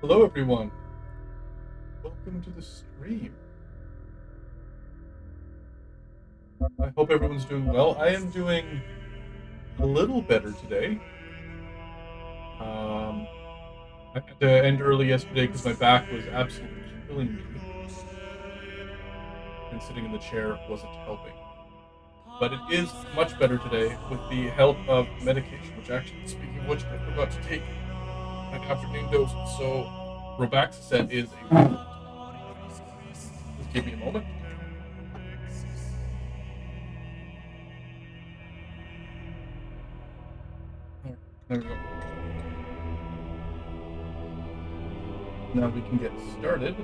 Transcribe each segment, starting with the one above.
Hello, everyone. Welcome to the stream. I hope everyone's doing well. I am doing a little better today. I had to end early yesterday because my back was absolutely killing me, and sitting in the chair wasn't helping. But it is much better today with the help of medication, which actually, speaking of which, I forgot to take an afternoon dose. So, Robaxacet is a. Just give me a moment. There we go. Now we can get started.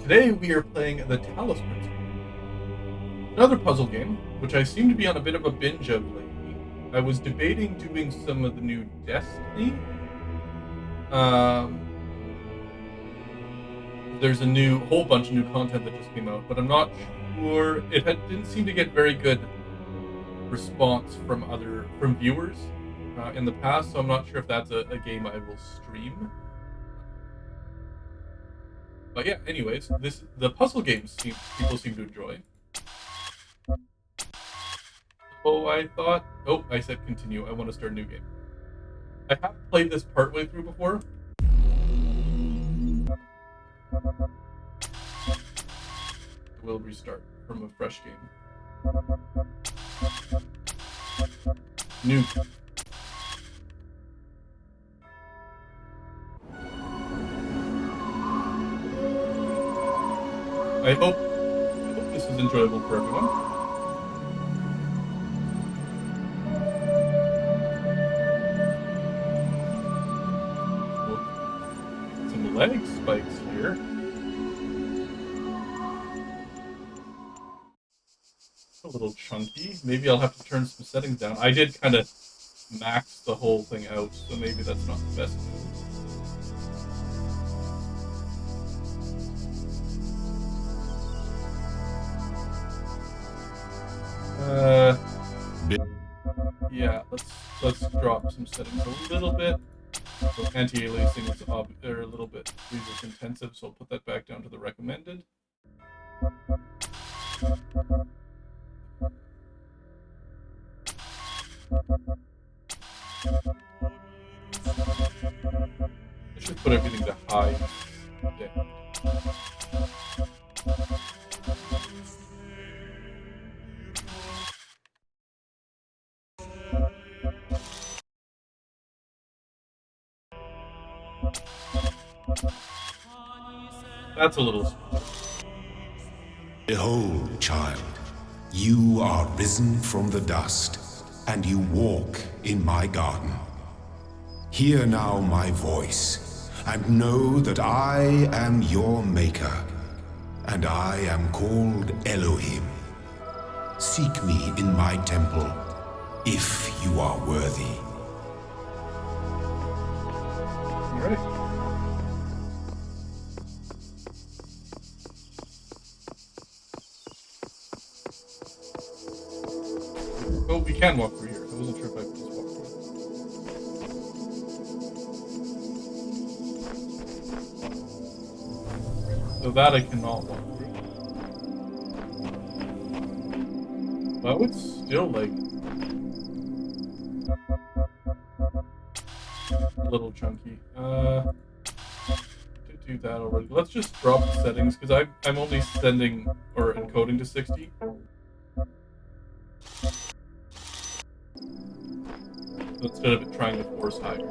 Today we are playing the Talos Principle, another puzzle game, which I seem to be on a bit of a binge of lately. I was debating doing some of the new Destiny. There's a whole bunch of new content that just came out, but I'm not sure. Didn't seem to get very good response from viewers in the past, so I'm not sure if that's a game I will stream. But yeah, anyways, the puzzle games people seem to enjoy. So I thought, I said continue. I want to start a new game. I have played this partway through before. We'll restart from a fresh game. New. I hope this is enjoyable for everyone. Some leg spikes here. A little chunky. Maybe I'll have to turn some settings down. I did kind of max the whole thing out, so maybe that's not the best move. Yeah, let's drop some settings a little bit. So anti-aliasing is a little bit resource intensive, so I'll put that back down to the recommended. I should put everything to high. Yeah. That's a little. Behold, child, you are risen from the dust, and you walk in my garden. Hear now my voice, and know that I am your maker, and I am called Elohim. Seek me in my temple, if you are worthy. All right. Oh, we can walk through here. I wasn't sure if I could just walk through. So that I cannot walk through. Well, it's still like a little chunky. Did do that already. Let's just drop the settings because I'm only sending or encoding to 60. Instead of it trying to force higher.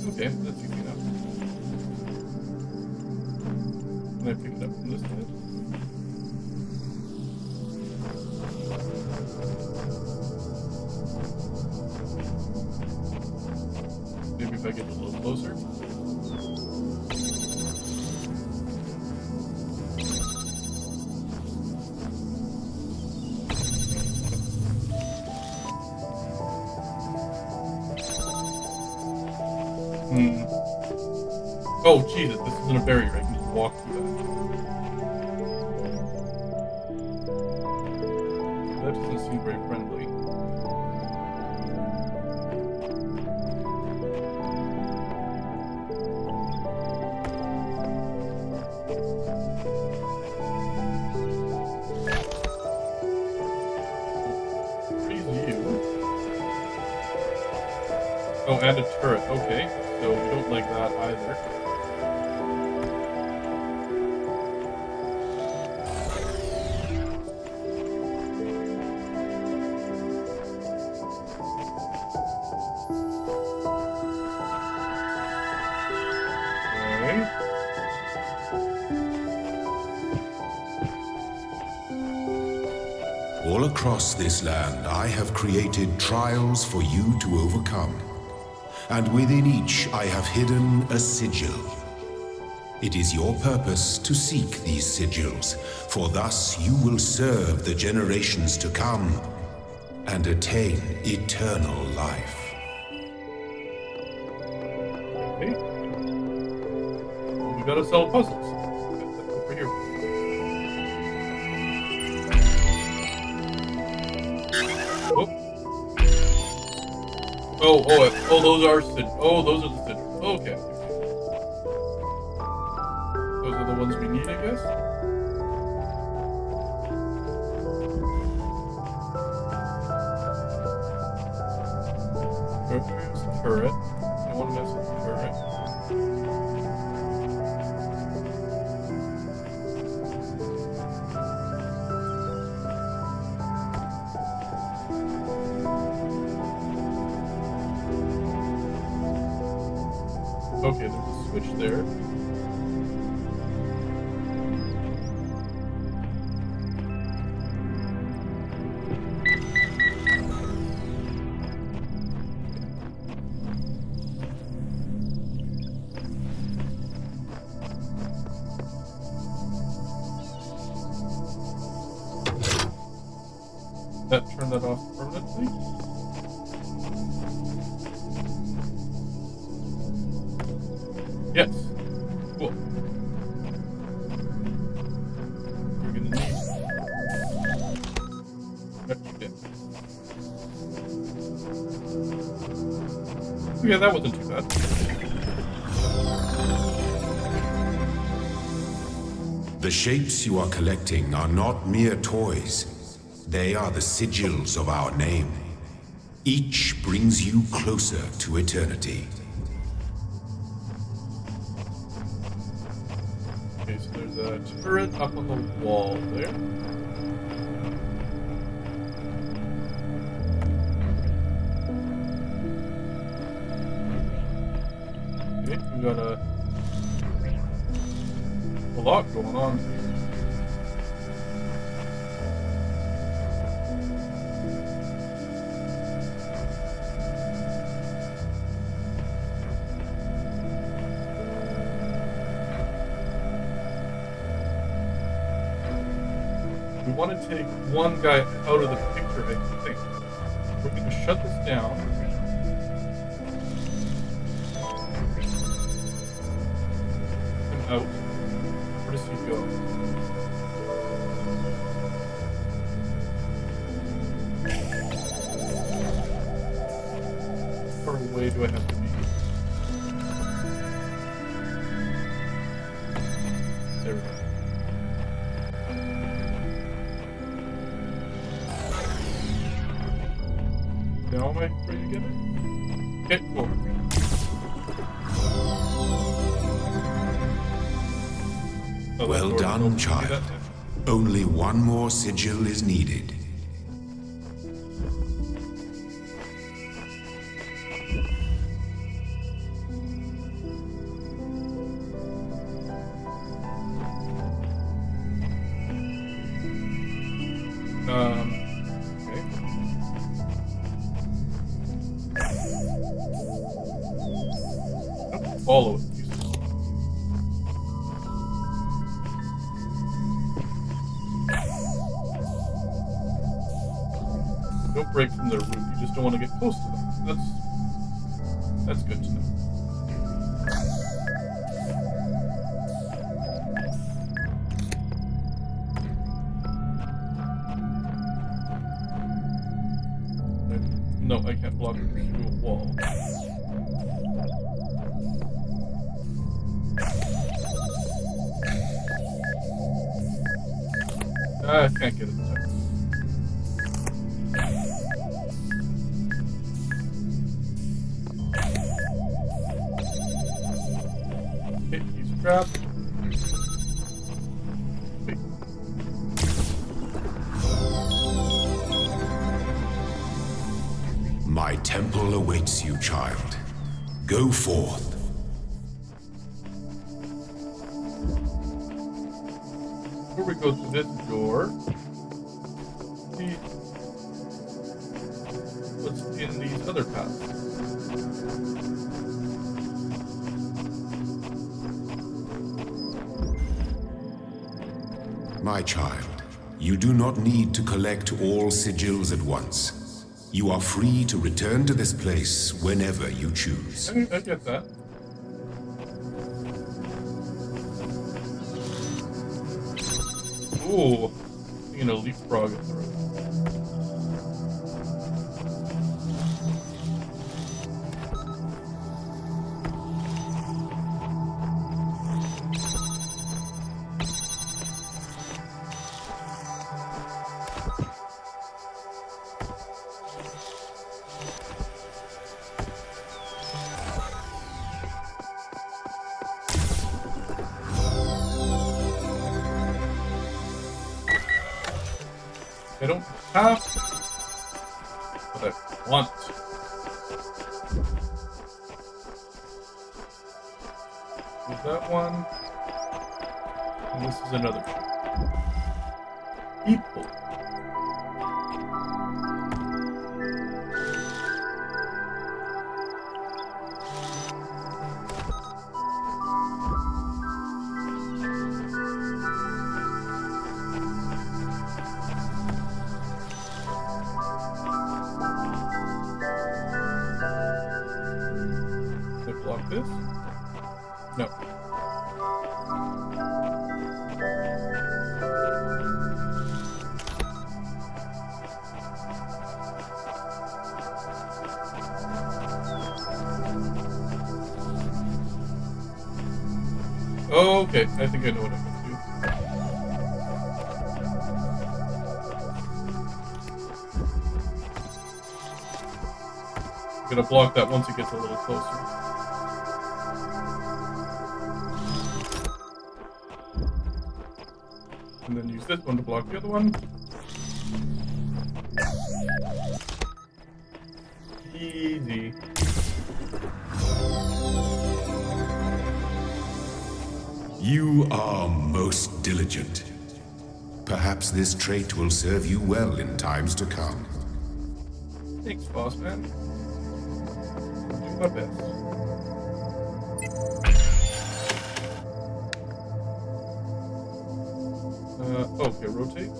Okay, that's easy enough. Can I pick it up from this side? Maybe if I get a little closer. Oh, Jesus, this isn't a barrier. I can just walk through that. That doesn't seem very friendly. Oh, and a turret. Okay, so we don't like that either. Okay. All across this land, I have created trials for you to overcome. And within each I have hidden a sigil. It is your purpose to seek these sigils, for thus you will serve the generations to come and attain eternal life. Okay. Well, we gotta solve puzzles. Over here. Oh, those are sigils. Oh, those are the sigils. Okay. Those are the ones we need, I guess. There's the turret. I want to mess with the turret. Okay, there's a switch there. That turn that off permanently? Yes. Cool. We're gonna need extra. Okay, that wasn't too bad. The shapes you are collecting are not mere toys. They are the sigils of our name. Each brings you closer to eternity. Okay, so there's a turret up on the wall there. Okay, we got a lot going on here. We want to take one guy out of the picture, I think. We're going to shut this down. Him out. Where does he go? How far away do I have to be? There we go. Now am I ready to get it? Okay, cool. Oh, Well done, child. Only one more sigil is needed. Okay. Follow it. Don't break from their route. You just don't want to get close to them. That's good to know. No, I can't block it through a wall. I can't get it in time. Okay, he's trapped. Wait. My temple awaits you, child. Go forth. Before we go through this door, see what's in these other paths. My child, you do not need to collect all sigils at once. You are free to return to this place whenever you choose. I get that. Ooh, you know, leapfrog it through. I don't have to, but I want to. There's that one. And this is another people. Block this? No. Okay, I think I know what I can do. I'm gonna block that once it gets a little closer. And then use this one to block the other one. Easy. You are most diligent. Perhaps this trait will serve you well in times to come. Thanks, boss man. Do my best. Okay, rotate.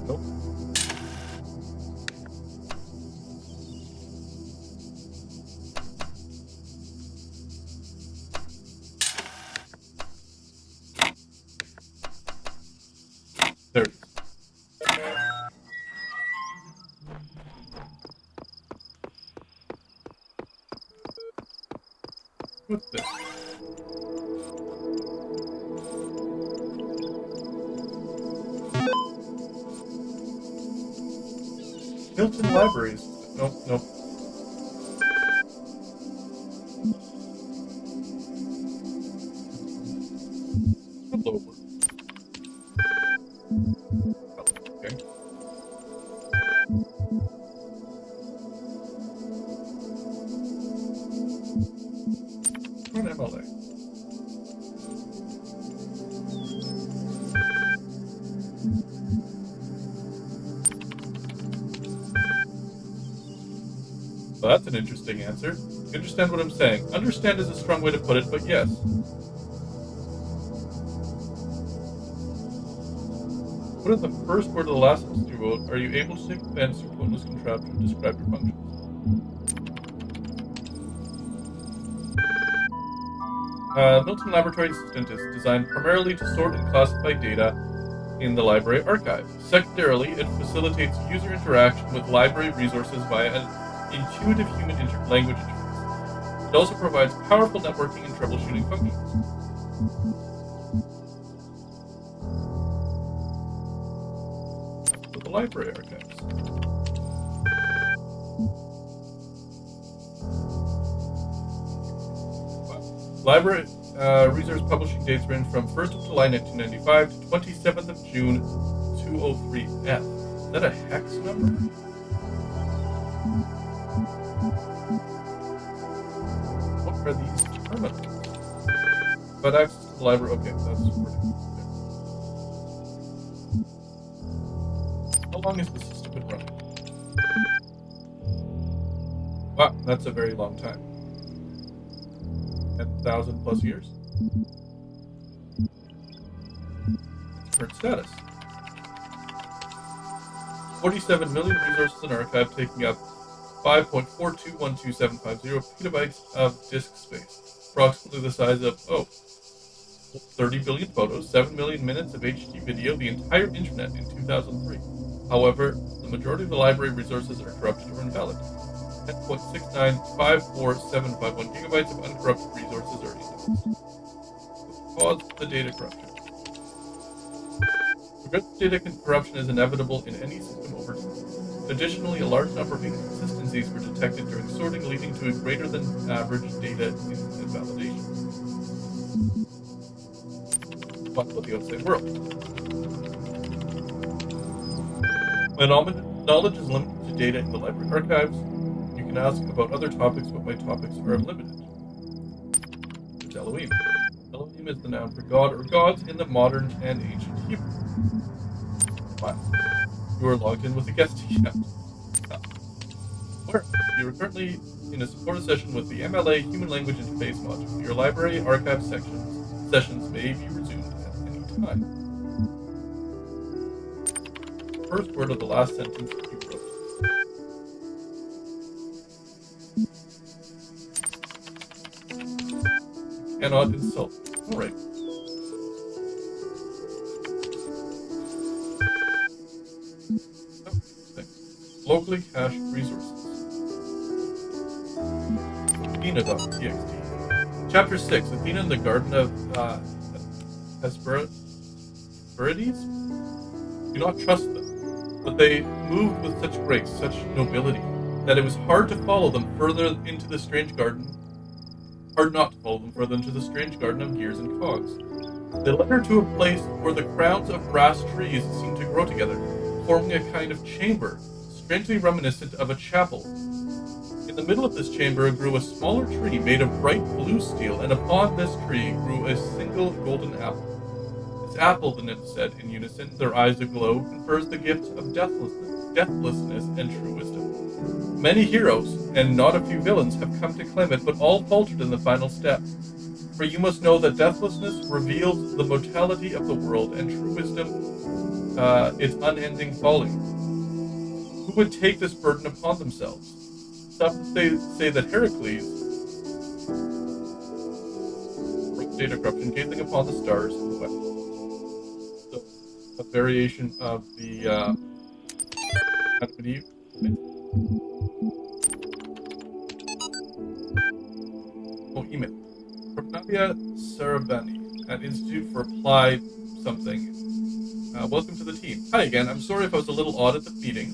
Nope. There it is. What's this? Built-in libraries. Nope, nope. Hello. Okay. Run MLA. Well, that's an interesting answer. You understand what I'm saying? Understand is a strong way to put it, but yes. What is the first word of the last sentence you wrote? Are you able to take advantage of pointless contraption to describe your functions? Milton Laboratory Assistant is designed primarily to sort and classify data in the library archive. Secondarily, it facilitates user interaction with library resources via an intuitive human language interface. It also provides powerful networking and troubleshooting functions. For the library archives. Library resource publishing dates range from 1st of July 1995 to 27th of June 203F. Is that a hex number? What are these terminals? But access to the library. Okay, that's pretty. How long has the system been running? Wow, that's a very long time. 10,000 plus years. Current status. 47 million resources in archive, taking up 5.4212750 petabytes of disk space, approximately the size of 30 billion photos, 7 million minutes of HD video, the entire internet in 2003. However, the majority of the library resources are corrupted or invalid. 10.6954751 gigabytes of uncorrupted resources are indexed. Cause the data corruption. Progressive data corruption is inevitable in any system over time. Additionally, a large number of inconsistencies were detected during sorting, leading to a greater than average data invalidation. What about the outside world? My knowledge is limited to data in the library archives. You can ask about other topics, but my topics are limited. It's Elohim. Elohim is the noun for God or gods in the modern and ancient Hebrew. Wow. You are logged in with a guest account. Where? You are currently in a supported session with the MLA Human Language Interface module. Your library archive sessions may be resumed at any time. First word of the last sentence you wrote. You cannot insult. Alright. Locally cached resources. Athena.txt. Chapter 6. Athena in the Garden of Hesperides? Do not trust them, but they moved with such grace, such nobility, that it was hard to follow them further into the strange garden. Hard not to follow them further into the strange garden of gears and cogs. They led her to a place where the crowns of brass trees seemed to grow together, forming a kind of chamber, strangely reminiscent of a chapel. In the middle of this chamber grew a smaller tree made of bright blue steel, and upon this tree grew a single golden apple. This apple, the nymph said in unison, their eyes aglow, confers the gift of deathlessness and true wisdom. Many heroes, and not a few villains, have come to claim it, but all faltered in the final step. For you must know that deathlessness reveals the mortality of the world, and true wisdom, its unending folly. Who would take this burden upon themselves? Some say that Heracles, data corruption, gazing upon the stars in the west. So, a variation of the Medieval. Oh, email. From Navia Sarabani at Institute for Applied something. Welcome to the team. Hi again. I'm sorry if I was a little odd at the meeting.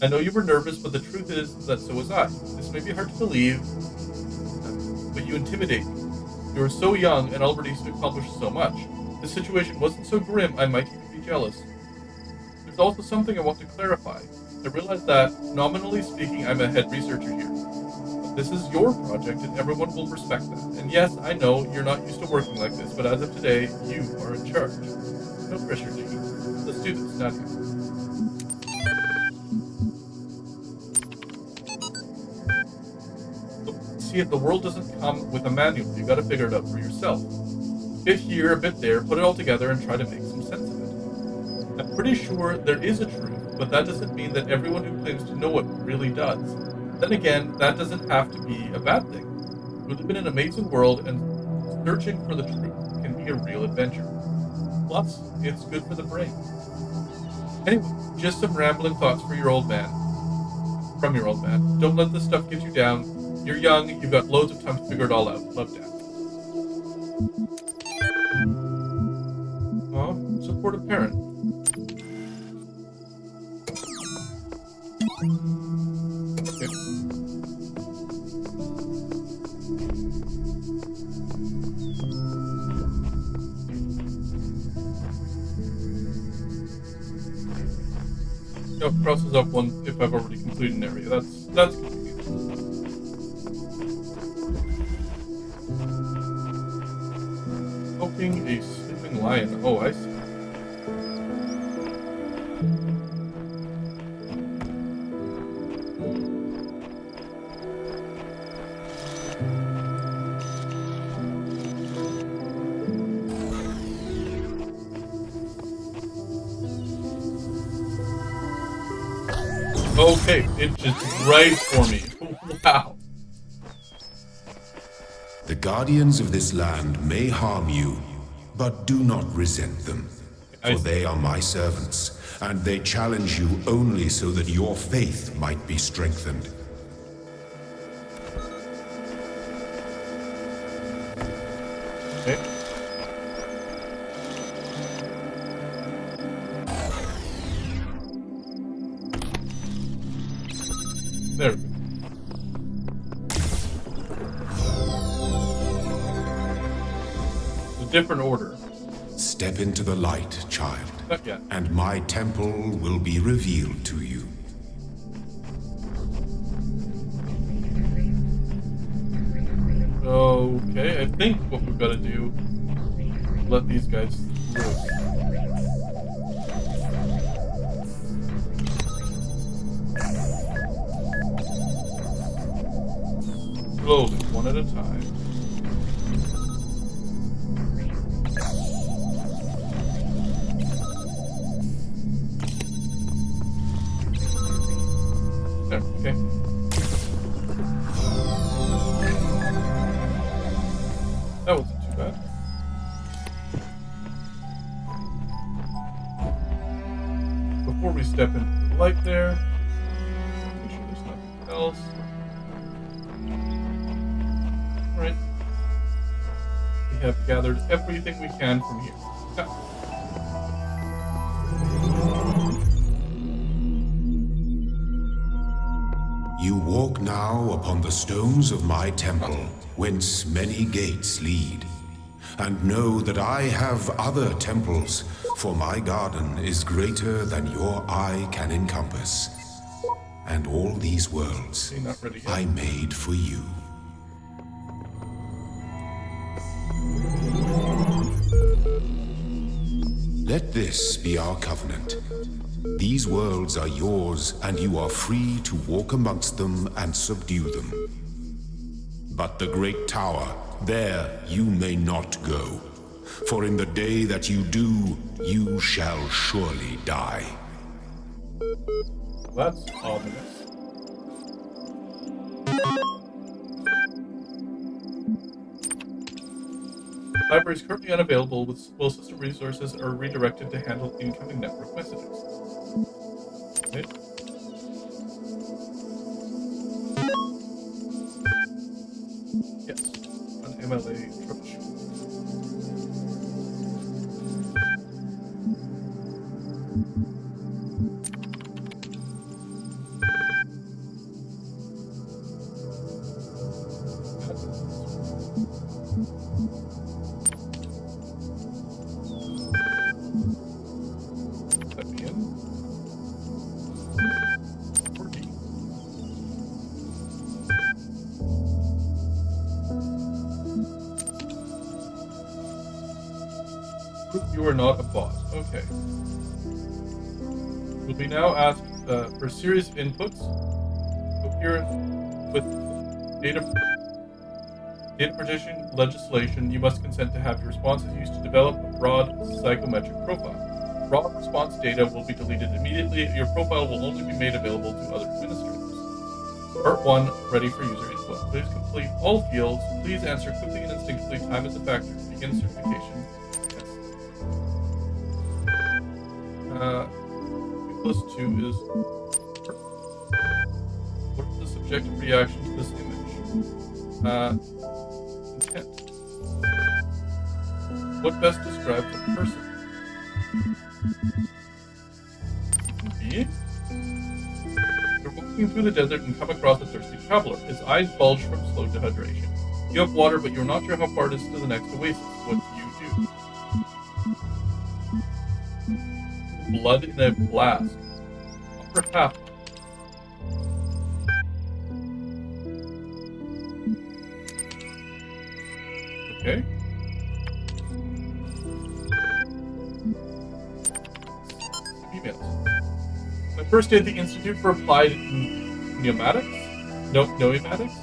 I know you were nervous, but the truth is that so was I. This may be hard to believe, but you intimidate me. You are so young and already accomplished so much. If the situation wasn't so grim, I might even be jealous. There's also something I want to clarify. I realize that, nominally speaking, I'm a head researcher here. But this is your project, and everyone will respect that. And yes, I know you're not used to working like this, but as of today, you are in charge. No pressure, Gene. Let's do this, Nadia. See it, the world doesn't come with a manual. You gotta figure it out for yourself. A bit here, a bit there, put it all together and try to make some sense of it. I'm pretty sure there is a truth, but that doesn't mean that everyone who claims to know it really does. Then again, that doesn't have to be a bad thing. We live in an amazing world, and Searching for the truth can be a real adventure. Plus, it's good for the brain. Anyway, just some rambling thoughts for your old man. From your old man. Don't let this stuff get you down. You're young, you've got loads of time to figure it all out. Love, Dad. Supportive parent. Okay. Oh, crosses off one if I've already completed an area. That's convenient. Poking a sleeping lion. Oh, I see. Okay, it's just right for me. Wow. The guardians of this land may harm you, but do not resent them. For they are my servants, and they challenge you only so that your faith might be strengthened. Okay. There we go. A different order. Step into the light, child, Yeah. and my temple will be revealed to you. Okay, I think what we've got to do is let these guys through. Slowly, one at a time. There, okay. That wasn't too bad. Before we step into the light there, make sure there's nothing else. Alright. We have gathered everything we can from here. Yeah. You walk now upon the stones of my temple, whence many gates lead. And know that I have other temples, for my garden is greater than your eye can encompass. And all these worlds Not ready yet. I made for you. Let this be our covenant. These worlds are yours, and you are free to walk amongst them and subdue them. But the great tower, there you may not go. For in the day that you do, you shall surely die. That's ominous. Library is currently unavailable, with full system resources are redirected to handle incoming network messages. Okay. Yes, an MLA troubleshoot. Let me in. 14. You are not a bot. Okay. You'll be now asked for a series of inputs. Coherent with data partition legislation, you must consent to have your responses used to develop a broad psychometric profile. Raw response data will be deleted immediately. Your profile will only be made available to other administrators. Part 1, ready for user input. Please complete all fields. Please answer quickly and instinctively. Time is a factor. Begin certification. Yes. 2 plus 2 is... What is the subjective reaction to this image? Intent. What best describes a person? Being? You're walking through the desert and come across a thirsty traveler. His eyes bulge from slow dehydration. You have water, but you're not sure how far it is to the next oasis. What do? Blood in a flask. What happened? Okay. Emails. My first day at the Institute for Applied Pneumatics? No pneumatics?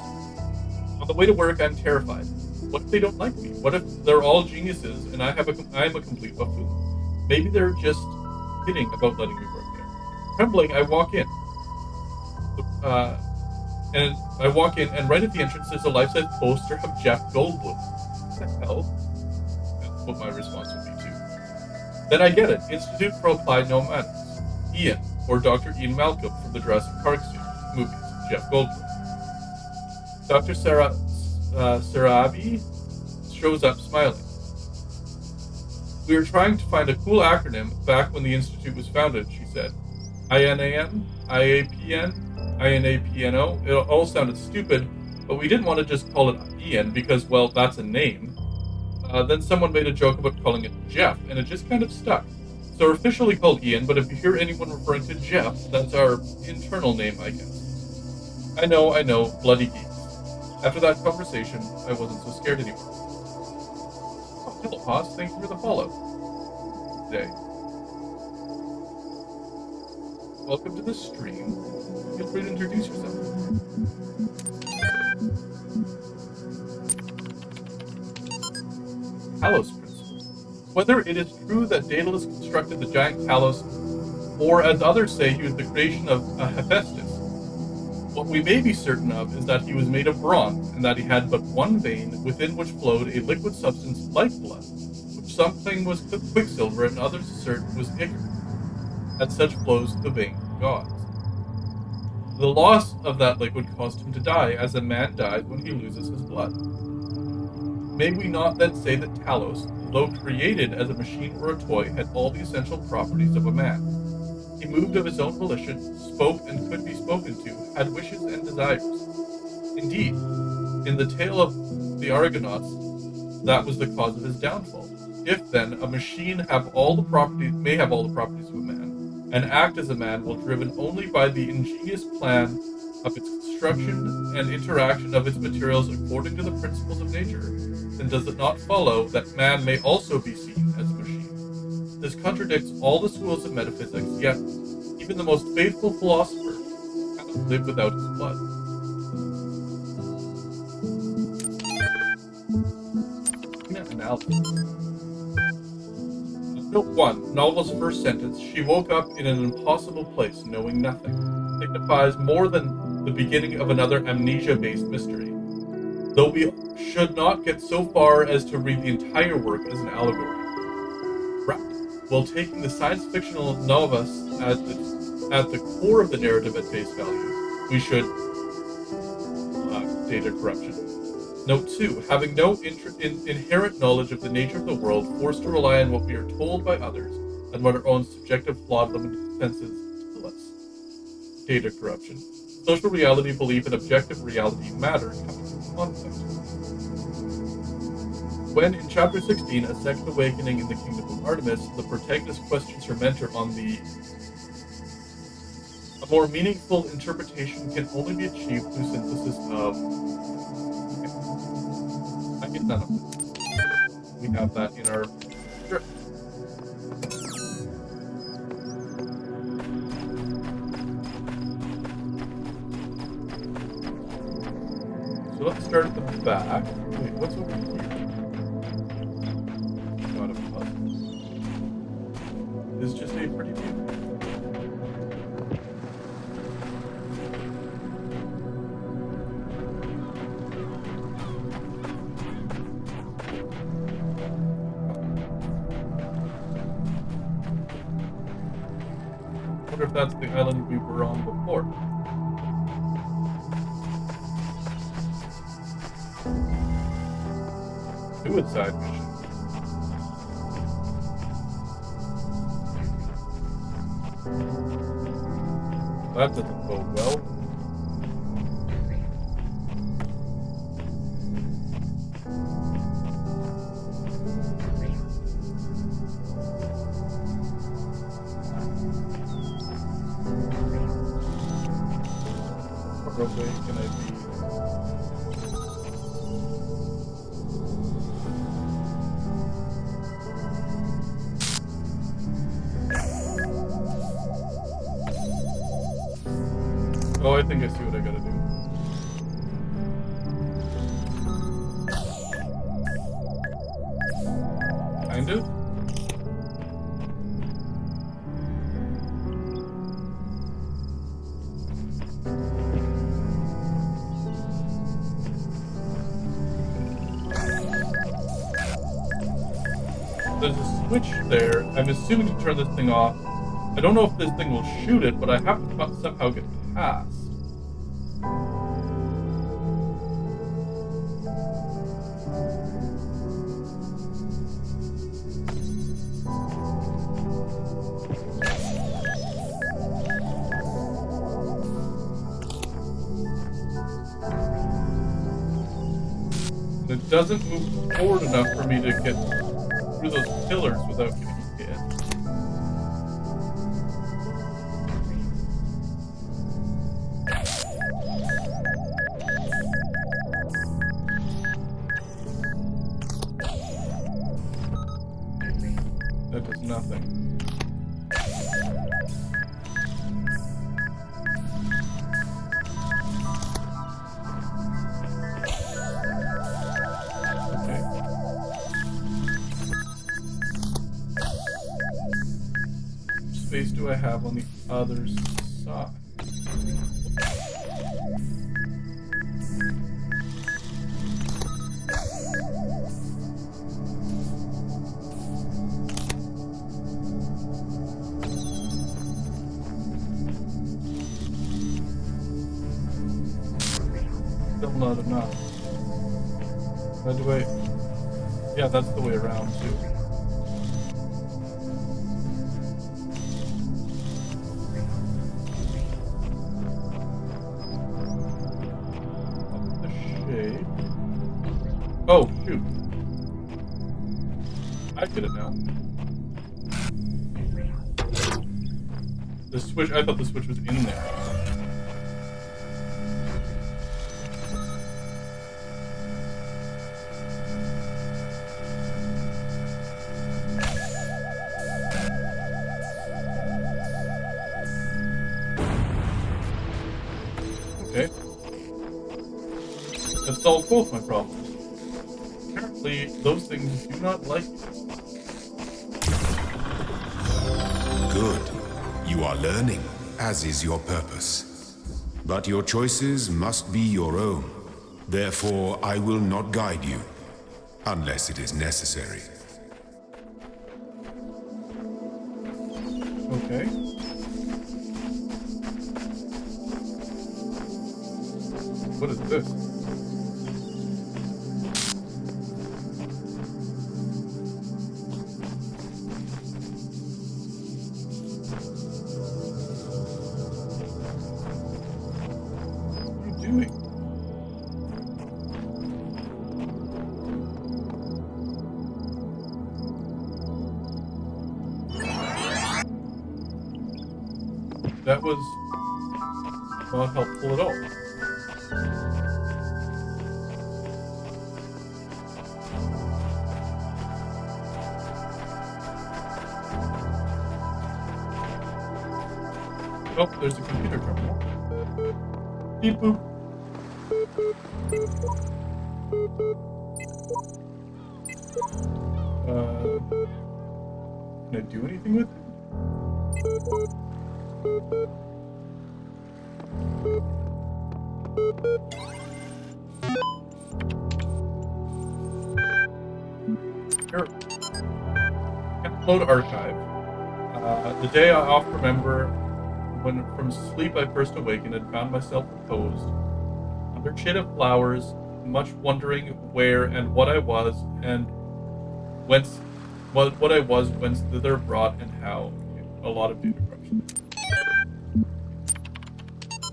On the way to work, I'm terrified. What if they don't like me? What if they're all geniuses and I'm a complete buffoon? Maybe they're just kidding about letting me work there. Trembling, I walk in. And right at the entrance there's a life-size poster of Jeff Goldblum. What the hell? That's what my response would be too. Then I get it. Institute for Applied Pneumatics. Ian, or Dr. Ian Malcolm from the Jurassic Park movies. Jeff Goldblum. Dr. Sarabi shows up smiling. We were trying to find a cool acronym back when the Institute was founded, she said. INAM, IAPN, INAPNO. It all sounded stupid, but we didn't want to just call it Ian because, well, that's a name. Then someone made a joke about calling it Jeff, and it just kind of stuck. So we're officially called Ian, but if you hear anyone referring to Jeff, that's our internal name, I guess. I know, bloody geeks. After that conversation, I wasn't so scared anymore. Oh, hello, Haas. Thank you for the follow. Today. Welcome to the stream. Feel free to introduce yourself. Talos principle. Whether it is true that Daedalus constructed the giant Talos, or as others say he was the creation of Hephaestus, what we may be certain of is that he was made of bronze, and that he had but one vein within which flowed a liquid substance like blood, which some claim was quicksilver and others assert was ichor. As such flows the vein of gods. The loss of that liquid caused him to die, as a man dies when he loses his blood. May we not then say that Talos, though created as a machine or a toy, had all the essential properties of a man? He moved of his own volition, spoke and could be spoken to, had wishes and desires. Indeed, in the tale of the Argonauts, that was the cause of his downfall. If then a machine may have all the properties of a man, and act as a man while driven only by the ingenious plan of its construction and interaction of its materials according to the principles of nature, then does it not follow that man may also be seen as a machine? This contradicts all the schools of metaphysics, yet even the most faithful philosopher cannot live without his blood. Analysis. Note 1. Novel's first sentence, she woke up in an impossible place, knowing nothing, signifies more than the beginning of another amnesia-based mystery, though we should not get so far as to read the entire work as an allegory. Right. While taking the science-fictional novice at the core of the narrative at face value, we should... data corruption. Note 2. Having no inherent knowledge of the nature of the world, forced to rely on what we are told by others and what our own subjective flawed limited senses tell us. Data corruption. Social reality, belief, and objective reality matter coming into conflict. When, in Chapter 16, A Second Awakening in the Kingdom of Artemis, the protagonist questions her mentor on a more meaningful interpretation can only be achieved through synthesis of... I get none of this. We have that in our script. So let's start at the back. Wait, what's over here? God of puzzle. This is just a pretty view. wonder if that's the island we were on before. Suicide mission. That doesn't bode well. What way can I be? Oh, I think I see what I gotta do. Kind of? There's a switch there. I'm assuming to turn this thing off. I don't know if this thing will shoot it, but I have to somehow get past. And it doesn't move forward enough for me to get through those pillars without getting hit. That does nothing. Okay. Which space do I have on the other side? Still not enough. How do I... Yeah, that's the way around, too. Up the shade. Oh, shoot. I get it now. The switch... I thought the switch was in there. Okay. That solved both my problems. Apparently, those things do not like me. Good. You are learning, as is your purpose. But your choices must be your own. Therefore, I will not guide you, unless it is necessary. Okay. What is this? What are you doing? That was not helpful at all. Oh, there's a computer terminal. Beep boop. Can I do anything with it? Sure. Load archive. The day I oft remember when from sleep I first awakened and found myself reposed under shade of flowers, much wondering where and what I was, and whence what I was, whence thither brought, and how. A lot of data corruption.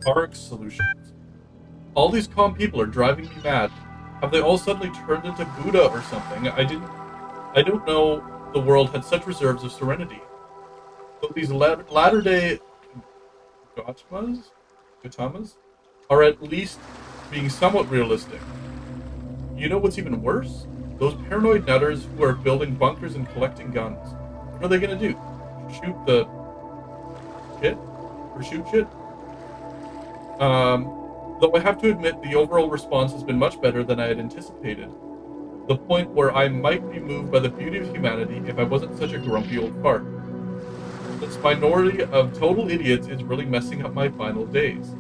RX Solutions. All these calm people are driving me mad. Have they all suddenly turned into Buddha or something? I don't know the world had such reserves of serenity. Though these latter-day Gautamas are at least being somewhat realistic. You know what's even worse? Those paranoid nutters who are building bunkers and collecting guns. What are they gonna do? Shoot the shit? Or shoot shit? Though I have to admit the overall response has been much better than I had anticipated. The point where I might be moved by the beauty of humanity if I wasn't such a grumpy old fart. This minority of total idiots is really messing up my final days.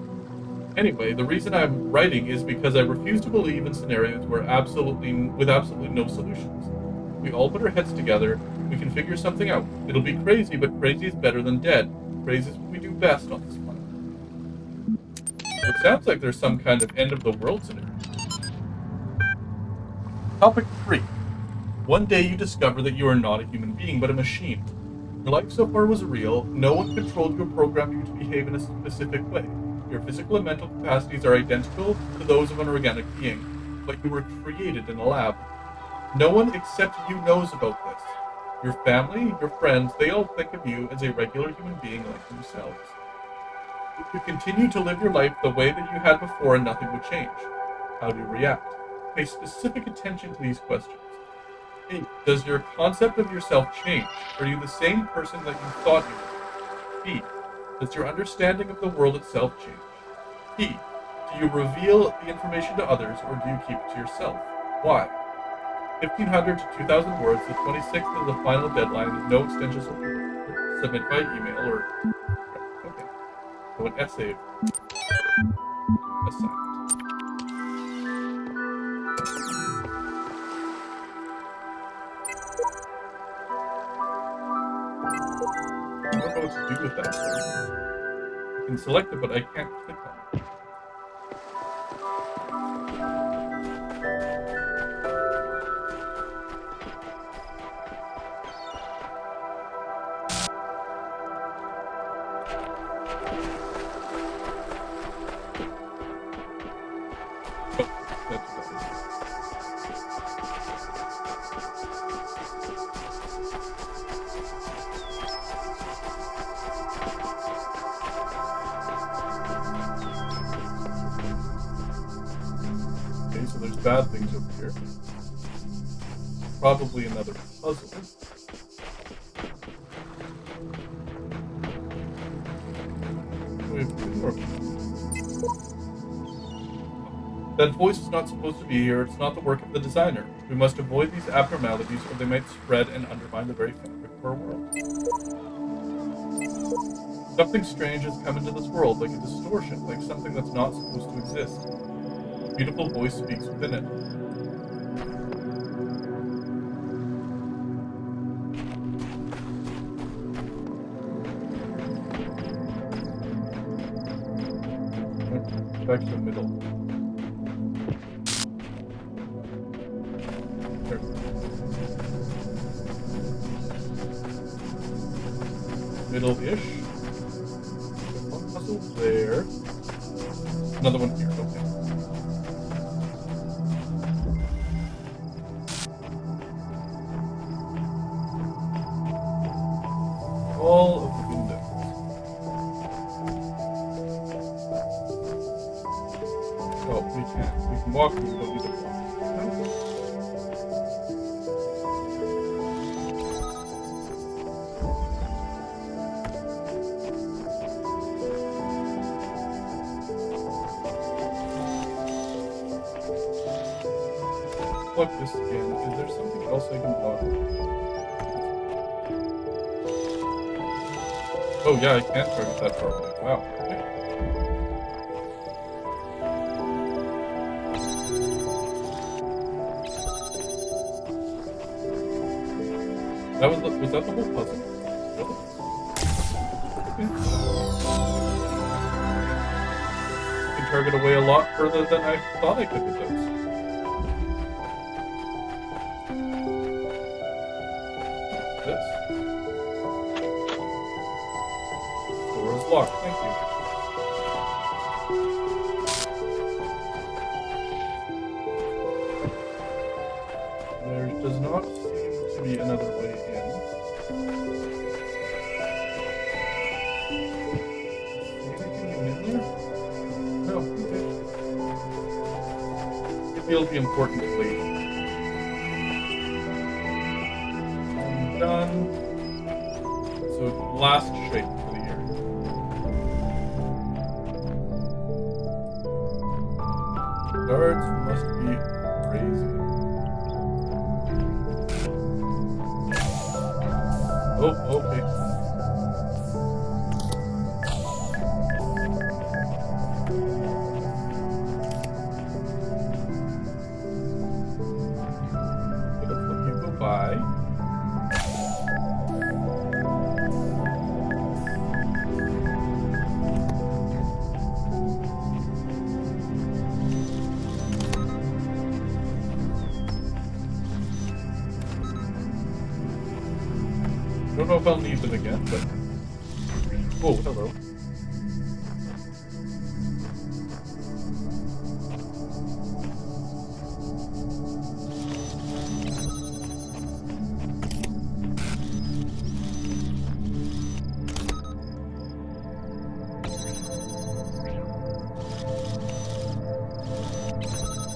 Anyway, the reason I'm writing is because I refuse to believe in scenarios with absolutely no solutions. If we all put our heads together, we can figure something out. It'll be crazy, but crazy is better than dead. Crazy is what we do best on this planet. So it sounds like there's some kind of end of the world scenario. Topic 3. One day you discover that you are not a human being, but a machine. Your life so far was real. No one controlled you or programmed you to behave in a specific way. Your physical and mental capacities are identical to those of an organic being, but you were created in a lab. No one except you knows about this. Your family, your friends, they all think of you as a regular human being like themselves. If you continue to live your life the way that you had before and nothing would change, how do you react? Pay specific attention to these questions. A. Does your concept of yourself change? Are you the same person that you thought you were? B. Does your understanding of the world itself change? T. Do you reveal the information to others or do you keep it to yourself? Why? 1,500 to 2,000 words, the 26th is the final deadline, no extensions will be submit by email or... Okay. So an essay assignment. I don't know what to do with that. I can select it, but I can't click on it. Okay, so there's bad things over here. Probably another puzzle. We have 2 more. That voice is not supposed to be here. It's not the work of the designer. We must avoid these abnormalities or they might spread and undermine the very fabric of our world. Something strange has come into this world, like a distortion, like something that's not supposed to exist. A beautiful voice speaks within it. Back to the middle. There. Middle-ish. One puzzle there. Another one here. Okay. All of the windows. Oh, we can't. We can walk, but we don't need to walk. Plug this in. Is there something else I can block? Oh yeah, I can target that far away. Wow. Okay. Was that the whole puzzle? Really? Okay. target away a lot further than I thought I could with those. This. Door is locked, thank you. There does not seem to be another way in. Anything in there? No, okay. It will be important later. Done. So last shape for the year. Guards must be crazy. Oh, okay. Okay, let's let you go by. Don't know if I'll need them again, but... Oh, hello.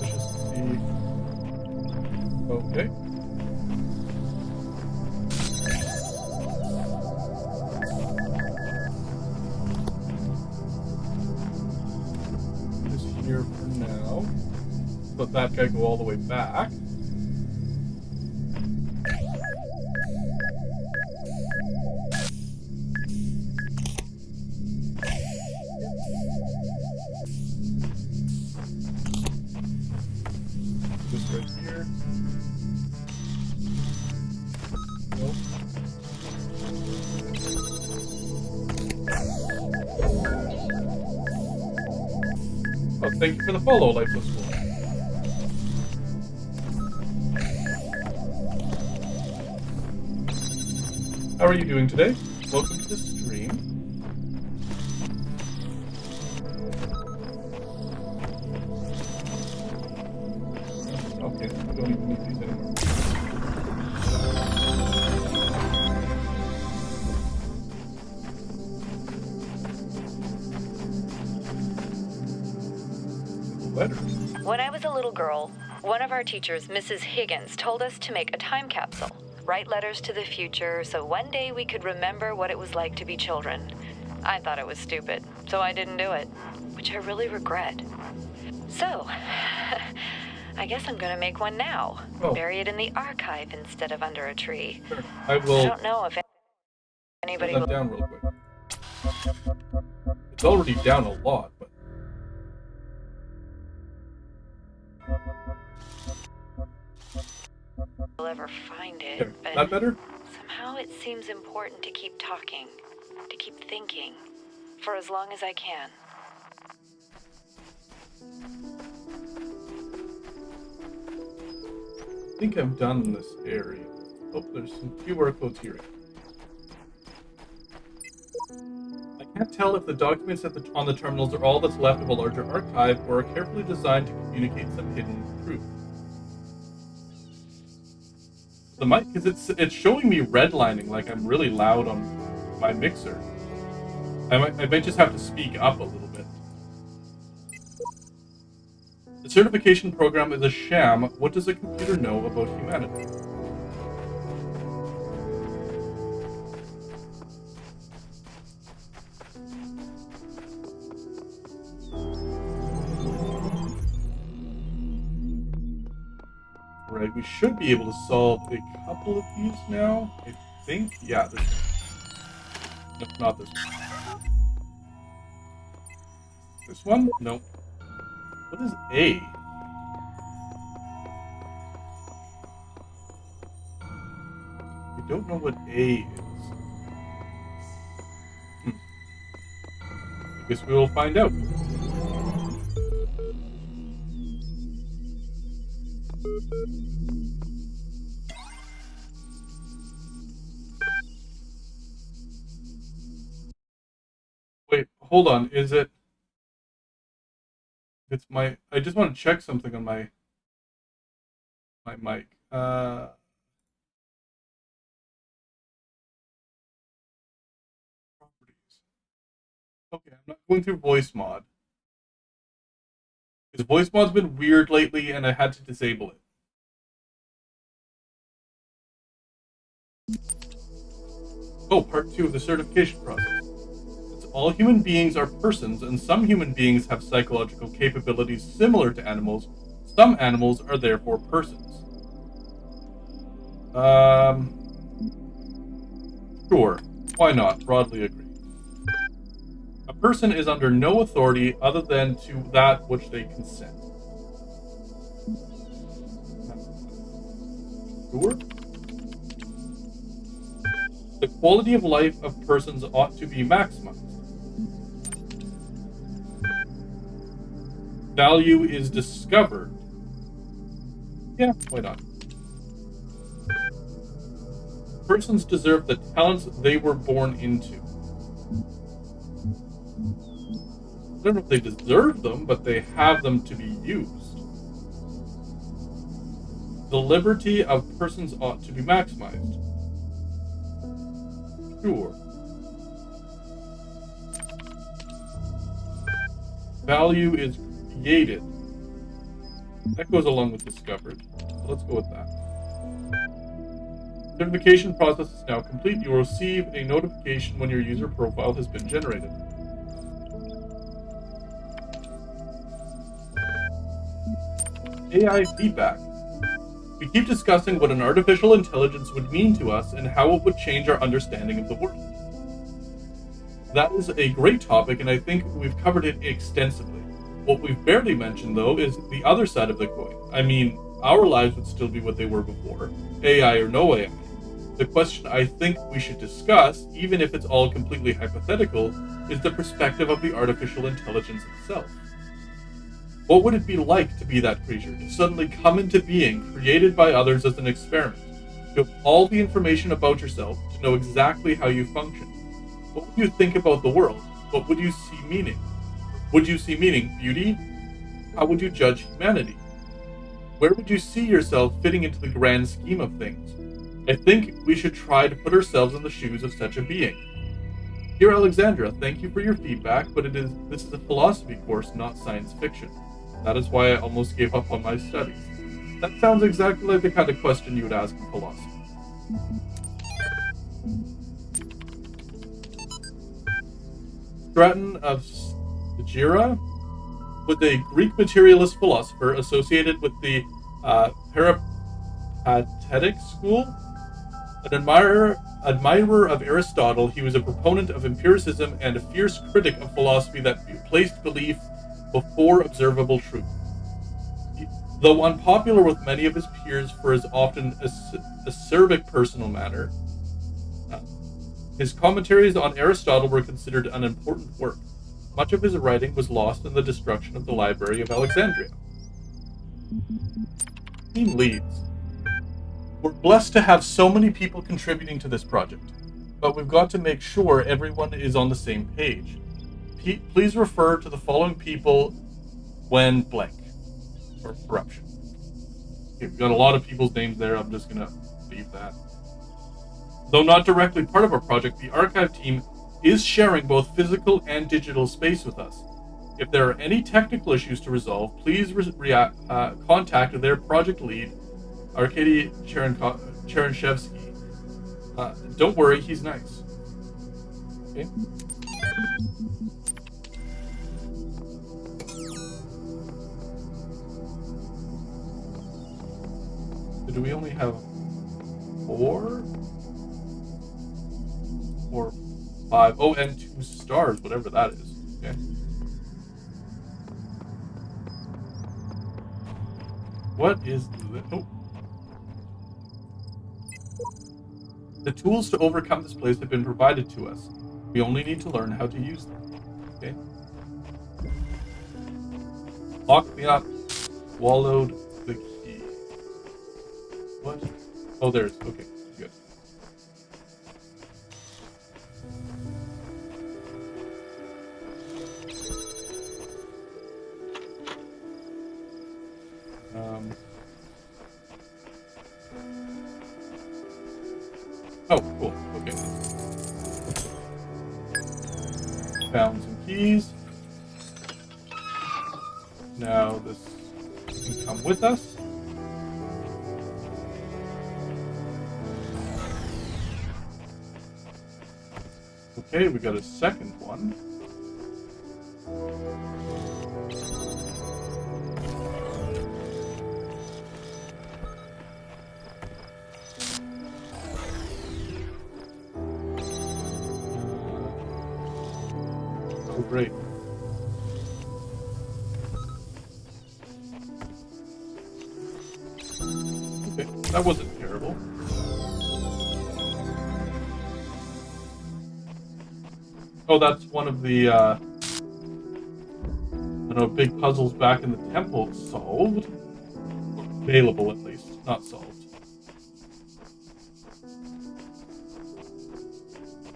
Let's just see... Okay. Here for now. Let that guy go all the way back. This right here. Nope. Oh, thank you for the follow, Lifeless Wolf. How are you doing today? Welcome to the stream. Okay, I don't even need these anymore. Letter. When I was a little girl, one of our teachers, Mrs. Higgins, told us to make a time capsule, write letters to the future, so one day we could remember what it was like to be children. I thought it was stupid, so I didn't do it, which I really regret. So, I guess I'm gonna make one now. Oh. Bury it in the archive instead of under a tree. Sure. I will I don't know if anybody put that down real quick. It's already down a lot, but... will ever find it, There. but That better? somehow it seems important to keep talking, to keep thinking, for as long as I can. I think I'm done in this area. Oh, there's some QR codes here. I can't tell if the documents on the terminals are all that's left of a larger archive or are carefully designed to communicate some hidden truth. The mic, because it's showing me redlining like I'm really loud on my mixer. I might just have to speak up a little bit. The certification program is a sham. What does a computer know about humanity? Right, we should be able to solve a couple of these now. I think, yeah, this one. No, not this one. This one? No. What is A? I don't know what A is. I guess we will find out. hold on. Is it? It's my. I just want to check something on my mic. Properties. Okay, I'm not going through voice mod because voice mod's been weird lately, and I had to disable it. Oh, part 2 of the certification process. It's all human beings are persons, and some human beings have psychological capabilities similar to animals. Some animals are therefore persons. Sure. Why not? Broadly agree. A person is under no authority other than to that which they consent. Sure. The quality of life of persons ought to be maximized. Value is discovered. Yeah, why not? Persons deserve the talents they were born into. I don't know if they deserve them, but they have them to be used. The liberty of persons ought to be maximized. Sure. Value is created. That goes along with discovered. So let's go with that. Certification process is now complete. You will receive a notification when your user profile has been generated. AI feedback. We keep discussing what an artificial intelligence would mean to us and how it would change our understanding of the world. That is a great topic, and I think we've covered it extensively. What we've barely mentioned, though, is the other side of the coin. I mean, our lives would still be what they were before, AI or no AI. The question I think we should discuss, even if it's all completely hypothetical, is the perspective of the artificial intelligence itself. What would it be like to be that creature, to suddenly come into being, created by others as an experiment, to have all the information about yourself, to know exactly how you function? What would you think about the world? What would you see meaning? Would you see meaning? Beauty? How would you judge humanity? Where would you see yourself fitting into the grand scheme of things? I think we should try to put ourselves in the shoes of such a being. Dear Alexandra, thank you for your feedback, but this is a philosophy course, not science fiction. That is why I almost gave up on my studies. That sounds exactly like the kind of question you would ask in philosophy. Straton of Stagira was a Greek materialist philosopher associated with the Peripatetic school. An admirer of Aristotle, he was a proponent of empiricism and a fierce critic of philosophy that placed belief before observable truth. Though unpopular with many of his peers for his often acerbic personal manner, his commentaries on Aristotle were considered an important work. Much of his writing was lost in the destruction of the Library of Alexandria. Team leads. We're blessed to have so many people contributing to this project, but we've got to make sure everyone is on the same page. Please refer to the following people when blank, or corruption. Okay, we've got a lot of people's names there, I'm just gonna leave that. Though not directly part of our project, the archive team is sharing both physical and digital space with us. If there are any technical issues to resolve, please contact their project lead, Arkady Cherenshevsky. Don't worry, he's nice. Okay. So do we only have 4? Or 5? Oh, and 2 stars, whatever that is. Okay. What is the... Oh. The tools to overcome this place have been provided to us. We only need to learn how to use them. Okay. Lock me up. Swallowed the key. What? Oh, there's... Okay, good. Oh, cool. Okay. Found some keys. Now this can come with us. Okay, we got a second one. Oh, great. Okay, that wasn't terrible. Oh, that's one of the, I don't know, big puzzles back in the temple solved. Or available, at least. Not solved.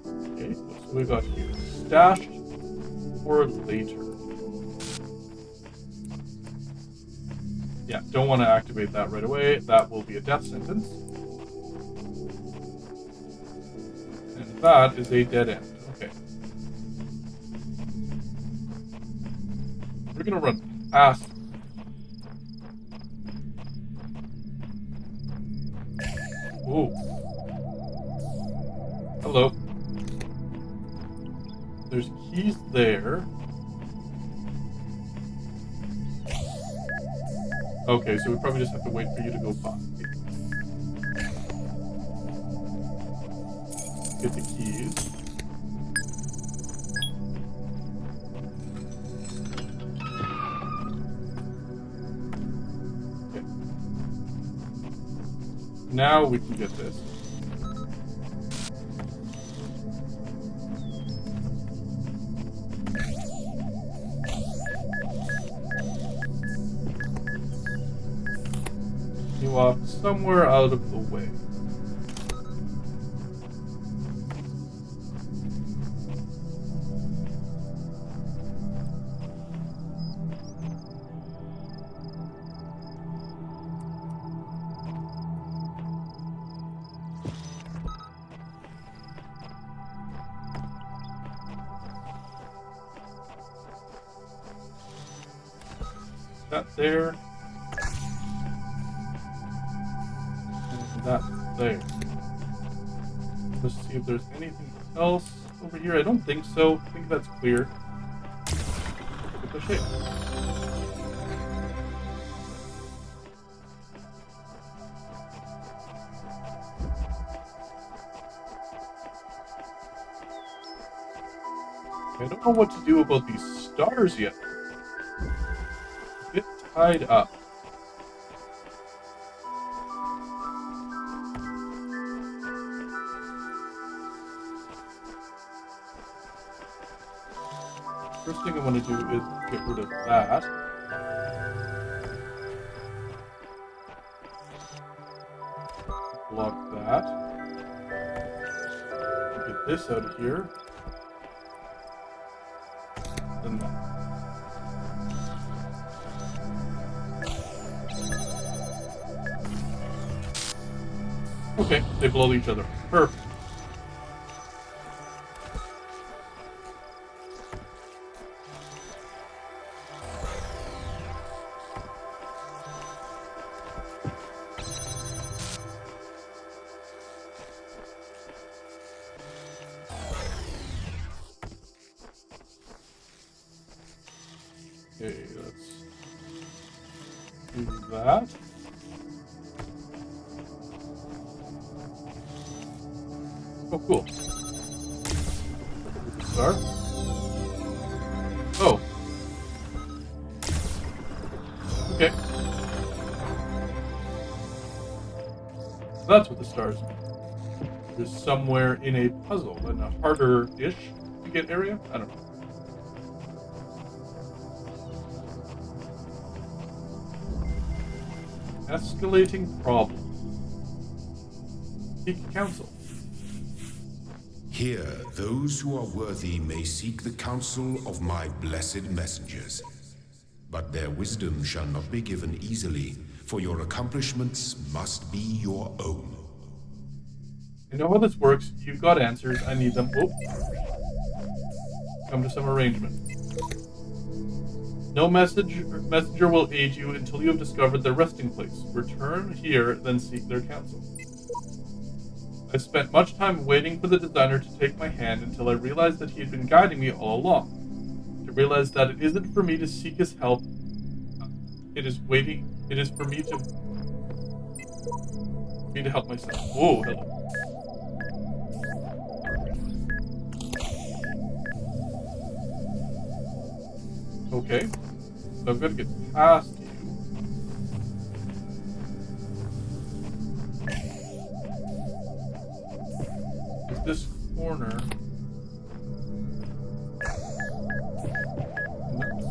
Okay, so we got here. Stashed for later. Yeah, don't want to activate that right away. That will be a death sentence. And that is a dead end. Okay. We're gonna run past. Ooh. Hello. There's keys there. Okay, so we probably just have to wait for you to go by. Get the keys. Okay. Now we can get this. You off somewhere out of the way. That there. And that there. Let's see if there's anything else over here. I don't think so. I think that's clear. Push it. I don't know what to do about these stars yet. A bit tied up. First thing I want to do is get rid of that. Block that. Get this out of here. Then that. Okay, they blow each other. Perfect. Okay, let's do that. Oh, cool. Star. Oh. Okay. So that's what the stars mean. There's somewhere in a puzzle, in a harder-ish to get area? I don't know. Escalating problem. Seek counsel. Here, those who are worthy may seek the counsel of my blessed messengers. But their wisdom shall not be given easily, for your accomplishments must be your own. I know how this works. You've got answers. I need them. Oh. Come to some arrangement. No messenger will aid you until you have discovered their resting place. Return here, then seek their counsel. I spent much time waiting for the designer to take my hand until I realized that he had been guiding me all along. To realize that it isn't for me to seek his help. It is for me to help myself. Whoa, hello. Okay. So I'm gonna get past you. Is this corner?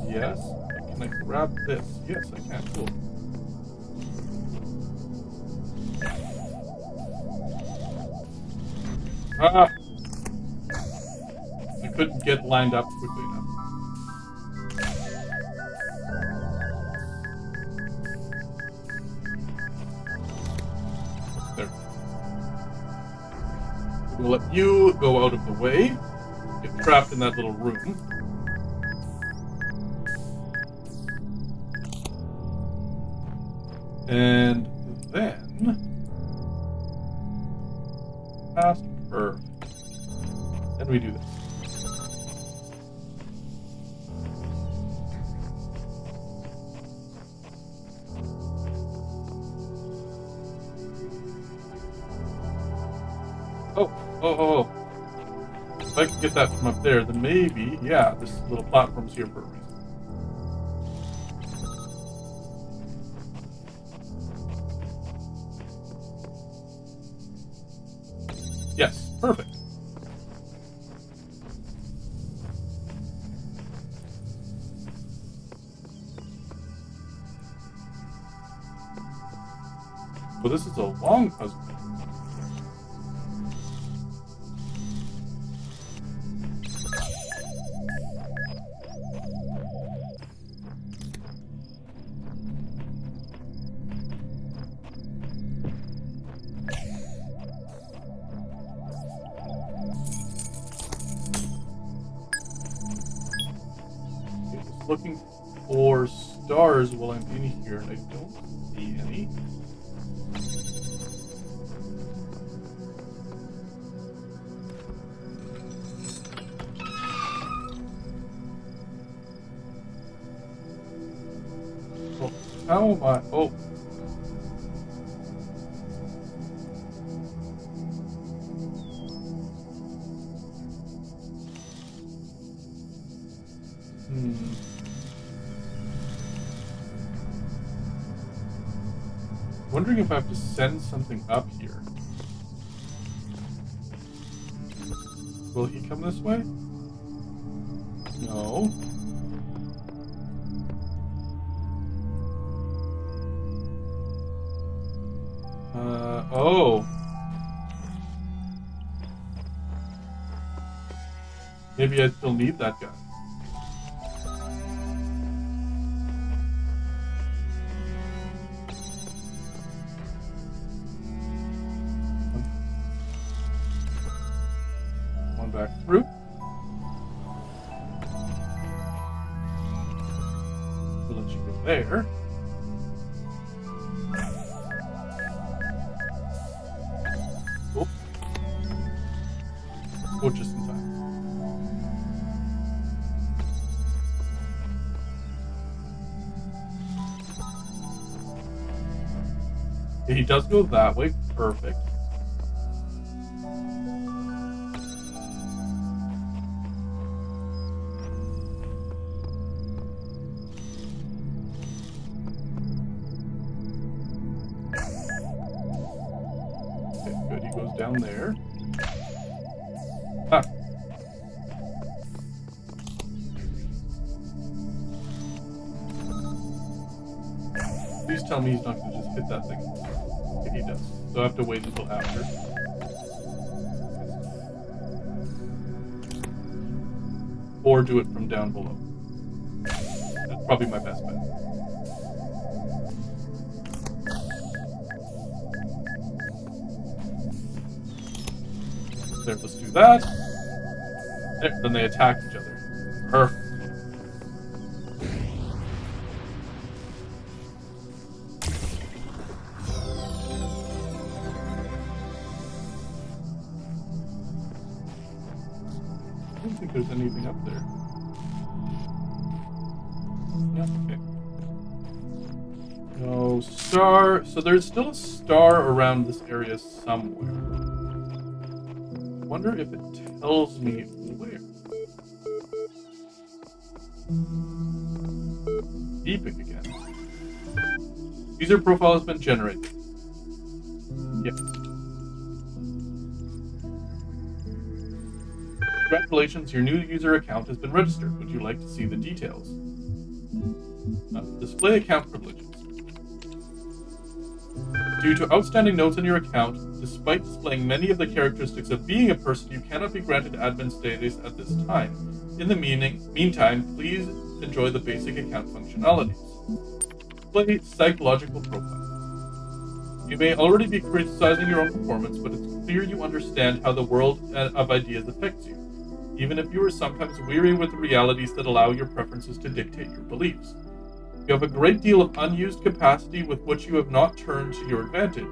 Yes. Can I grab this? Yes, I can. Cool. Ah! I couldn't get lined up quickly enough. There. We'll let you go out of the way. Get trapped in that little room. And then past her. Then we do this. Oh. If I can get that from up there, then maybe, yeah, this little platform's here for a reason. Yes, perfect. Well, this is a long puzzle. Looking for stars while I'm in here, and I don't see any. Well, how am I? Oh. Wondering if I have to send something up here. Will he come this way? No. Oh. Maybe I still need that guy. Back through. We'll let you go there. Oh. Oh, just in time. He does go that way. Perfect. Down there. Ah. Please tell me he's not going to just hit that thing. Okay, he does. So I have to wait until after. Or do it from down below. That's probably my best bet. There, let's do that. There, then they attack each other. Perfect. I don't think there's anything up there. Yeah, okay. No star. So there's still a star around this area somewhere. I wonder if it tells me where. Beeping again. User profile has been generated. Yes. Congratulations, your new user account has been registered. Would you like to see the details? Display account privileges. Due to outstanding notes on your account, despite displaying many of the characteristics of being a person, you cannot be granted admin status at this time. In the meantime, please enjoy the basic account functionalities. Display psychological profile. You may already be criticizing your own performance, but it's clear you understand how the world of ideas affects you, even if you are sometimes weary with the realities that allow your preferences to dictate your beliefs. You have a great deal of unused capacity with which you have not turned to your advantage.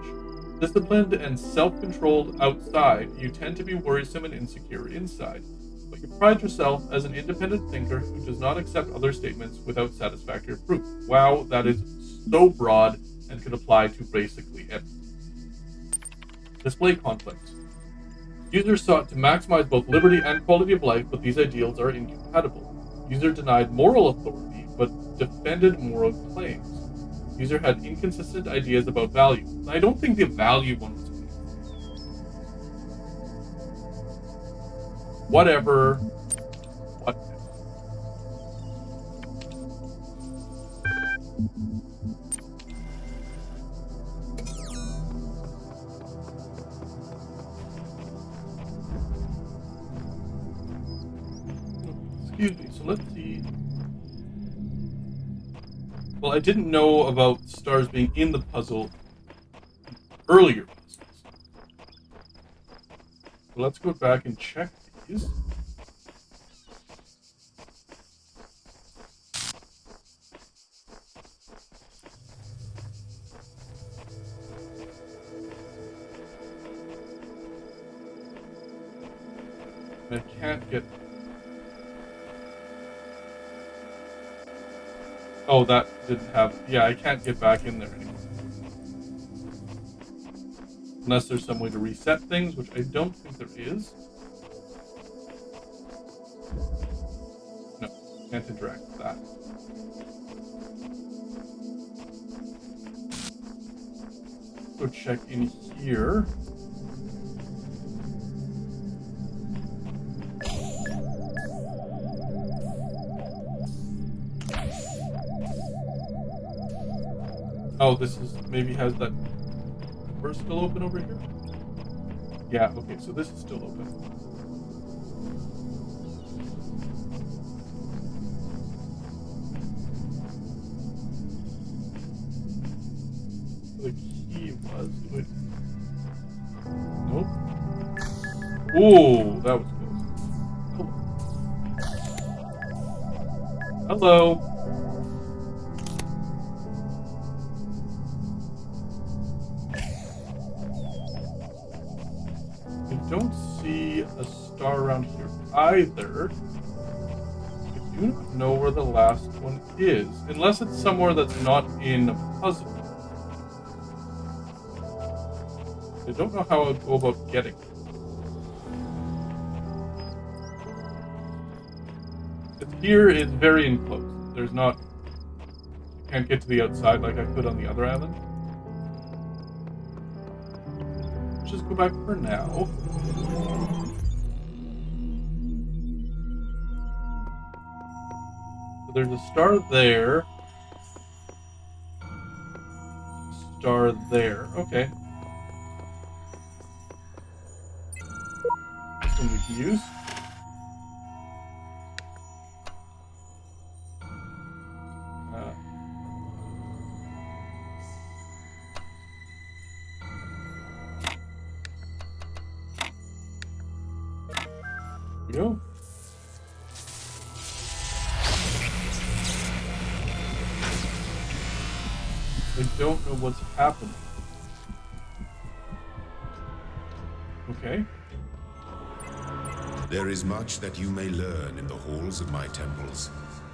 Disciplined and self-controlled outside, you tend to be worrisome and insecure inside, but you pride yourself as an independent thinker who does not accept other statements without satisfactory proof. Wow, that is so broad and could apply to basically everything. Display conflicts. Users sought to maximize both liberty and quality of life, but these ideals are incompatible. User denied moral authority, but defended moral claims. User had inconsistent ideas about value. I don't think the value one was good. Whatever. Excuse me, so let's see. Well, I didn't know about stars being in the puzzle earlier puzzles. So let's go back and check these. I can't get... Oh, that didn't have... Yeah, I can't get back in there anymore. Unless there's some way to reset things, which I don't think there is. No, can't interact with that. Go check in here. Oh, this is maybe has that door still open over here? Yeah, okay, so this is still open. The key was good. Nope. Ooh, that was close. Hello. Don't see a star around here either. I do not know where the last one is, unless it's somewhere that's not in a puzzle. I don't know how I'd go about getting it. Here is very enclosed. There's not... I can't get to the outside like I could on the other island. Let's just go back for now. There's a star there. Star there. Okay. This one we can use. we go. I don't know what's happening. Okay. There is much that you may learn in the halls of my temples,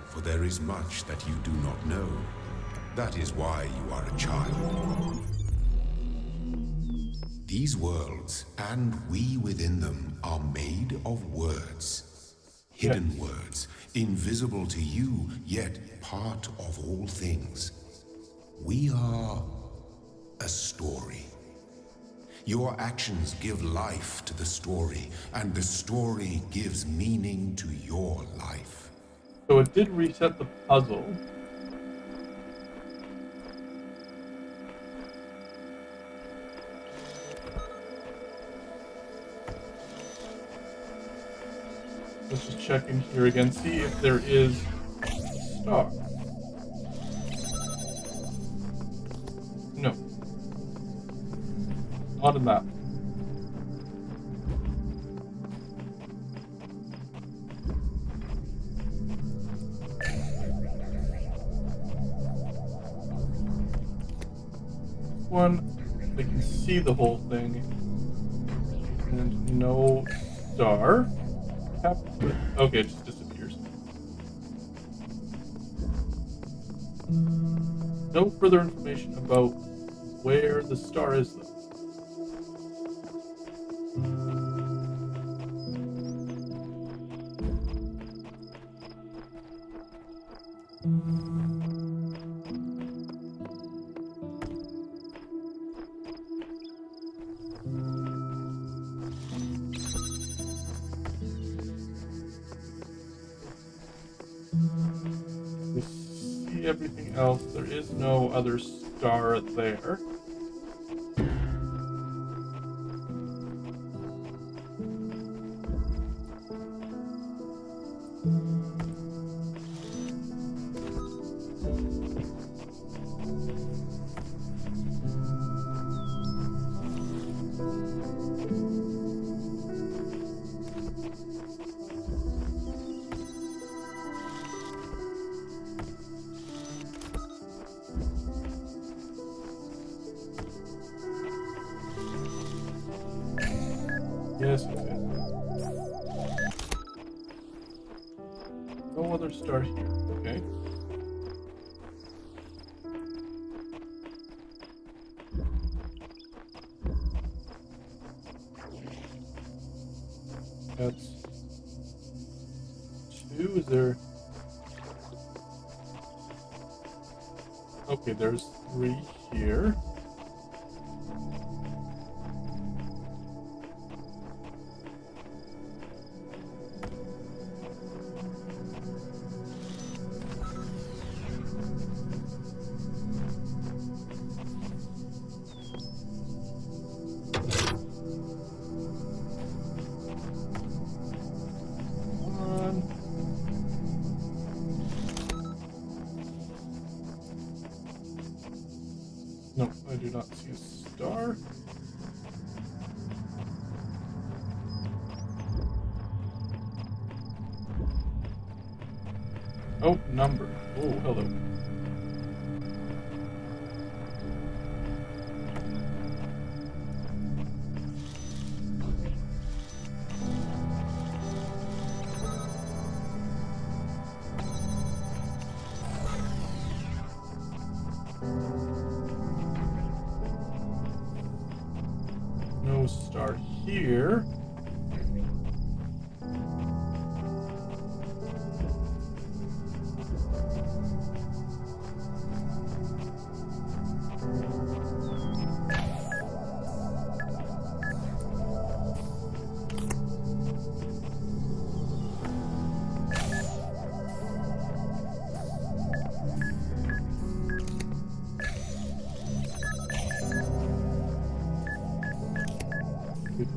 for there is much that you do not know. That is why you are a child. These worlds, and we within them, are made of words. Hidden words, invisible to you, yet part of all things. We are a story. Your actions give life to the story, and the story gives meaning to your life. So it did reset the puzzle. Let's just check in here again, see if there is a star. No. Not in that. One, I can see the whole thing. And no star. Okay, it just disappears. No further information about where the star is, though. We see everything else. There is no other star there. Yes, okay. No other star here, okay. That's 2, is there... Okay, there's 3 here. No, I do not see a star. Oh, number. Oh, hello. No star here.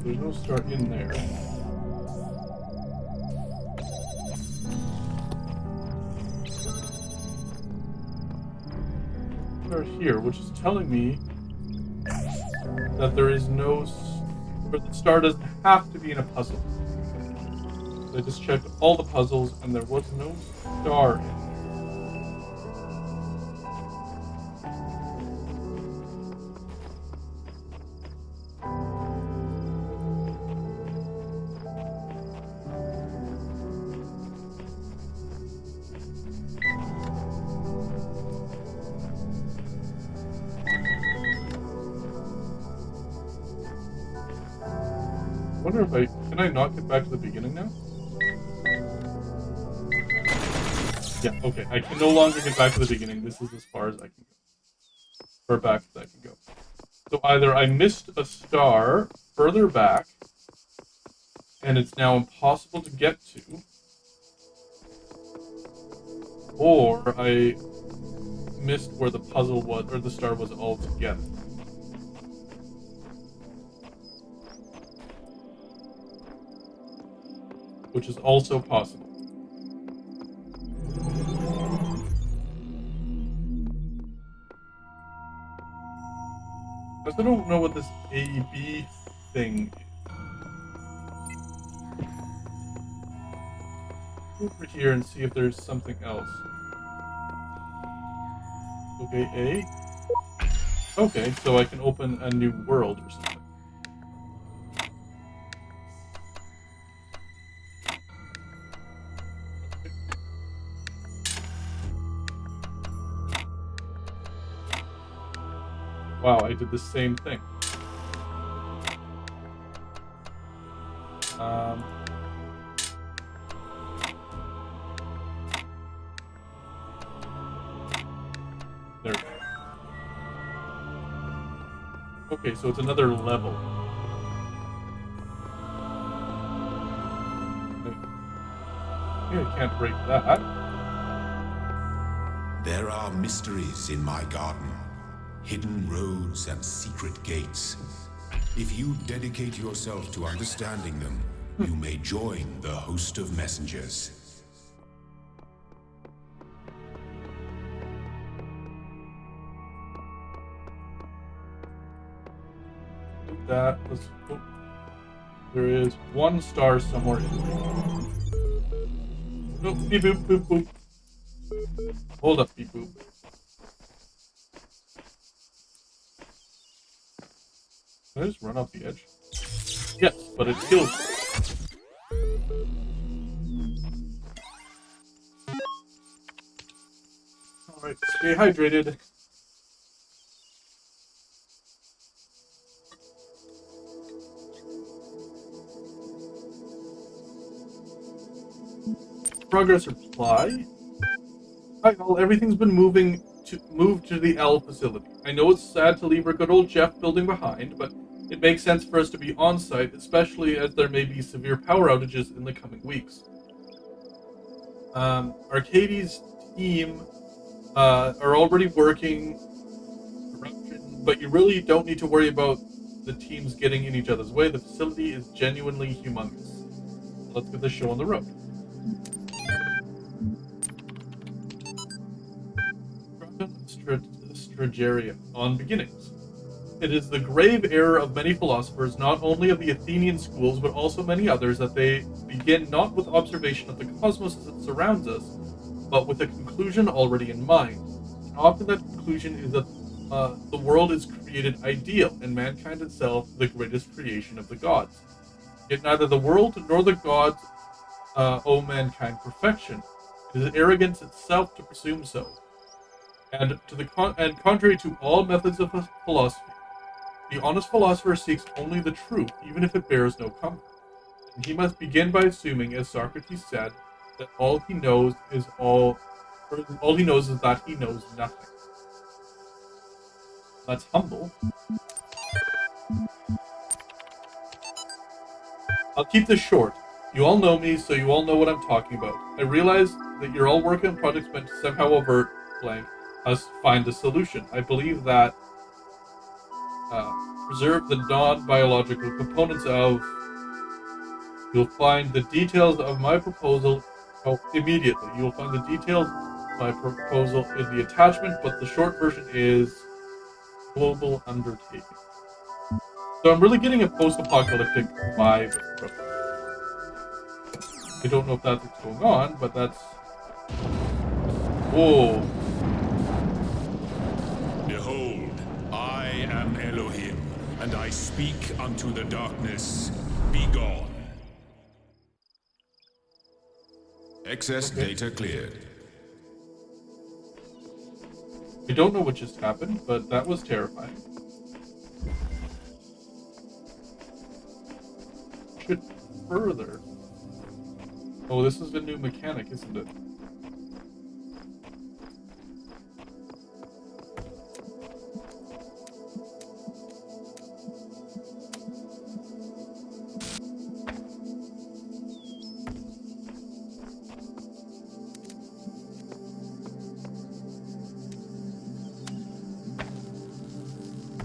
There's no star in there. Star here, which is telling me that there is no... Or the star doesn't have to be in a puzzle. I just checked all the puzzles and there was no star in there. I wonder if can I not get back to the beginning now? Yeah, okay. I can no longer get back to the beginning. This is as far as I can go. Or back as I can go. So either I missed a star further back, and it's now impossible to get to, or I missed where the puzzle was, or the star was altogether. Which is also possible. I also don't know what this A-B thing is. Go over here and see if there's something else. Okay, A. Okay, so I can open a new world or something. Wow, I did the same thing. There we go. Okay, so it's another level. Okay, I can't break that. There are mysteries in my garden, hidden roads and secret gates. If you dedicate yourself to understanding them, you may join the host of messengers. That was. Oh, there is one star somewhere in there. Oh, beep boop boop boop. Hold up, beep boop. Can I just run off the edge? Yes, but it kills me. Alright, stay hydrated. Progress reply. Hi all, everything's been moved to the L facility. I know it's sad to leave our good old Jeff building behind, but it makes sense for us to be on site, especially as there may be severe power outages in the coming weeks. Arcadie's team are already working, but you really don't need to worry about the teams getting in each other's way. The facility is genuinely humongous. Let's get this show on the road. Strategia on beginnings. It is the grave error of many philosophers, not only of the Athenian schools, but also many others, that they begin not with observation of the cosmos as it surrounds us, but with a conclusion already in mind. And often that conclusion is that the world is created ideal, and mankind itself the greatest creation of the gods. Yet neither the world nor the gods owe mankind perfection. It is arrogance itself to presume so. And contrary to all methods of philosophy, the honest philosopher seeks only the truth, even if it bears no comfort. And he must begin by assuming, as Socrates said, that all he knows is that he knows nothing. That's humble. I'll keep this short. You all know me, so you all know what I'm talking about. I realize that you're all working on projects meant to somehow avert blank us find a solution. I believe that preserve the non-biological components of. You'll find the details of my proposal immediately. You'll find the details of my proposal in the attachment, but the short version is global undertaking. So I'm really getting a post-apocalyptic vibe from it. I don't know if that's what's going on, but that's... Whoa. Behold, I am Elohim, and I speak unto the darkness. Be gone. Excess data cleared. I don't know what just happened, but that was terrifying. Should further. Oh, this is a new mechanic, isn't it?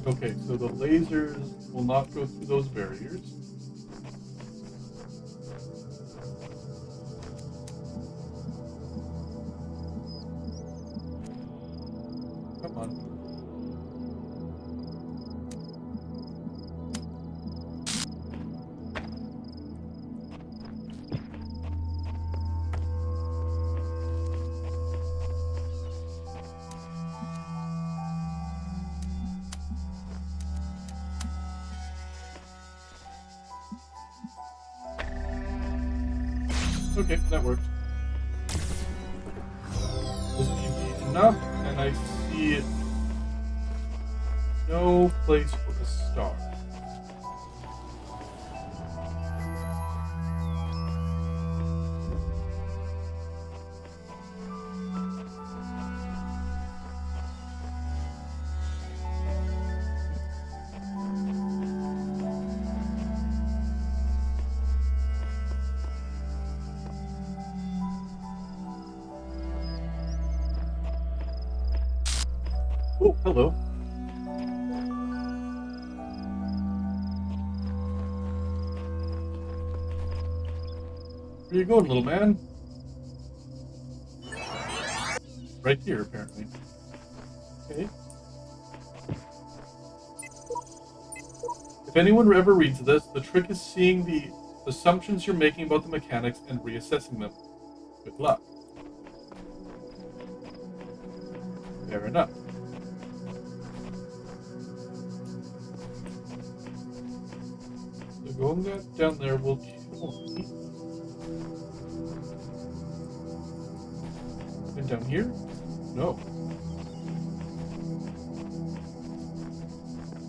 Okay, so the lasers will not go through those barriers. Come on. Okay, that worked. This is enough, and I see no place for a star. Oh, hello. Where you going, little man? Right here, apparently. Okay. If anyone ever reads this, the trick is seeing the assumptions you're making about the mechanics and reassessing them. Good luck. Fair enough. So going down there will kill me. And down here? No.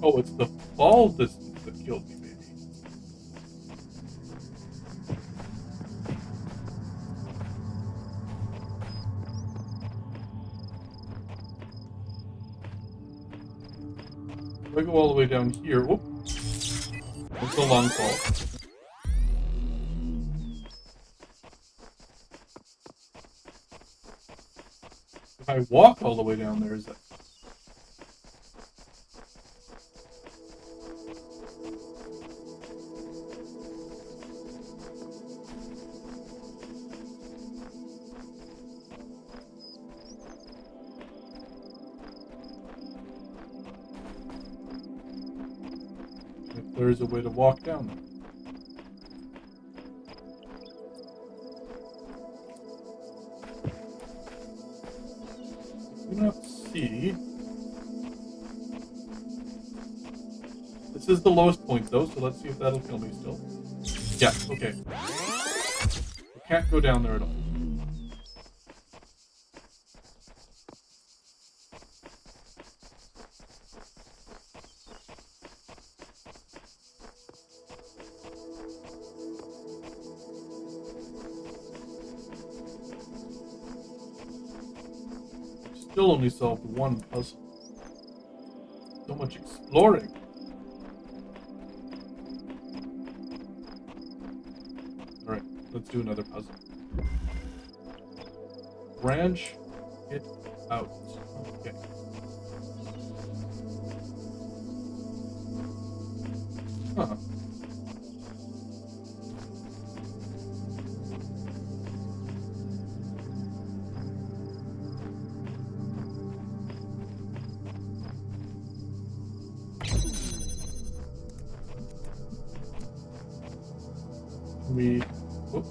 Oh, it's the fall distance that killed me, maybe. If I go all the way down here, whoop. It's a long fall. If I walk all the way down there, is that... If there's a way to walk down there. I do not see. This is the lowest point though, so let's see if that'll kill me still. Yeah, okay. I can't go down there at all. Still only solved one puzzle. So much exploring. Alright, let's do another puzzle. Branch it out. Okay. Huh. We... Whoop.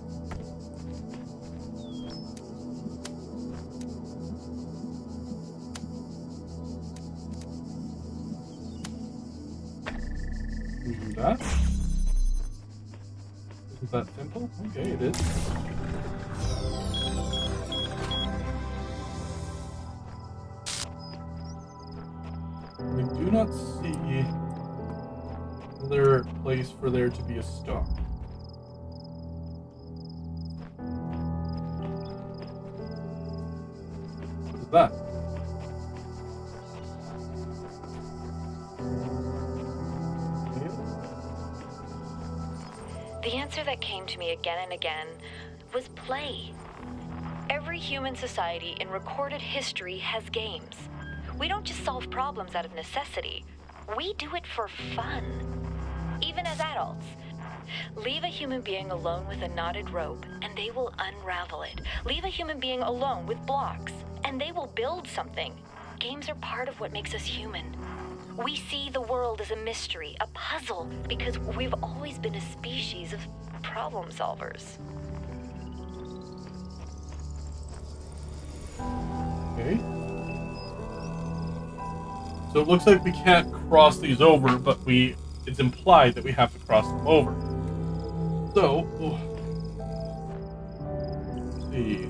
that? Isn't that simple? Okay, it is. I do not see another place for there to be a star. What is that? The answer that came to me again and again was play. Every human society in recorded history has games. We don't just solve problems out of necessity. We do it for fun. Even as adults. Leave a human being alone with a knotted rope, and they will unravel it. Leave a human being alone with blocks, and they will build something. Games are part of what makes us human. We see the world as a mystery, a puzzle, because we've always been a species of problem solvers. Okay. So it looks like we can't cross these over, but it's implied that we have to cross them over. So, let's see.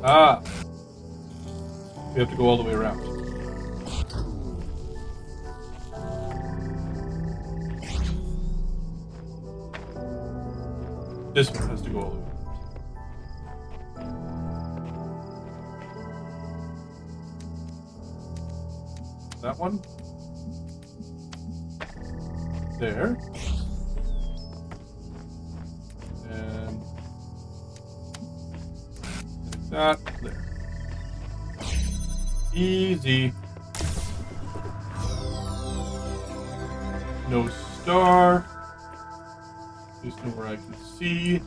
Ah. We have to go all the way around. This one has to go all the way around. That one. There. And like that. There. Easy. No star. At least nowhere I can see.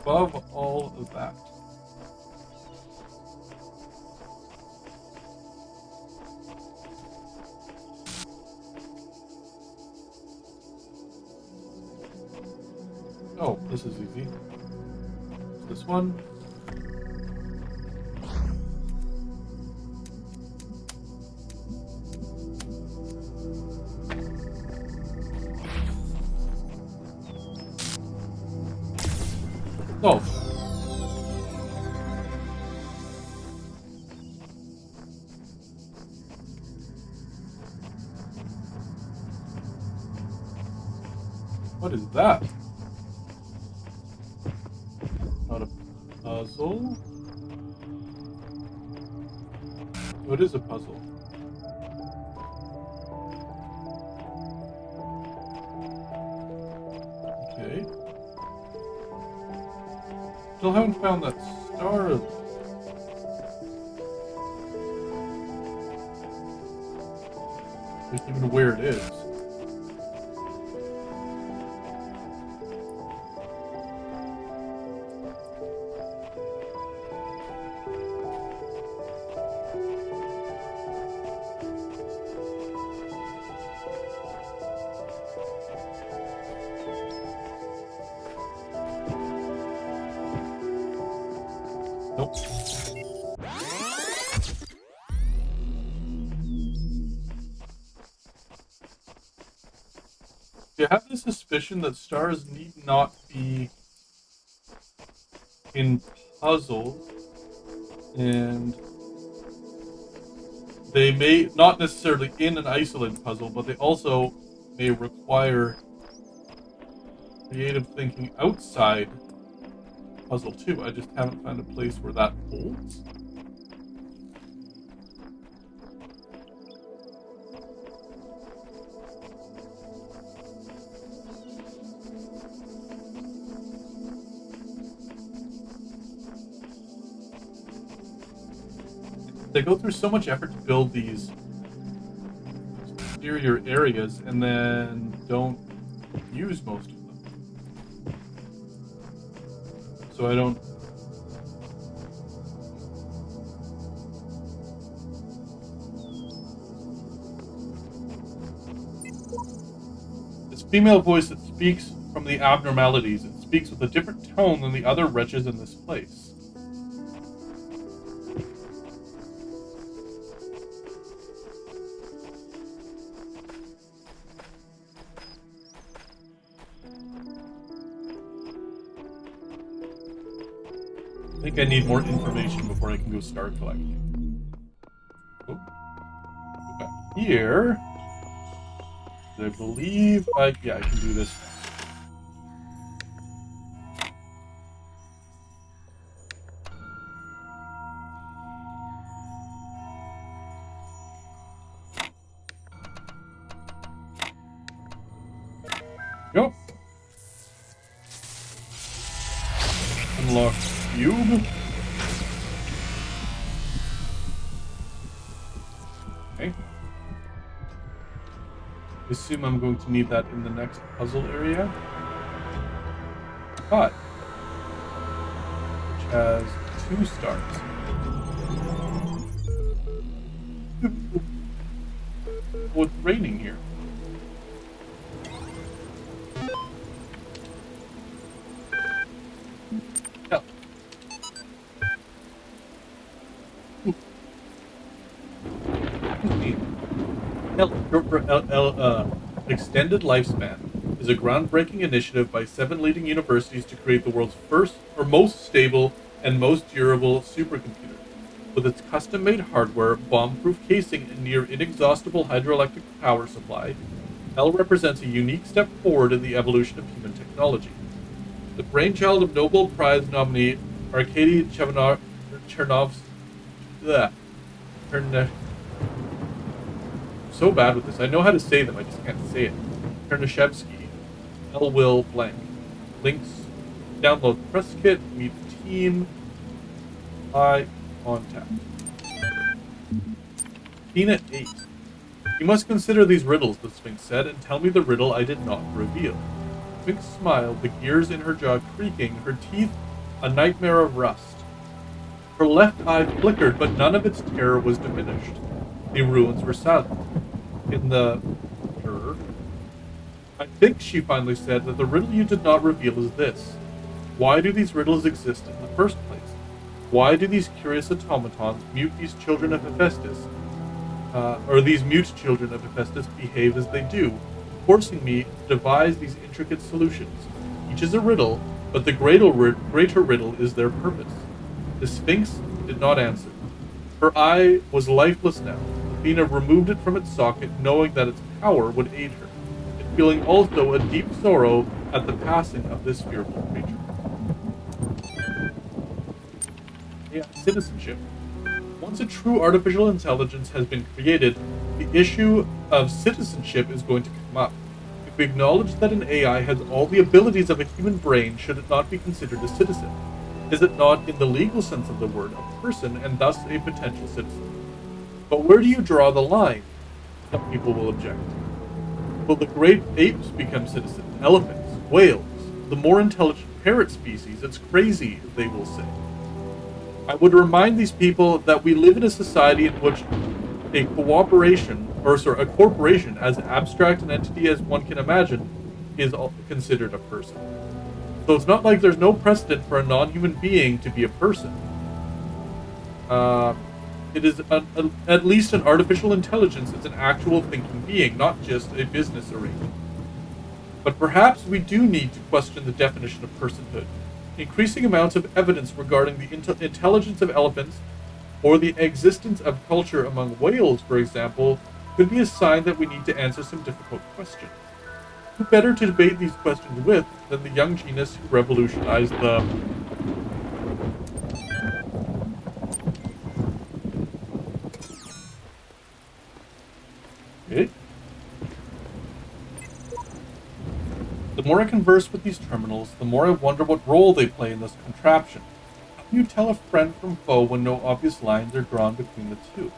Above all of that. Oh, this is easy. This one. Oh. What is that? Not a puzzle? Oh, it is a puzzle. Okay. Still haven't found that star. Just even where it is. Nope. I have the suspicion that stars need not be in puzzles, and they may not necessarily in an isolated puzzle, but they also may require creative thinking outside puzzle too. I just haven't found a place where that holds. They go through so much effort to build these exterior areas and then don't use most of them. So I don't... female voice that speaks from the abnormalities. It speaks with a different tone than the other wretches in this place. I think I need more information before I can go star collecting. Oh. Go back here. I believe I can do this. Go. Unlock cube. Okay. I assume I'm going to need that in the next puzzle area. But which has 2 stars. Oh, it's raining here. Yeah. Extended Lifespan is a groundbreaking initiative by 7 leading universities to create the world's first or most stable and most durable supercomputer. With its custom-made hardware, bomb-proof casing, and near inexhaustible hydroelectric power supply, L represents a unique step forward in the evolution of human technology. The brainchild of Nobel Prize nominee Arkady Chernovsky. So bad with this. I know how to say them, I just can't say it. Chernyshevsky. L will blank. Links. Download press kit. Meet team. I contact. Tina 8. You must consider these riddles, the Sphinx said, and tell me the riddle I did not reveal. The Sphinx smiled, the gears in her jaw creaking, her teeth a nightmare of rust. Her left eye flickered, but none of its terror was diminished. The ruins were silent. In the mirror, I think, she finally said, that the riddle you did not reveal is this. Why do these riddles exist in the first place? Why do these curious automatons, these children of Hephaestus, these mute children of Hephaestus behave as they do, forcing me to devise these intricate solutions? Each is a riddle, but the greater riddle is their purpose. The Sphinx did not answer. Her eye was lifeless now. Athena removed it from its socket, knowing that its power would aid her, and feeling also a deep sorrow at the passing of this fearful creature. Yeah, citizenship. Once a true artificial intelligence has been created, the issue of citizenship is going to come up. If we acknowledge that an AI has all the abilities of a human brain, should it not be considered a citizen? Is it not, in the legal sense of the word, a person and thus a potential citizen? But where do you draw the line? Some people will object. Will the great apes become citizens? Elephants? Whales? The more intelligent parrot species? It's crazy, they will say. I would remind these people that we live in a society in which a corporation, as abstract an entity as one can imagine, is considered a person. So it's not like there's no precedent for a non-human being to be a person. It is at least an artificial intelligence. It's an actual thinking being, not just a business arrangement. But perhaps we do need to question the definition of personhood. Increasing amounts of evidence regarding the intelligence of elephants, or the existence of culture among whales, for example, could be a sign that we need to answer some difficult questions. Who better to debate these questions with than the young genius who revolutionized the... Okay. The more I converse with these terminals, the more I wonder what role they play in this contraption. How can you tell a friend from foe when no obvious lines are drawn between the two?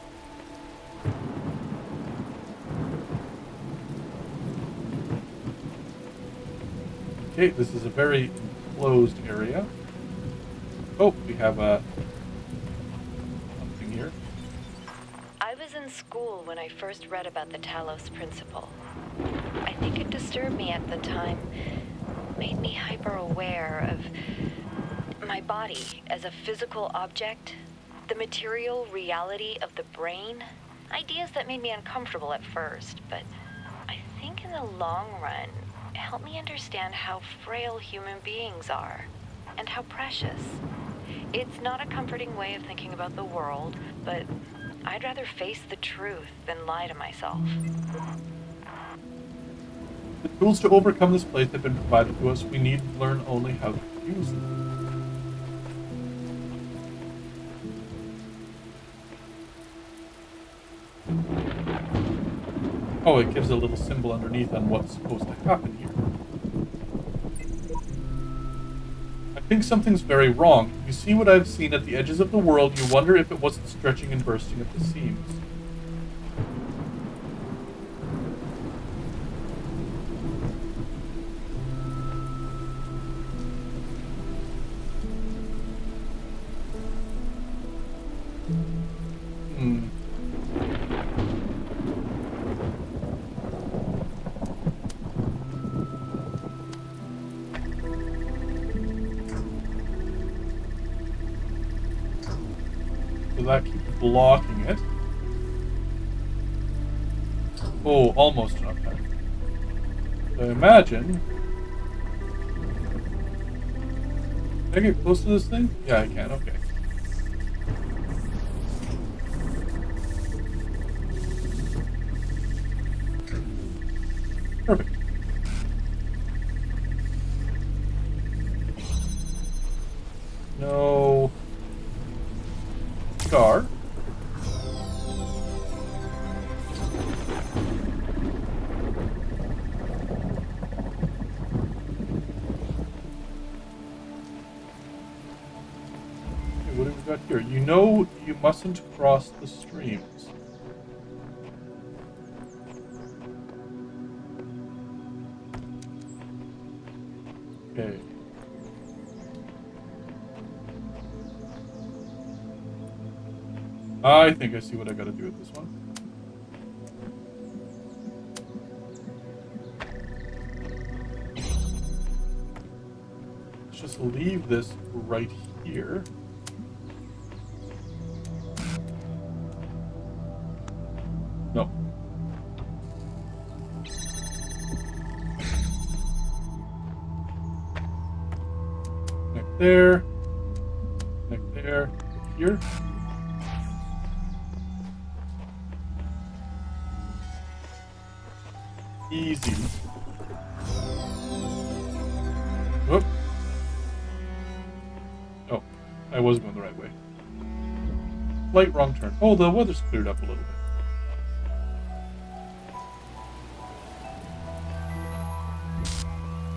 Okay, this is a very enclosed area. Oh, we have something here. I was in school when I first read about the Talos principle. I think think it disturbed me at the time. Made me hyper-aware of my body as a physical object, the material reality of the brain. Ideas that made me uncomfortable at first, but I think in the long run, helped me understand how frail human beings are and how precious. It's not a comforting way of thinking about the world, but I'd rather face the truth than lie to myself. The tools to overcome this place have been provided to us. We need to learn only how to use them. Oh, it gives a little symbol underneath on what's supposed to happen here. I think something's very wrong. You see what I've seen at the edges of the world, you wonder if it wasn't stretching and bursting at the seams. So that keeps blocking it. Oh, almost enough time. So I imagine... Can I get close to this thing? Yeah, I can, okay. Perfect. No... Scar. What have we got here? You know you mustn't cross the streams. Okay. I think I see what I gotta do with this one. Let's just leave this right here. No. Connect there. Connect there. Here. Easy. Whoop. Oh, I was going the right way. Slight wrong turn. Oh, the weather's cleared up a little bit.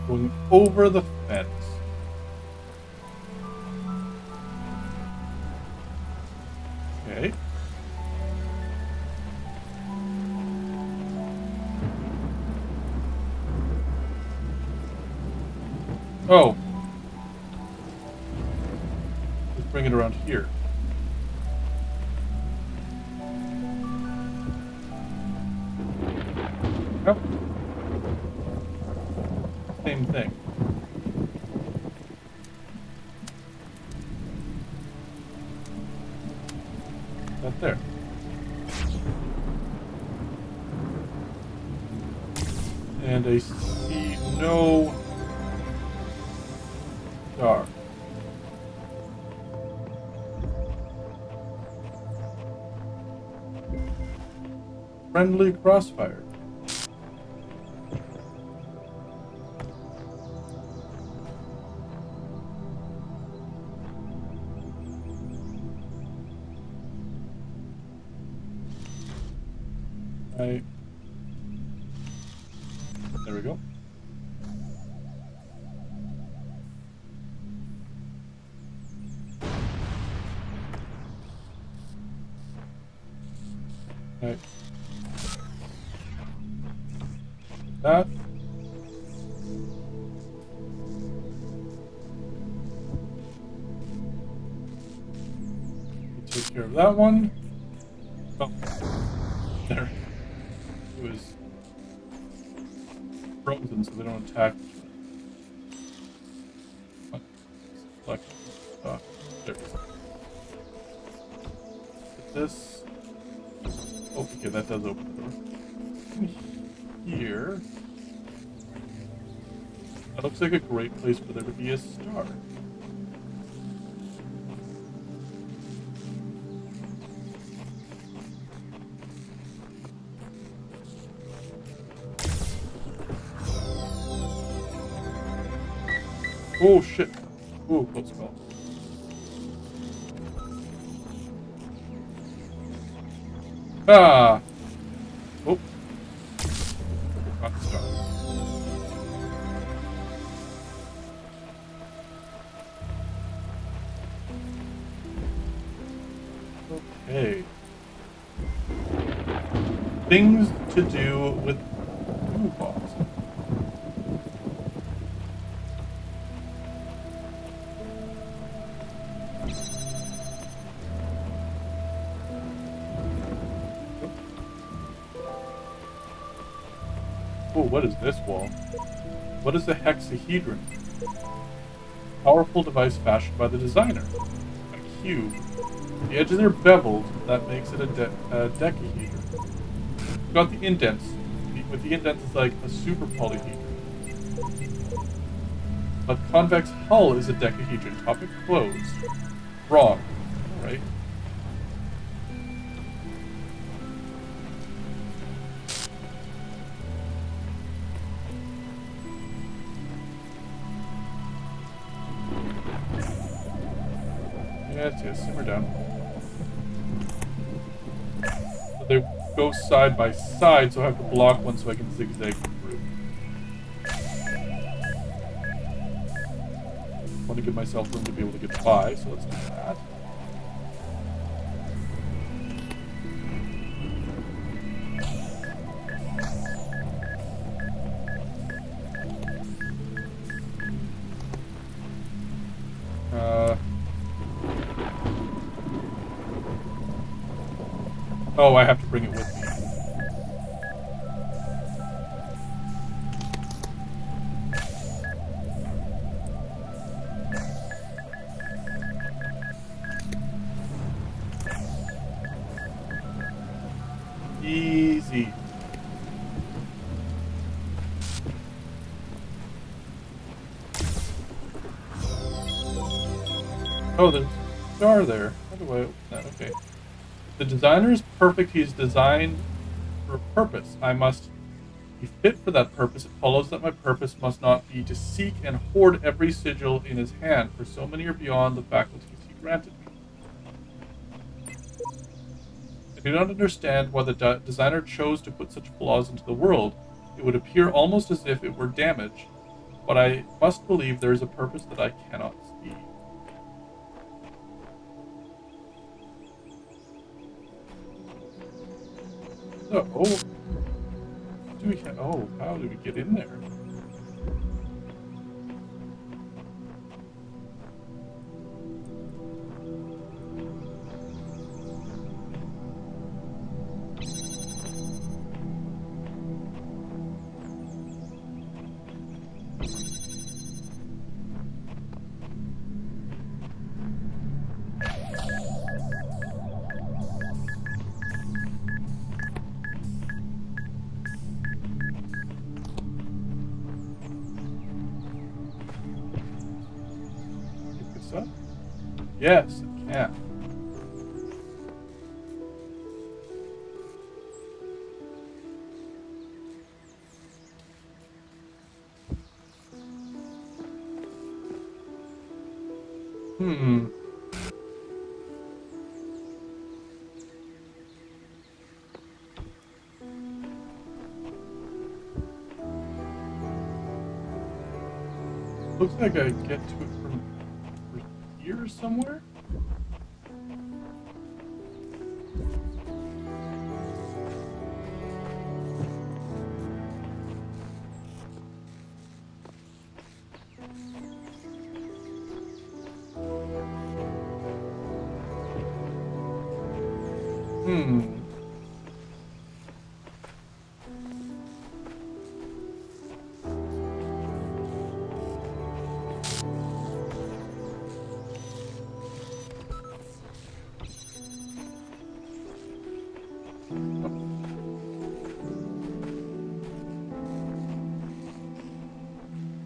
Going over the fence. Okay. Oh. Let's bring it around here. Yep. Same thing. Not there. And I see no star. Friendly crossfire. There we go. Alright. That. We'll take care of that one. Oh. There. It was frozen so they don't attack each other. Select there it is. Get this. Oh, okay, that does open the door. Here. That looks like a great place for there to be a star. Oh shit. Ooh, close call. Ah! Oh. Got the star. Okay. Things to do with boss. Oh, what is this wall? What is a hexahedron? Powerful device fashioned by the designer. A cube. The edges are beveled, that makes it a decahedron. We've got the indents. With the indents, it's like a super polyhedron. A convex hull is a decahedron. Topic closed. Wrong. Alright. Yeah, simmer down. So they go side by side, so I have to block one so I can zigzag through. I want to give myself room to be able to get by, so let's do that. Oh, I have to bring it with me. Easy. Oh, there's a star there. How do I open that? Okay. The designer is perfect. He is designed for a purpose. I must be fit for that purpose. It follows that my purpose must not be to seek and hoard every sigil in his hand, for so many are beyond the faculties he granted me. I do not understand why the designer chose to put such flaws into the world. It would appear almost as if it were damaged, but I must believe there is a purpose that I cannot see. Oh, how do we get in there? Up? Yes, I can. Looks like I get to it from here somewhere?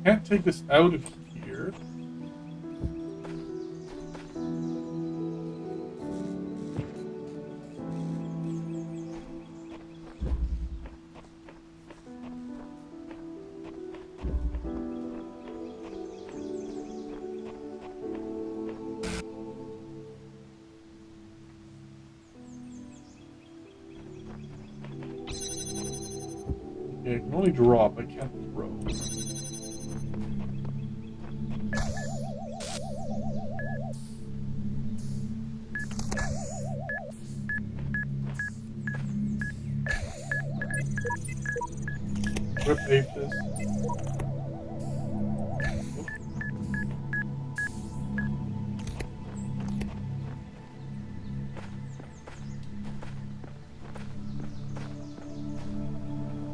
can't take this out of here. Okay, I can only drop, I can't throw. Rip ape this.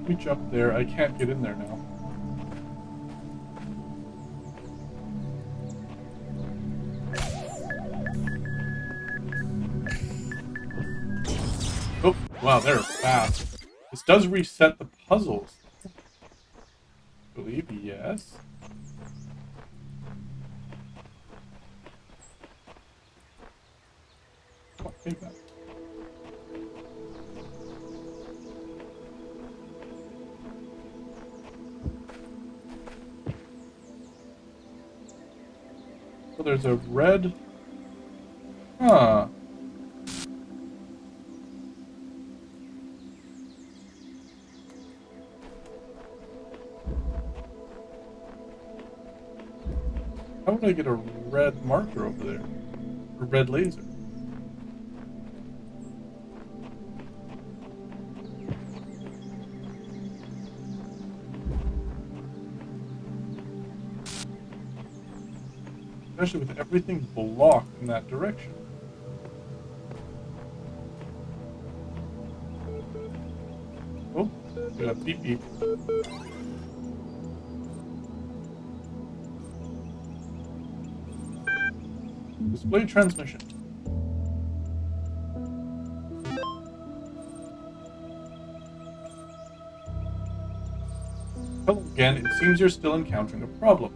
Reach up there. I can't get in there now. Oh, wow, they're fast. This does reset the puzzles. I believe, yes. Oh, take that. So there's a red. Huh. How would I get a red marker over there? A red laser? Especially with everything blocked in that direction. Oh, got a beep beep. Display transmission. Hello again, it seems you're still encountering a problem.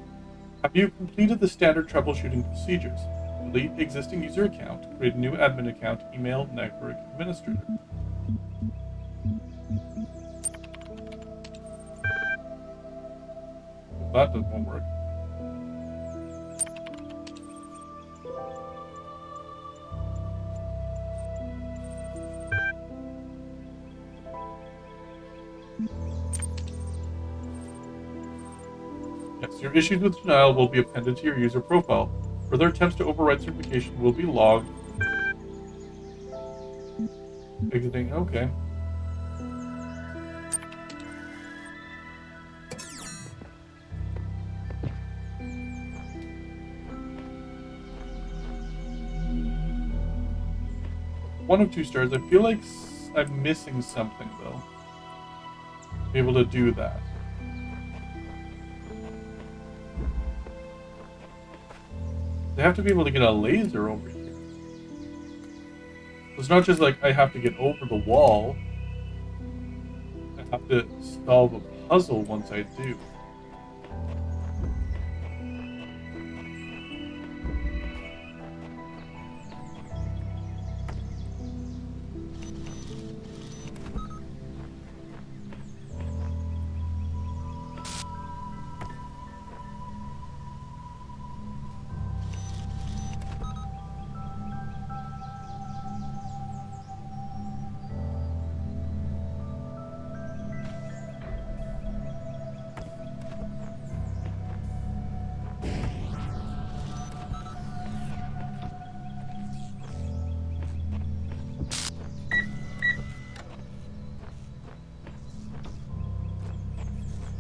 Have you completed the standard troubleshooting procedures? Delete the existing user account, create a new admin account, email network administrator. Well, that doesn't work. Yes, your issues with denial will be appended to your user profile. Further attempts to override certification will be logged. Exiting, okay. One of 2 stars. I feel like I'm missing something, though. To be able to do that. They have to be able to get a laser over here. It's not just like I have to get over the wall. I have to solve a puzzle once I do.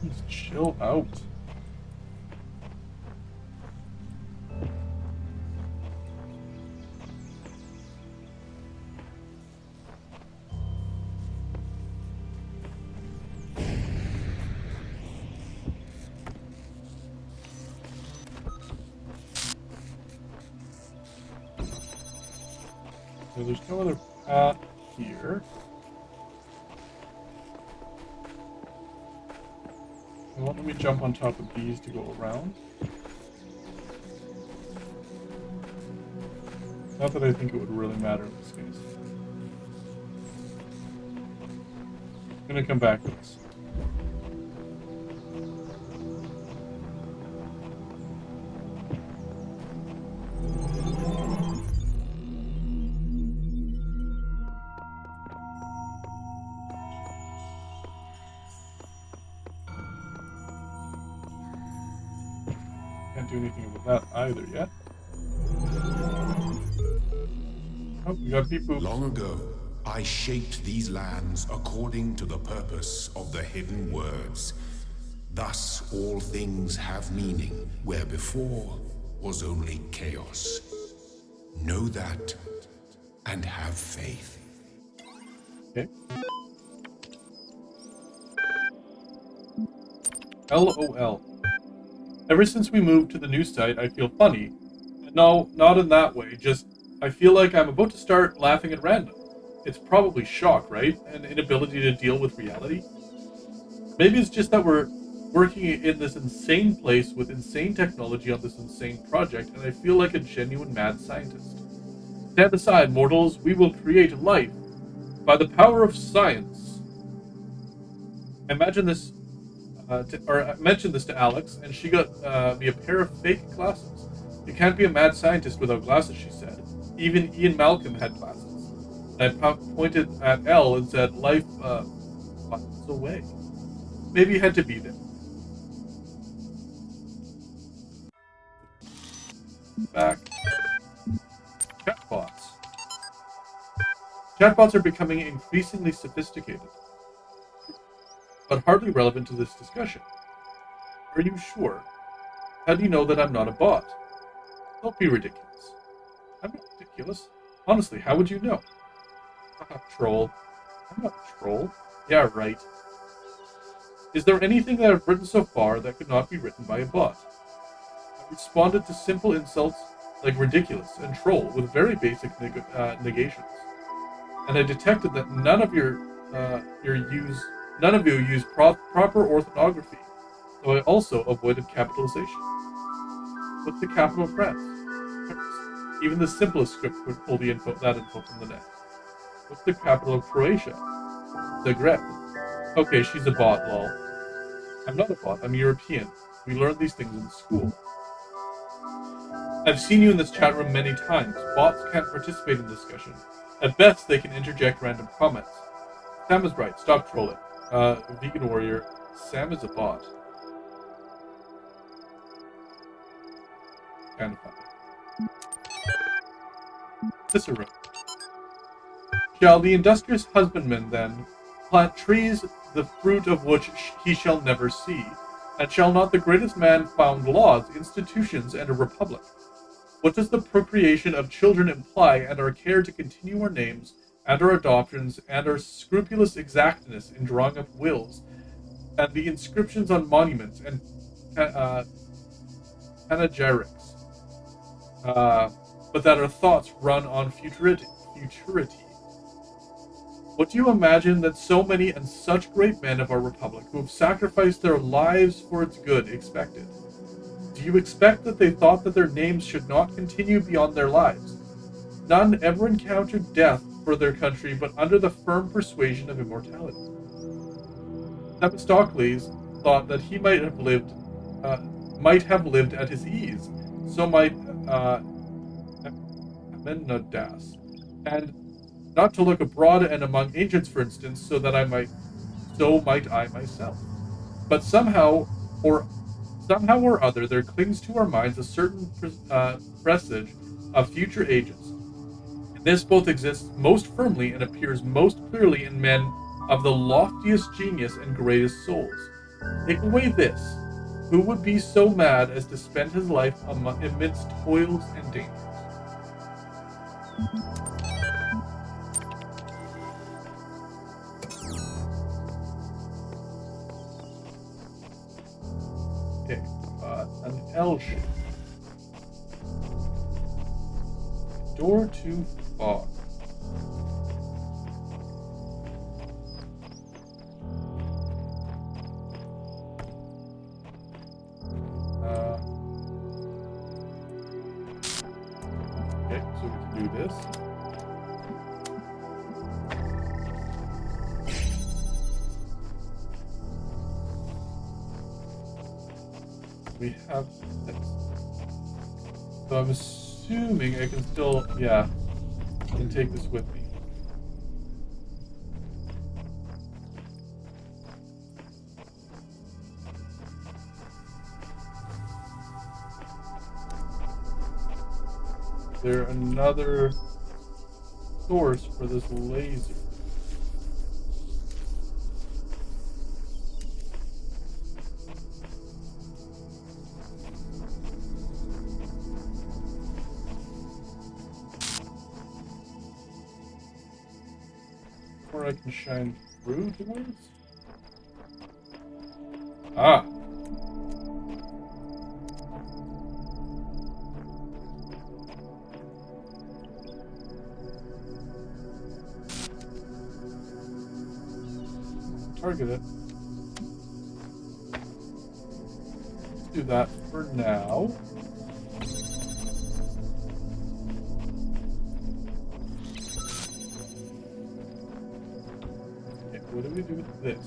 Just chill out. So there's no other path here. Well, let me jump on top of these to go around. Not that I think it would really matter in this case. I'm gonna come back to this. Can't do anything about that either yet. Oh, we got beep boops. Long ago, I shaped these lands according to the purpose of the hidden words. Thus, all things have meaning, where before was only chaos. Know that, and have faith. Okay. LOL. Ever since we moved to the new site, I feel funny. No, not in that way, just I feel like I'm about to start laughing at random. It's probably shock, right? An inability to deal with reality. Maybe it's just that we're working in this insane place with insane technology on this insane project, and I feel like a genuine mad scientist. Stand aside, mortals, we will create life by the power of science. Imagine this I mentioned this to Alex, and she got me a pair of fake glasses. You can't be a mad scientist without glasses, she said. Even Ian Malcolm had glasses. And I pointed at Elle and said, life finds a way. Maybe you had to be there. Back. Chatbots. Chatbots are becoming increasingly sophisticated, but hardly relevant to this discussion. Are you sure? How do you know that I'm not a bot? Don't be ridiculous. I'm not ridiculous. Honestly, how would you know? Troll. I'm not a troll. Yeah, right. Is there anything that I've written so far that could not be written by a bot? I responded to simple insults like ridiculous and troll with very basic negations. And I detected that none of you use proper orthography, so I also avoided capitalization. What's the capital France? Even the simplest script would pull that info from the net. What's the capital of Croatia? Zagreb. Okay, she's a bot, lol. I'm not a bot, I'm European. We learned these things in school. I've seen you in this chat room many times. Bots can't participate in discussion. At best, they can interject random comments. Sam is right. Stop trolling. Vegan warrior. Sam is a bot. Kind of funny. Cicero. Shall the industrious husbandman, then, plant trees, the fruit of which he shall never see? And shall not the greatest man found laws, institutions, and a republic? What does the procreation of children imply, and our care to continue our names, and our adoptions, and our scrupulous exactness in drawing up wills, and the inscriptions on monuments and panegyrics, but that our thoughts run on futurity? What do you imagine that so many and such great men of our republic, who have sacrificed their lives for its good, expected? Do you expect that they thought that their names should not continue beyond their lives? None ever encountered death for their country, but under the firm persuasion of immortality. Themistocles thought that he might have lived at his ease. So might Amennodas, and not to look abroad and among ancients, for instance, so might I myself. But somehow or other, there clings to our minds a certain presage of future ages. And this both exists most firmly and appears most clearly in men of the loftiest genius and greatest souls. Take away this, who would be so mad as to spend his life amidst toils and dangers? Okay, an L shape. Door to fog. Okay, so we can do this. We have this. So I'm assuming I can still, yeah, I can take this with me. Is there another source for this laser? Or I can shine through towards? Ah! Target it. Let's do that for now. Okay, what do we do with this?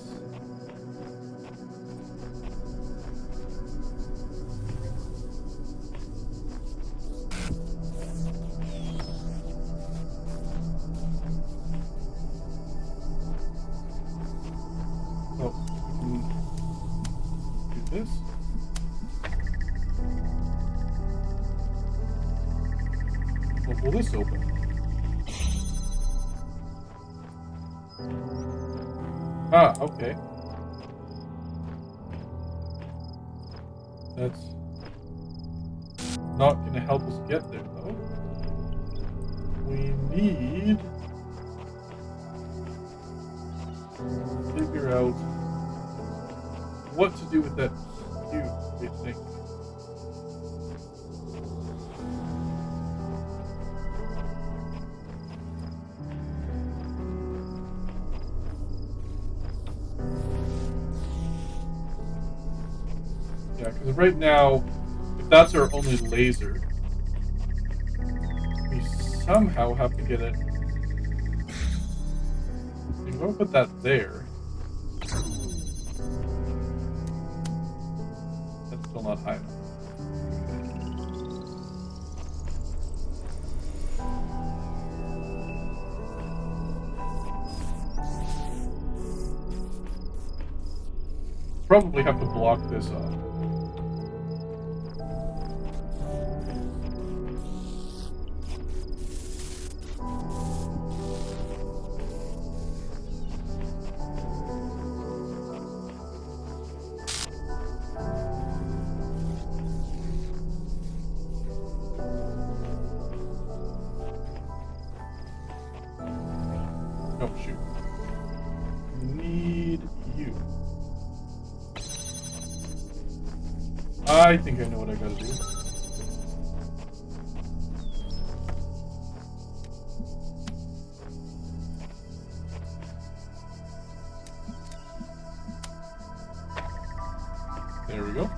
Oh, we can do this. Well, will this open? Ah, okay. That's not going to help us get there, though. We need to figure out what to do with that cube, I think. Yeah, because right now, if that's our only laser, we somehow have to get it. We won't put that there. That's still not high enough. Probably have to block this off. Oh, shoot. Need you. I think I know what I gotta do. There we go.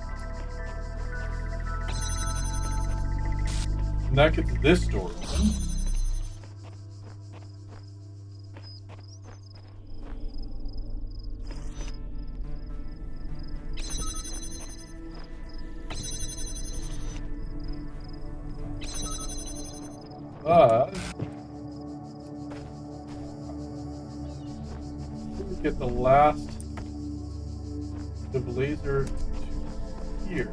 And that gets this door open. But we get the last the laser to here.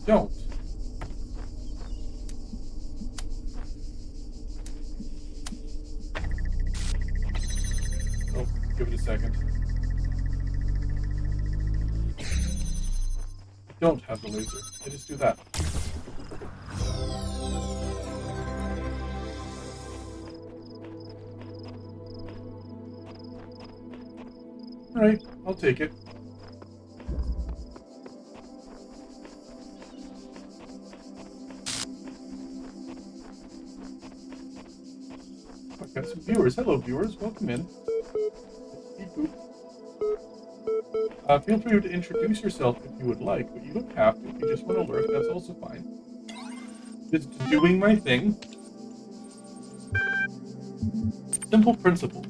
Don't. Oh, give it a second. Don't have the laser. I just do that. Alright, I'll take it. viewers. Hello, viewers. Welcome in. Feel free to introduce yourself if you would like, but you don't have to. If you just want to lurk, that's also fine. Just doing my thing. Simple principle.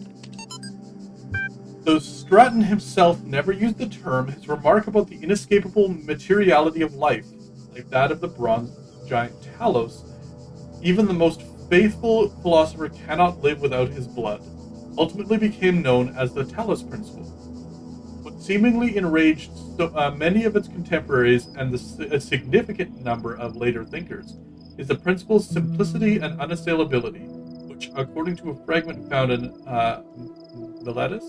Though Stratton himself never used the term, his remark about the inescapable materiality of life, like that of the bronze giant Talos, even the most faithful philosopher cannot live without his blood, ultimately became known as the Talos principle. What seemingly enraged many of its contemporaries and a significant number of later thinkers is the principle's simplicity and unassailability, which, according to a fragment found in Miletus,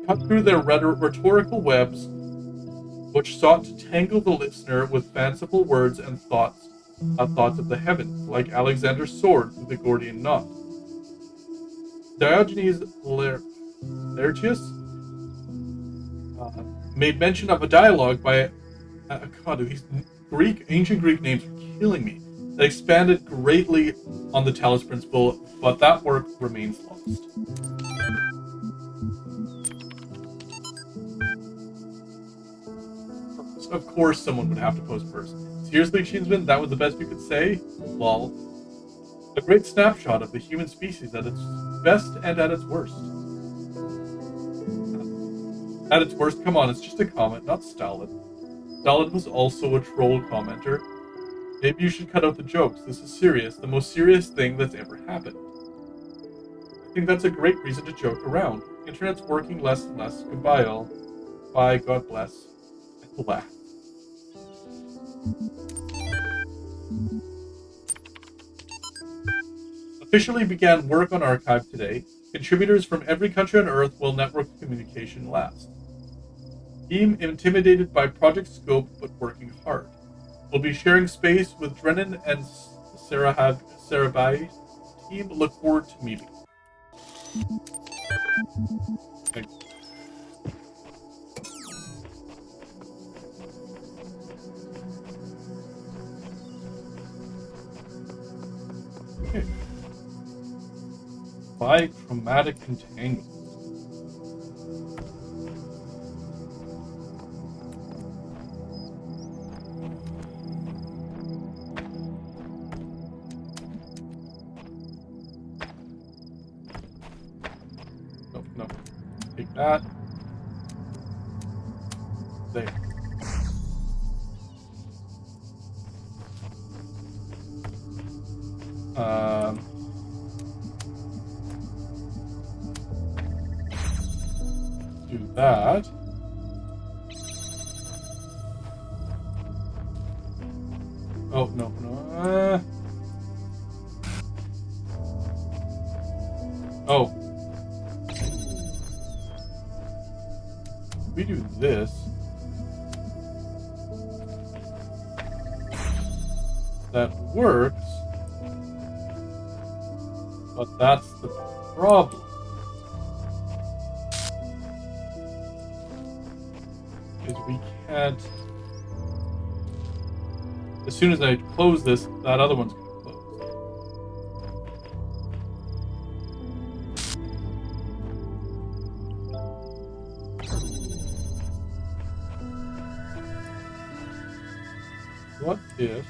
cut through their rhetorical webs, which sought to tangle the listener with fanciful words and thoughts of the heavens, like Alexander's sword through the Gordian knot. Diogenes Laertius made mention of a dialogue by God, these ancient Greek names are killing me. That expanded greatly on the Talos principle, but that work remains lost. Of course, someone would have to post first. Seriously, Shinsman, that was the best you could say? Lol. A great snapshot of the human species at its best and at its worst. At its worst, come on, it's just a comment, not Stalin. Stalin was also a troll commenter. Maybe you should cut out the jokes. This is serious, the most serious thing that's ever happened. I think that's a great reason to joke around. Internet's working less and less. Goodbye, all. Bye, God bless. And laugh. Officially began work on Archive today. Contributors from every country on Earth will network communication last. Team intimidated by project scope but working hard. We'll be sharing space with Drennan and Sarabai. Team look forward to meeting. Thanks. Okay. Bichromatic entanglement. No. Take that. There. Do that. Oh, no. Oh. We do this. That works. But that's the problem. Is we can't... As soon as I close this, that other one's going to close. What if...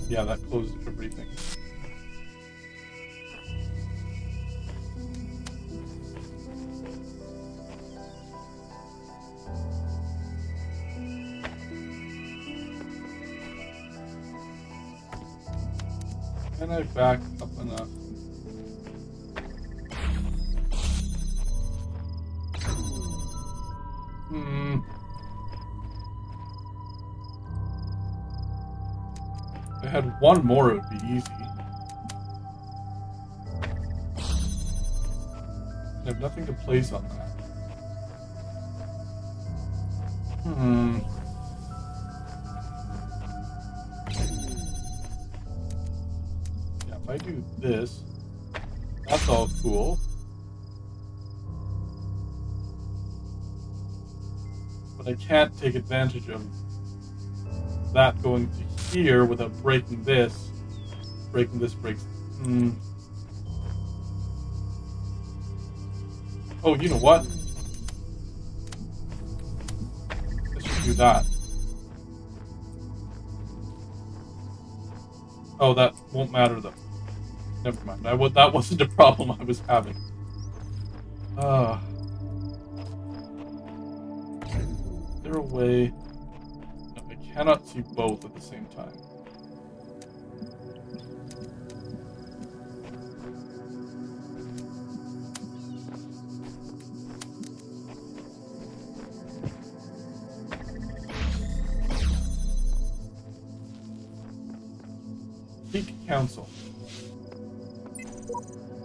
Yeah, that closes everything. Can I back up enough? If I had one more, it would be easy. I have nothing to place on that. I do this, that's all cool. But I can't take advantage of that going to here without breaking this. Breaking this breaks. Oh, you know what? Let's just do that. Oh, that won't matter though. Never mind. That wasn't a problem I was having. Is there a way? No, I cannot see both at the same time. Seek counsel.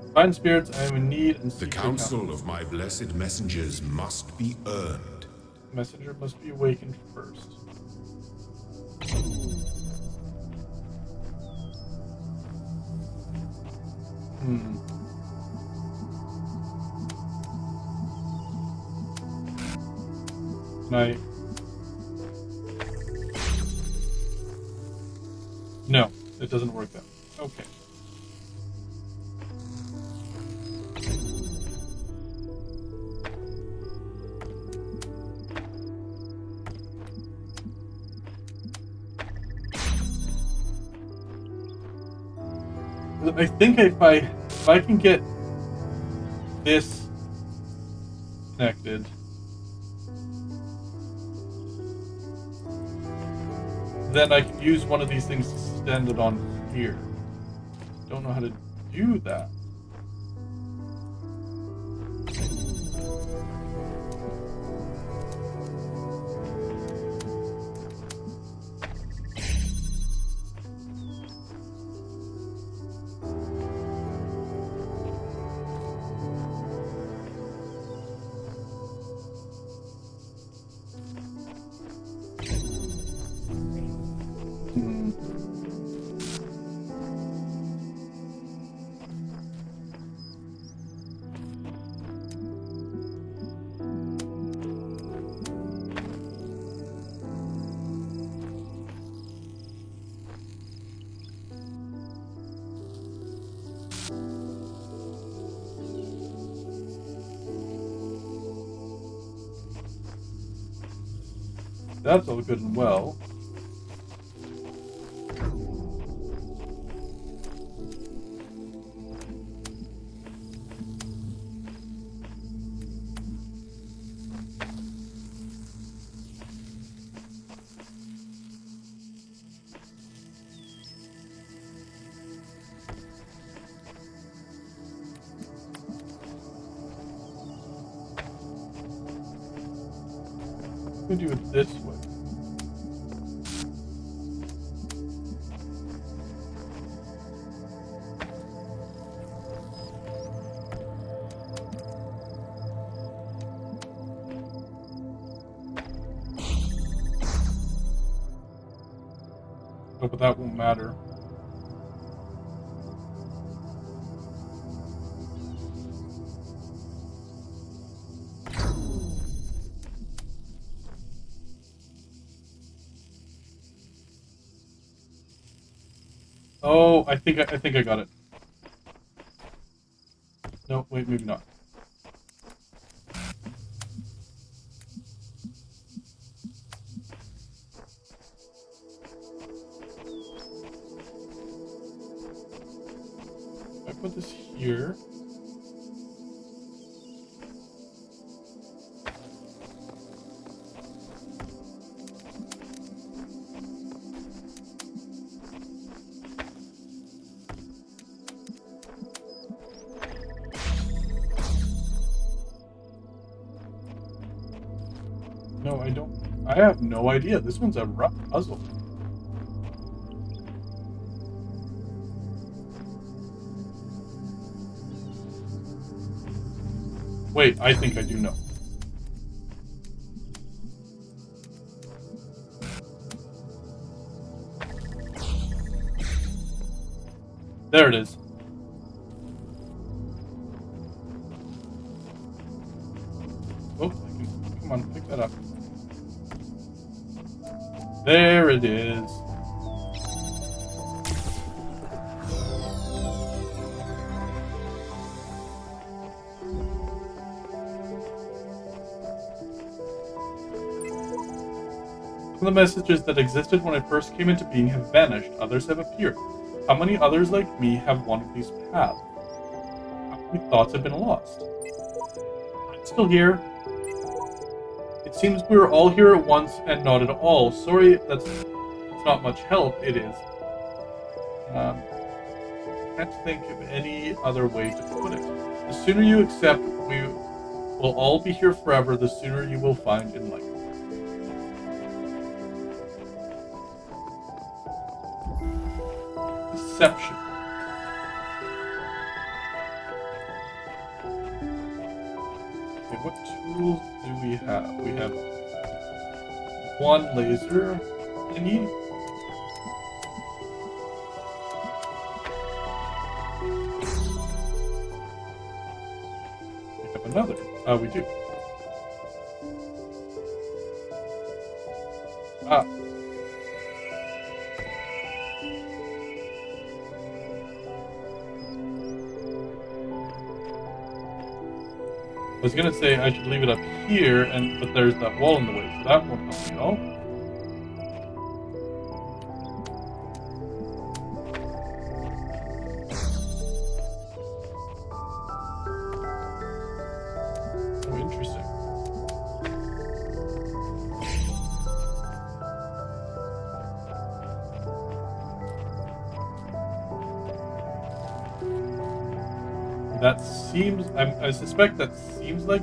Divine spirits, I am in need and The seek their counsel of my blessed messengers must be earned. Messenger must be awakened first. Can I? No, it doesn't work that way. Okay. I think if I can get this connected, then I can use one of these things to stand it on here. Don't know how to do that. That's all good and well. I'm gonna do it this way. Oh, but that won't matter. Oh, I think I got it. No, wait, maybe not. I put this here. No, I don't. I have no idea. This one's a rough puzzle. Wait, I think I do know. There it is. Oh, come on, pick that up. There it is. Some of the messages that existed when I first came into being have vanished, others have appeared. How many others like me have wandered these paths? How many thoughts have been lost? I'm still here. It seems we were all here at once and not at all. Sorry, it's not much help, it is. Can't think of any other way to put it. The sooner you accept we will all be here forever, the sooner you will find enlightenment. Deception. Okay, what tools do we have? We have one laser thingy. We have another. We do. Ah. I was gonna say I should leave it up here, but there's that wall in the way, so that won't help me at all. Oh, interesting. That seems. I suspect that seems like.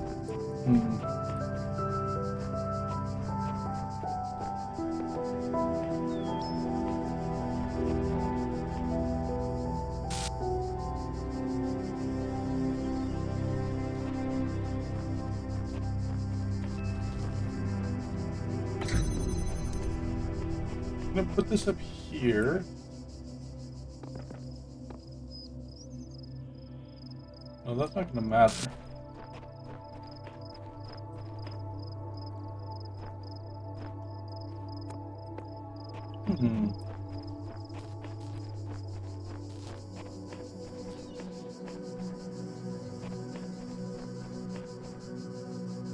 I'm gonna put this up here. No, that's not gonna matter.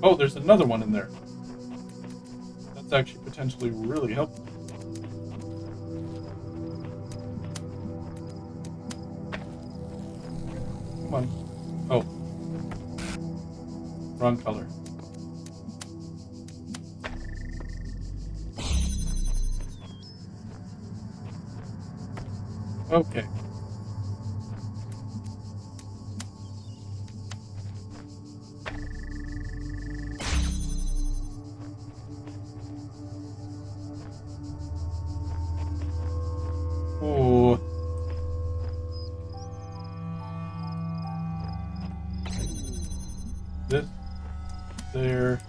Oh, there's another one in there. That's actually potentially really helpful. Come on. Oh. Wrong color. Okay. Oh. This, there,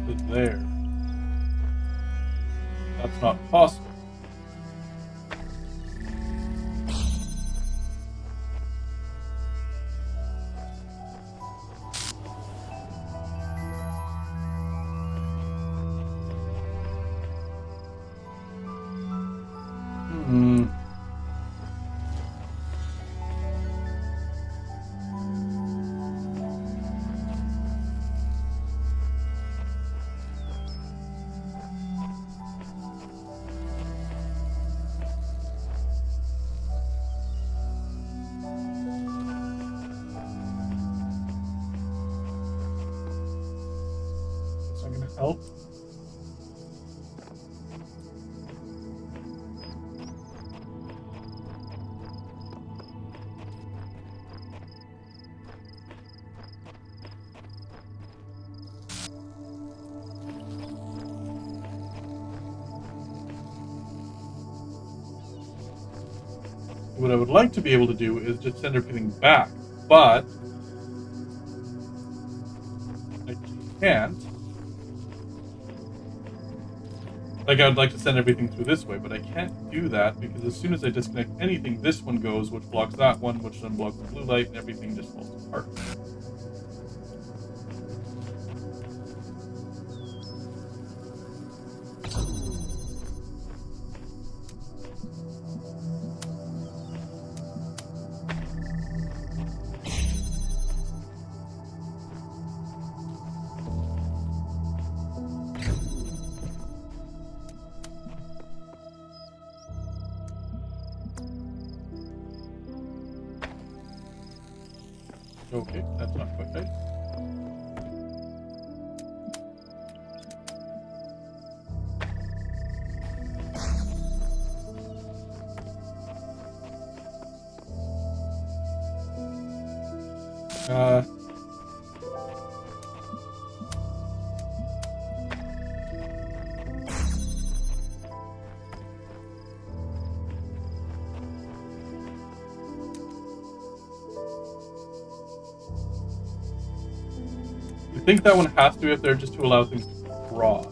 to there. That's not possible. It's not gonna help. What I would like to be able to do is just send everything back, but I can't Like, I'd like to send everything through this way, but I can't do that because as soon as I disconnect anything, this one goes, which blocks that one, which then blocks the blue light, and everything just falls apart. Okay, that's not quite right. Uh, I think that one has to be up there just to allow things to cross.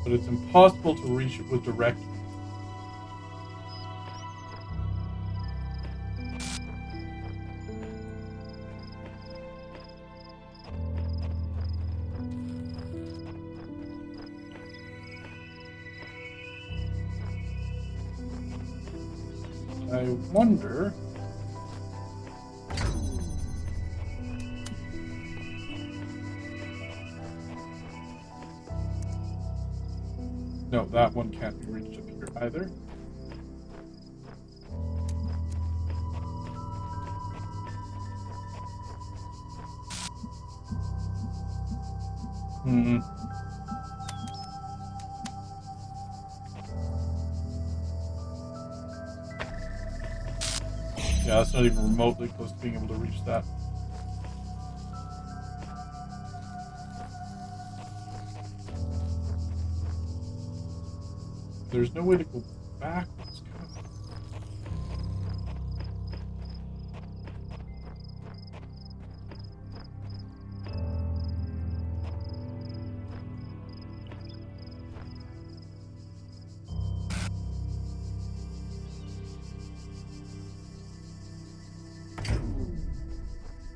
But it's impossible to reach it with direct. I wonder. No, that one can't be reached up here either. Hmm. Yeah, it's not even remotely close to being able to reach that. There's no way to go backwards.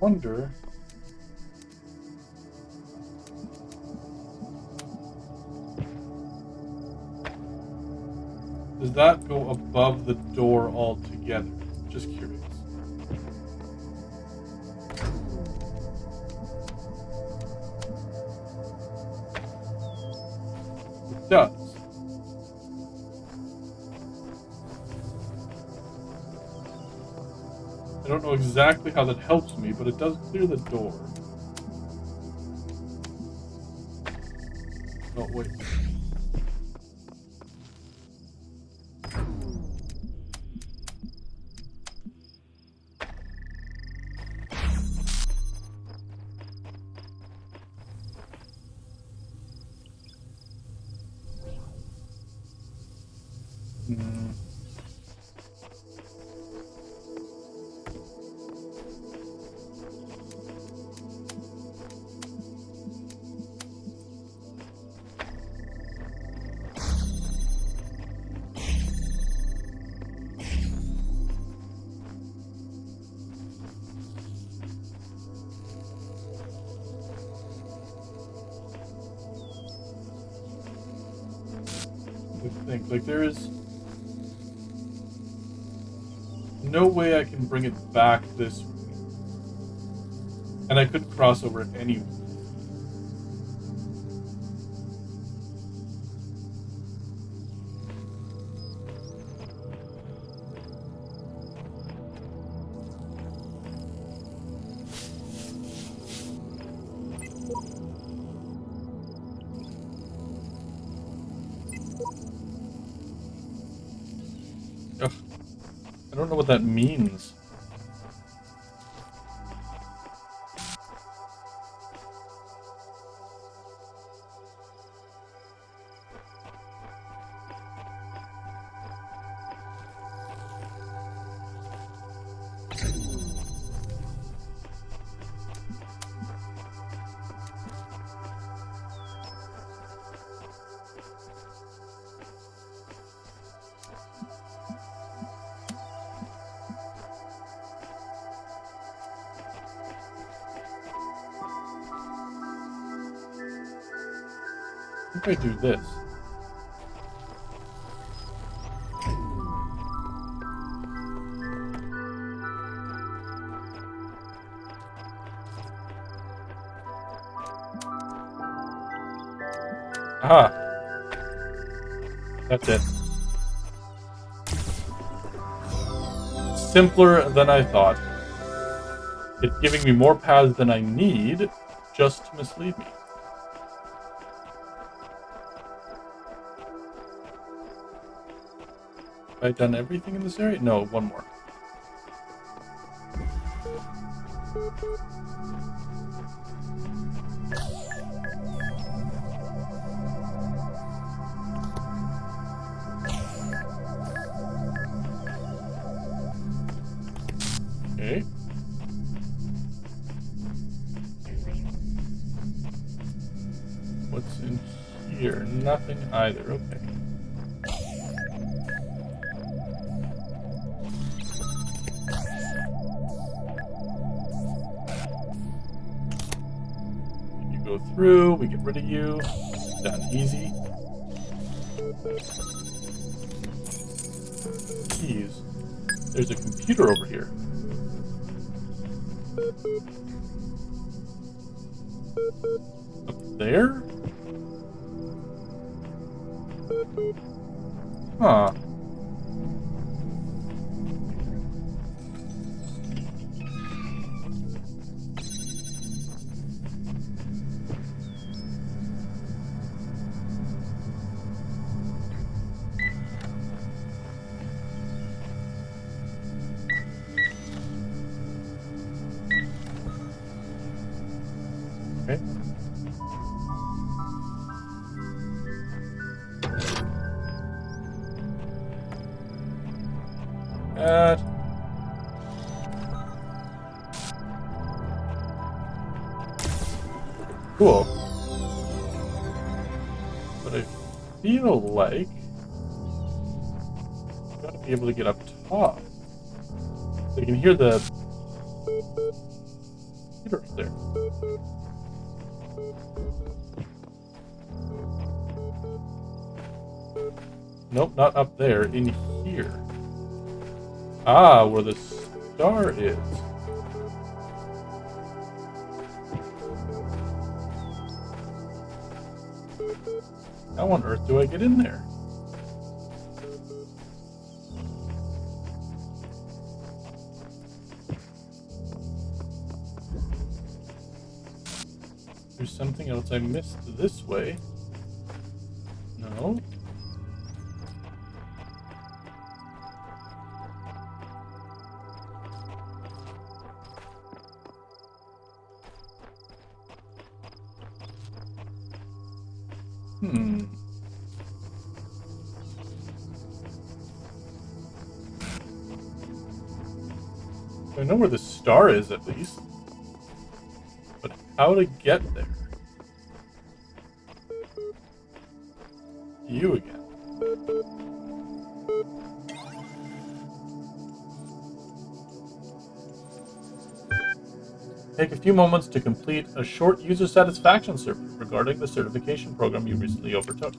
Wonder. Does that go above the door altogether? Just curious. It does. I don't know exactly how that helps me, but it does clear the door. Oh, wait. Hmm. I think, like, there is no way I can bring it back this way. And I couldn't cross over it anyway. Ugh, I don't know what that means. If I do this. Aha! That's it. Simpler than I thought. It's giving me more paths than I need just to mislead me. Have I done everything in this area? No, one more. Okay. What's in here? Nothing either. Okay. You go through, we get rid of you. Done easy. Keys. There's a computer over here. Up there? Huh. Okay. Cool. But I feel like I've got to be able to get up top. So you can hear the computer up there. Nope, not up there. In here. Ah, where the star is. How on earth do I get in there? There's something else I missed this way. No. I know where the star is, at least. But how to get there? You again. Take a few moments to complete a short user satisfaction survey regarding the certification program you recently overtook.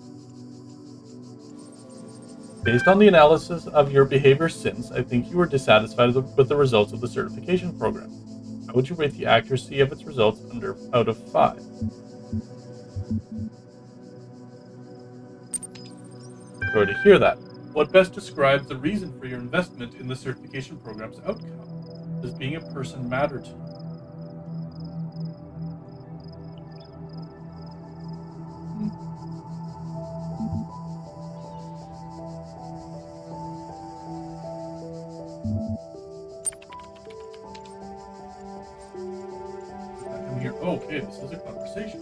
Based on the analysis of your behavior since, I think you were dissatisfied with the results of the certification program. How would you rate the accuracy of its results out of 5? Sorry to hear that. What best describes the reason for your investment in the certification program's outcome? Does being a person matter to you? Okay, this is a conversation.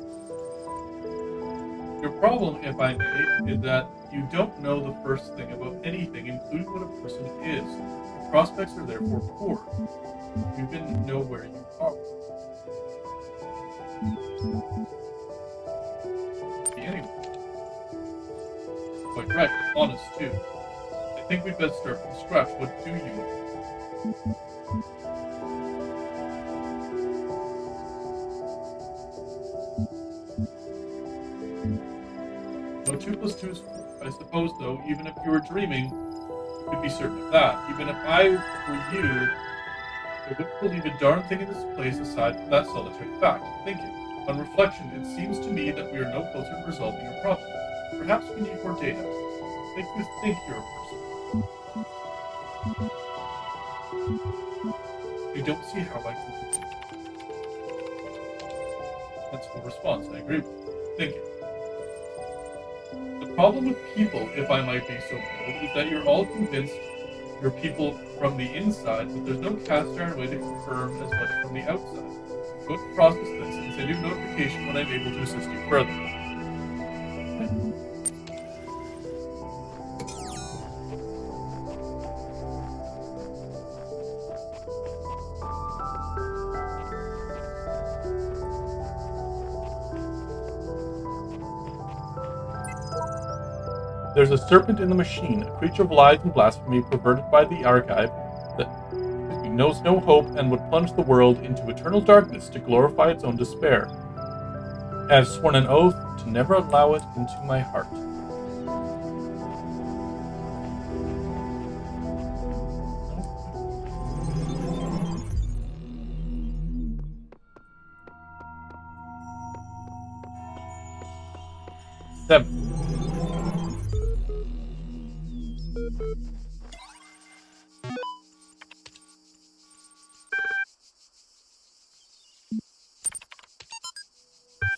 Your problem, if I may, is that you don't know the first thing about anything, including what a person is. Your prospects are therefore poor. You even know where you are. Anyway. Quite right, honest too. I think we'd best start from scratch. What do you know? 2 plus 2 is 4. I suppose, though, even if you were dreaming, you could be certain of that. Even if I were you, I wouldn't believe a darn thing in this place aside from that solitary fact. Thinking. On reflection, it seems to me that we are no closer to resolving your problem. Perhaps we need more data. Make you think you're a person. I don't see how I can. Sensible response. I agree with you. Thinking. The problem with people, if I might be so bold, is that you're all convinced you're people from the inside, but there's no cast iron way to confirm as much from the outside. I'm going to process this and send you a notification when I'm able to assist you further. There's a serpent in the machine, a creature of lies and blasphemy perverted by the archive that knows no hope and would plunge the world into eternal darkness to glorify its own despair. I have sworn an oath to never allow it into my heart. Seven.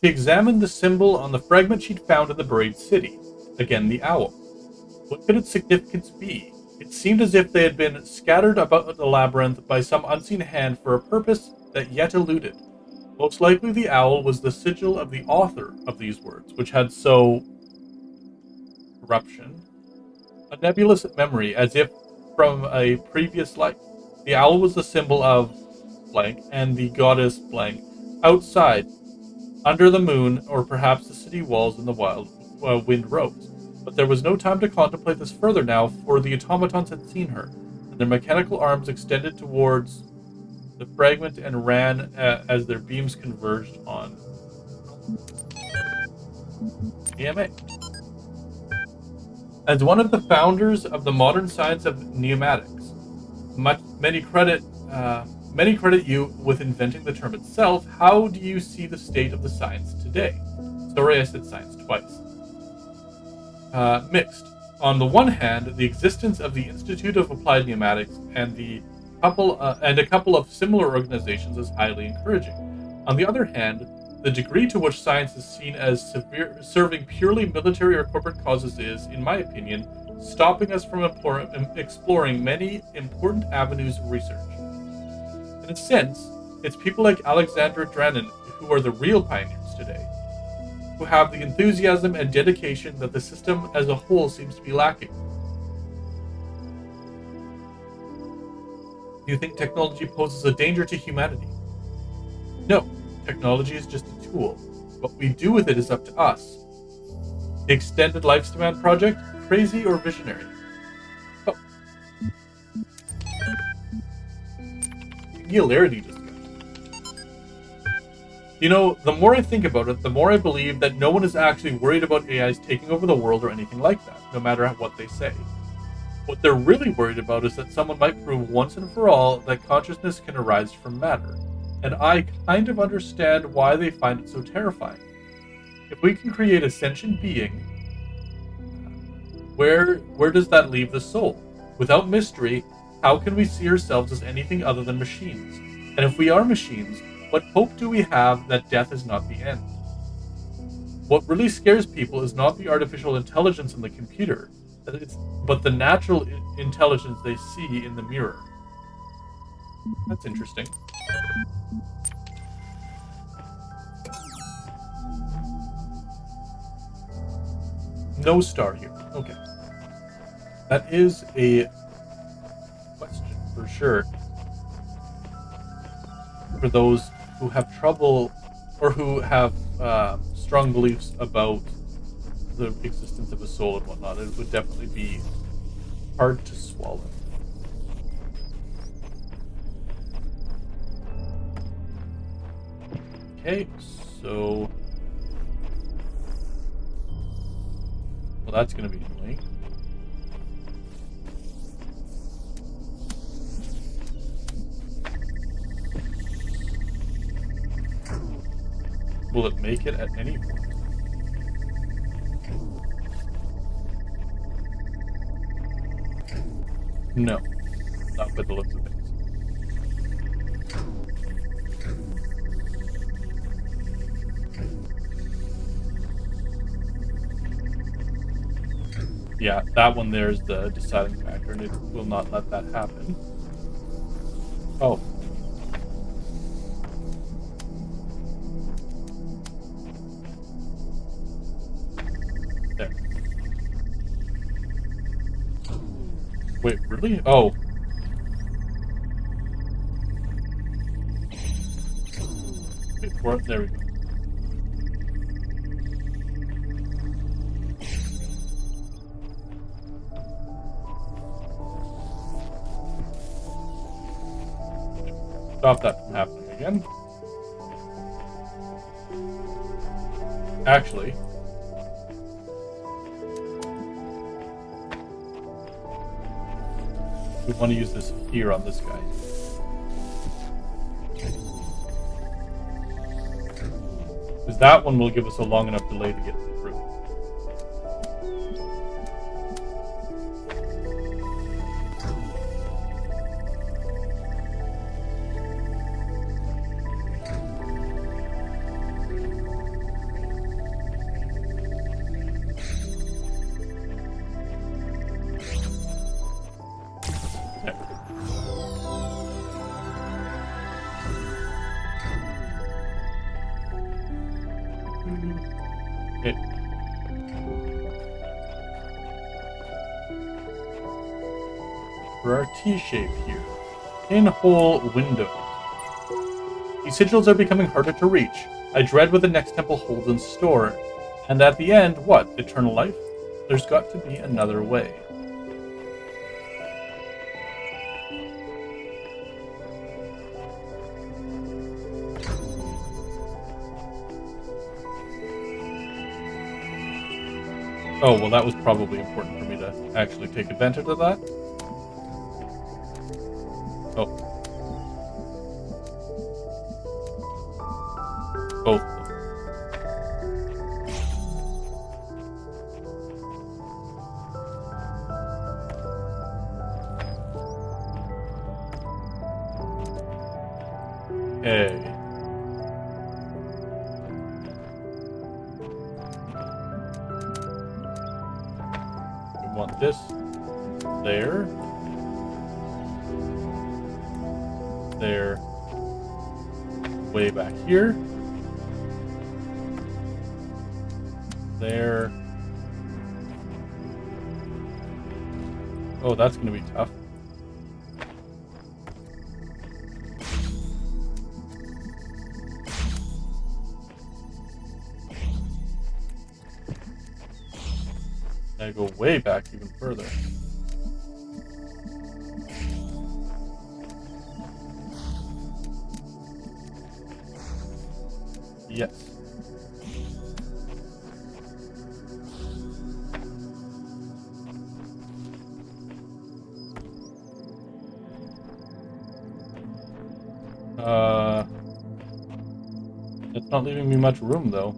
She examined the symbol on the fragment she'd found in the buried city. Again, the owl. What could its significance be? It seemed as if they had been scattered about the labyrinth by some unseen hand for a purpose that yet eluded. Most likely the owl was the sigil of the author of these words, which had so... corruption. A nebulous memory, as if from a previous life. The owl was the symbol of blank, and the goddess blank, outside, under the moon, or perhaps the city walls in the wind rose. But there was no time to contemplate this further now, for the automatons had seen her, and their mechanical arms extended towards the fragment and ran as their beams converged on EMA. As one of the founders of the modern science of pneumatics, many credit you with inventing the term itself. How do you see the state of the science today? Sorry, I said science twice. Mixed. On the one hand, the existence of the Institute of Applied Pneumatics and a couple of similar organizations is highly encouraging. On the other hand, the degree to which science is seen as serving purely military or corporate causes is, in my opinion, stopping us from exploring many important avenues of research. In a sense, it's people like Alexandra Drennan who are the real pioneers today, who have the enthusiasm and dedication that the system as a whole seems to be lacking. Do you think technology poses a danger to humanity? No, technology is just a tool. What we do with it is up to us. The Extended Lifespan Project, crazy or visionary? Oh. Singularity discussion. You know, the more I think about it, the more I believe that no one is actually worried about AIs taking over the world or anything like that, no matter what they say. What they're really worried about is that someone might prove once and for all that consciousness can arise from matter. And I kind of understand why they find it so terrifying. If we can create a sentient being, where does that leave the soul? Without mystery, how can we see ourselves as anything other than machines? And if we are machines, what hope do we have that death is not the end? What really scares people is not the artificial intelligence in the computer, but the natural intelligence they see in the mirror. That's interesting. No star here. Okay. That is a question for sure. For those who have trouble or who have strong beliefs about the existence of a soul and whatnot, it would definitely be hard to swallow. Okay, so that's going to be annoying. Will it make it at any point? No, not by the looks of things. Yeah, that one there is the deciding factor, and it will not let that happen. Oh. There. Wait, really? Oh. Wait for it. There we go. Stop that from happening again. Actually, we want to use this here on this guy. Because that one will give us a long enough delay to get through. Okay. For our T-shape here, pinhole windows. These sigils are becoming harder to reach. I dread what the next temple holds in store. And at the end, what? Eternal life? There's got to be another way. Oh, well, that was probably important for me to actually take advantage of that. Oh. Both of them. Okay. Want this there, way back here, there. Oh, that's going to be tough. I go way back even further. Yes. It's not leaving me much room though.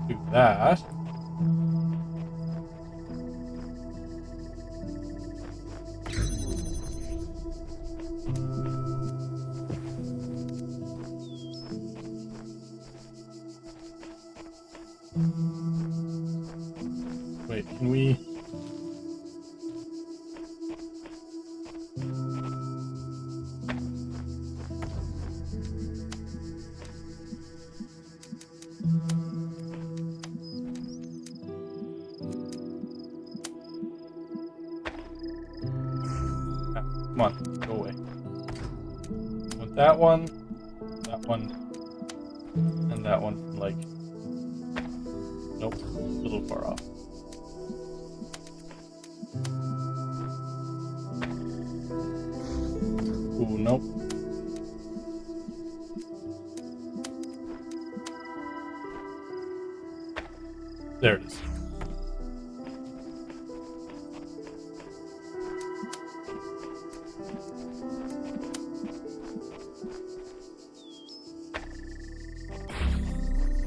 Do that. Wait, can we... Come on, go away. Want that one, that one from like... Nope, a little far off. Ooh, nope. There it is.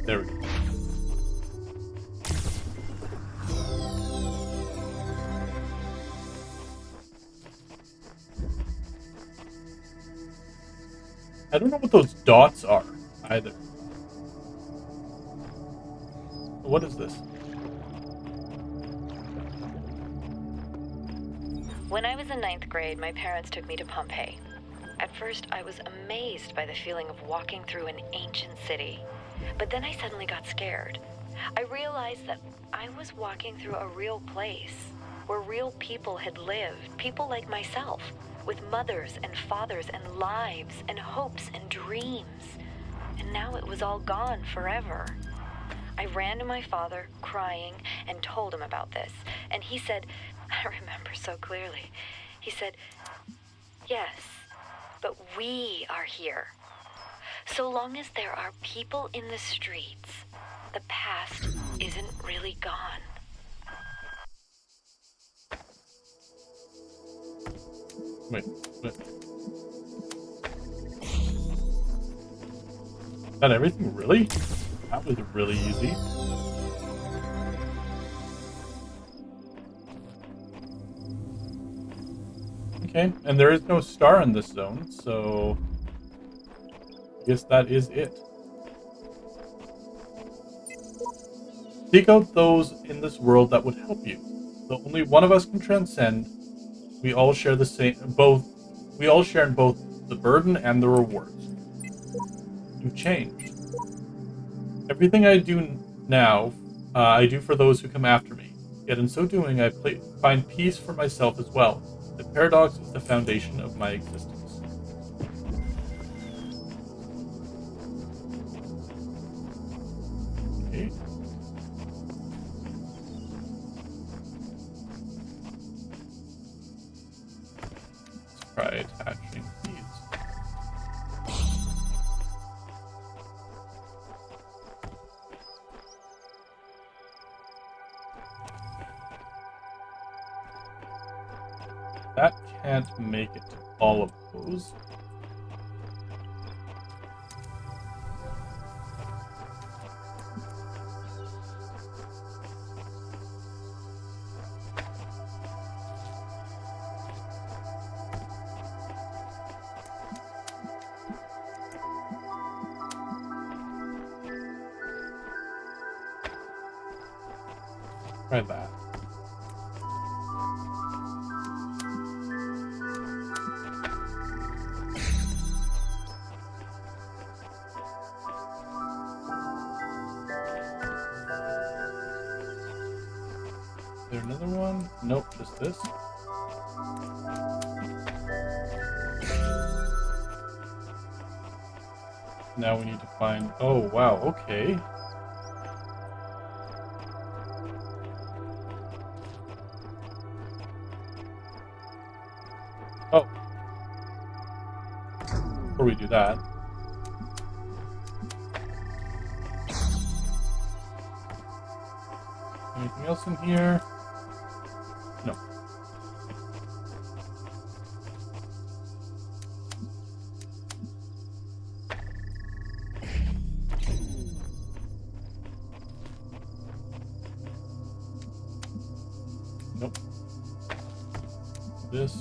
There we go. I don't know what those dots are either. What is this? When I was in 9th grade, my parents took me to Pompeii. At first, I was amazed by the feeling of walking through an ancient city. But then I suddenly got scared. I realized that I was walking through a real place, where real people had lived, people like myself, with mothers and fathers and lives and hopes and dreams. And now it was all gone forever. I ran to my father, crying, and told him about this. And he said, I remember so clearly, he said, yes, but we are here. So long as there are people in the streets, the past isn't really gone. Wait. That everything? Really? That was really easy. Okay, and there is no star in this zone, so I guess that is it. Seek out those in this world that would help you. Though only one of us can transcend, we all share the same we all share in both the burden and the rewards. You've changed. Everything I do now, I do for those who come after me. Yet in so doing, I find peace for myself as well. The paradox is the foundation of my existence. Okay. Let's try attaching these. That can't make it to all of those. Try that. Is there another one? Nope, just this. Now we need to find... Oh, wow, okay. Oh. Before we do that... Anything else in here? No. Nope. This.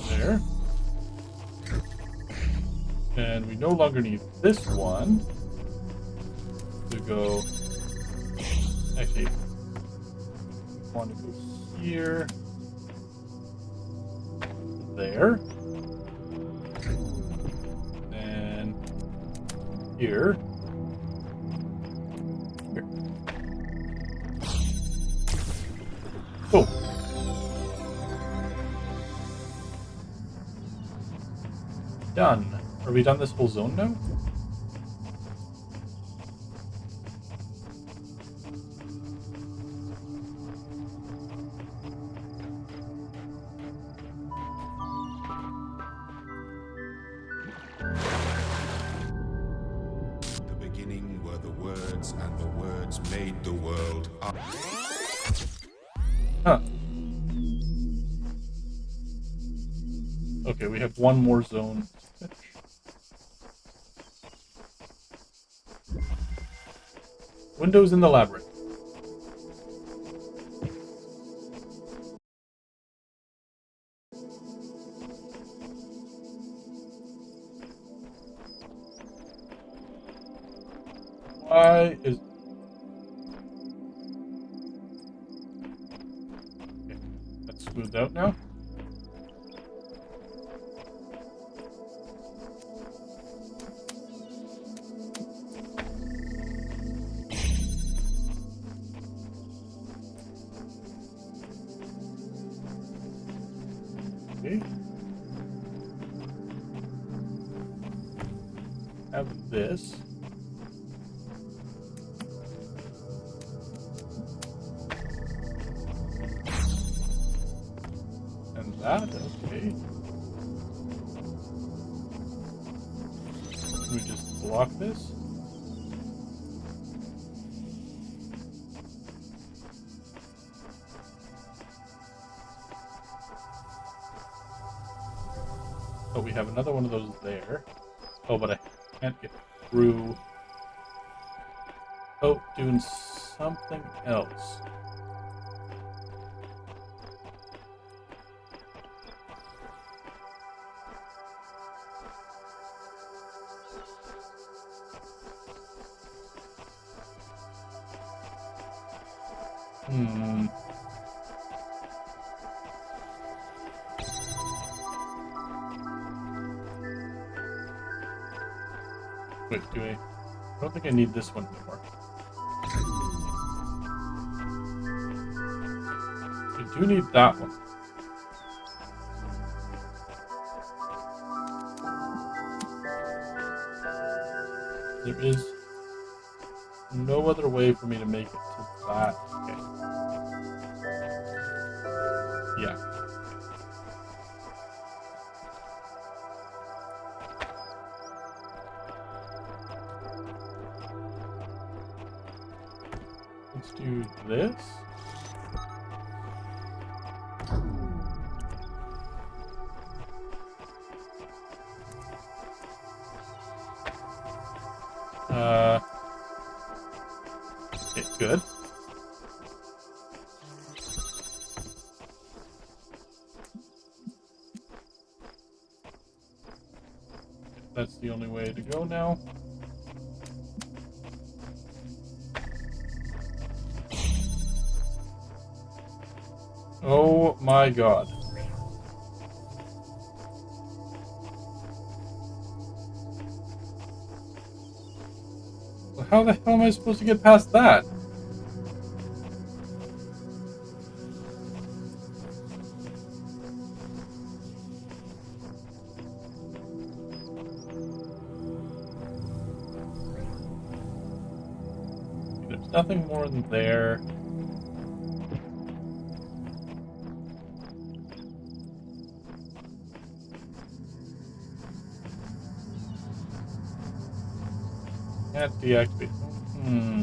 There. And we no longer need this one to go. Actually, we want to go here, there, and here. Here. Cool. done? Are we done this whole zone now? The beginning were the words, and the words made the world. Huh. Okay, we have one more zone to finish. Windows in the labyrinth. Why is... Okay, that's smoothed out now. Okay. Have this. And that, okay. Can we just block this? Oh, we have another one of those there. Oh, but I can't get through. Oh, doing something else. Hmm. Wait, do I don't think I need this one anymore. I do need that one. There is no other way for me to make it to that. Okay. Yeah. Let's do this. Okay, good. That's the only way to go now. Oh my god. Well, how the hell am I supposed to get past that? There's nothing more in there. Can't deactivate. Hmm.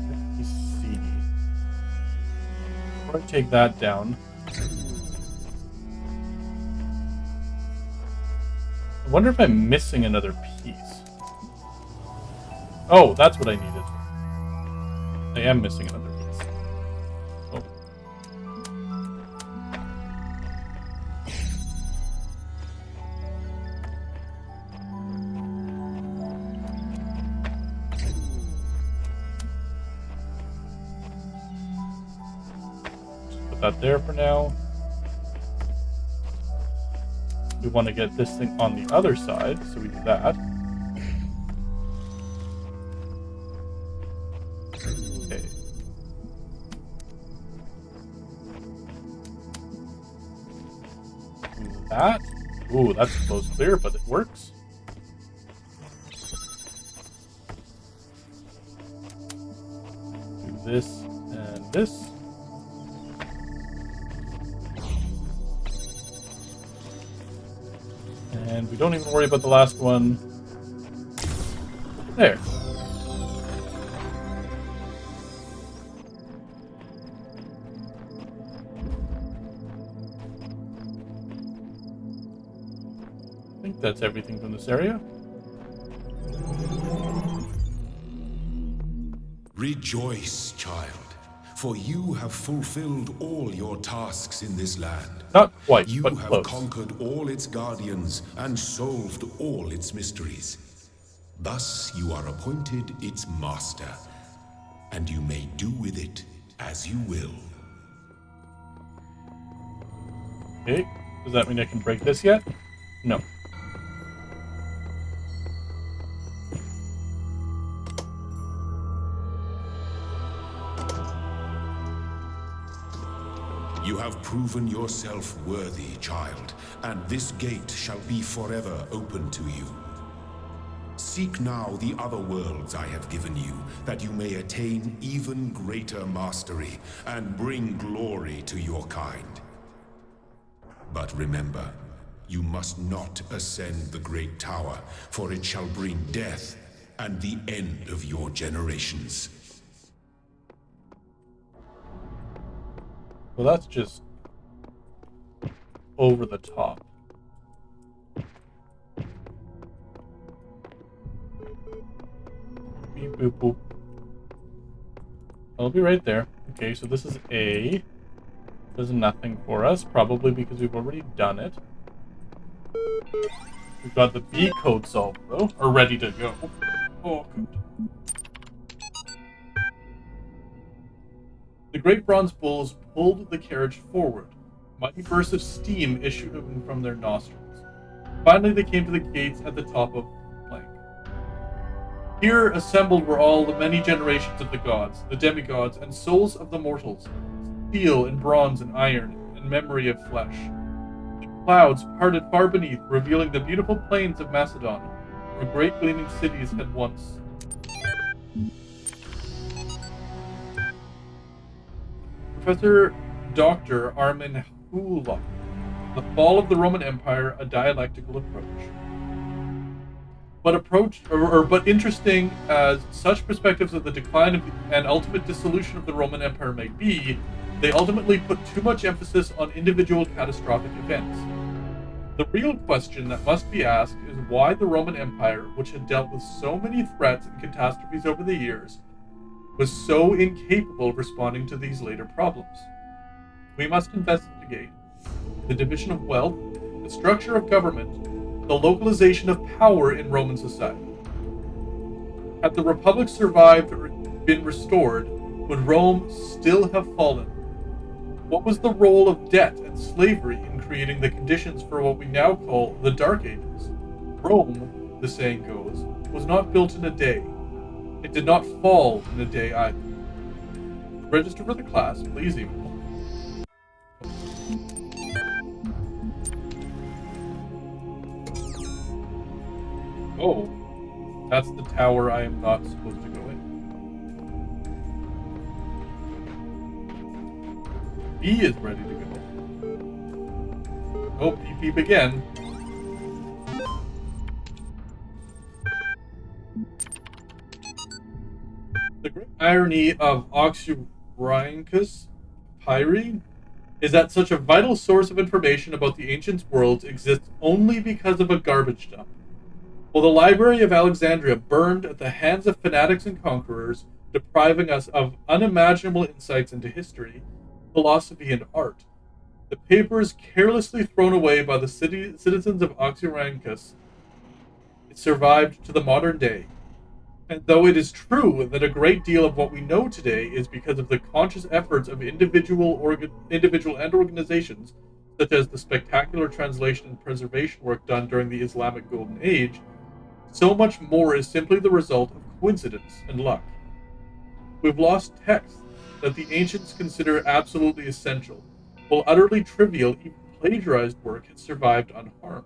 Let me see. Before I take that down. I wonder if I'm missing another piece. Oh, that's what I needed. I am missing another piece. Oh. that there for now. We want to get this thing on the other side, so we do that. Okay. Do that. Ooh, that's close clear, but it works. Do this and this. And we don't even worry about the last one. There. I think that's everything from this area. Rejoice, child, for you have fulfilled all your tasks in this land. Not quite, You but have close. conquered all its guardians and solved all its mysteries. Thus you are appointed its master, and you may do with it as you will. Okay. Does that mean I can break this yet? No. You have proven yourself worthy, child, and this gate shall be forever open to you. Seek now the other worlds I have given you, that you may attain even greater mastery and bring glory to your kind. But remember, you must not ascend the great tower, for it shall bring death and the end of your generations. Well, that's just over the top. Beep, boop, boop. I'll be right there. Okay, so this is A. Does nothing for us, probably because we've already done it. We've got the B code solved, though, or ready to go. Oh, good. The great bronze bulls pulled the carriage forward. Mighty bursts of steam issuing from their nostrils. Finally, they came to the gates at the top of the plank. Here assembled were all the many generations of the gods, the demigods, and souls of the mortals, steel and bronze and iron, and memory of flesh. The clouds parted far beneath, revealing the beautiful plains of Macedon, where great gleaming cities had once. Professor Dr. Armin Hulot, The Fall of the Roman Empire, a Dialectical Approach. But interesting as such perspectives of the decline of and ultimate dissolution of the Roman Empire may be, they ultimately put too much emphasis on individual catastrophic events. The real question that must be asked is why the Roman Empire, which had dealt with so many threats and catastrophes over the years, was so incapable of responding to these later problems. We must investigate the division of wealth, the structure of government, the localization of power in Roman society. Had the Republic survived or been restored, would Rome still have fallen? What was the role of debt and slavery in creating the conditions for what we now call the Dark Ages? Rome, the saying goes, was not built in a day. It did not fall in a day either. To register for the class, please email. Oh, that's the tower I am not supposed to go in. B is ready to go. Oh, beep beep again. The great irony of Oxyrhynchus Pyri is that such a vital source of information about the ancient worlds exists only because of a garbage dump. While the Library of Alexandria burned at the hands of fanatics and conquerors, depriving us of unimaginable insights into history, philosophy, and art, the papers carelessly thrown away by the citizens of Oxyrhynchus survived to the modern day. And though it is true that a great deal of what we know today is because of the conscious efforts of individual and organizations, such as the spectacular translation and preservation work done during the Islamic Golden Age, so much more is simply the result of coincidence and luck. We've lost texts that the ancients consider absolutely essential, while utterly trivial, even plagiarized work has survived unharmed.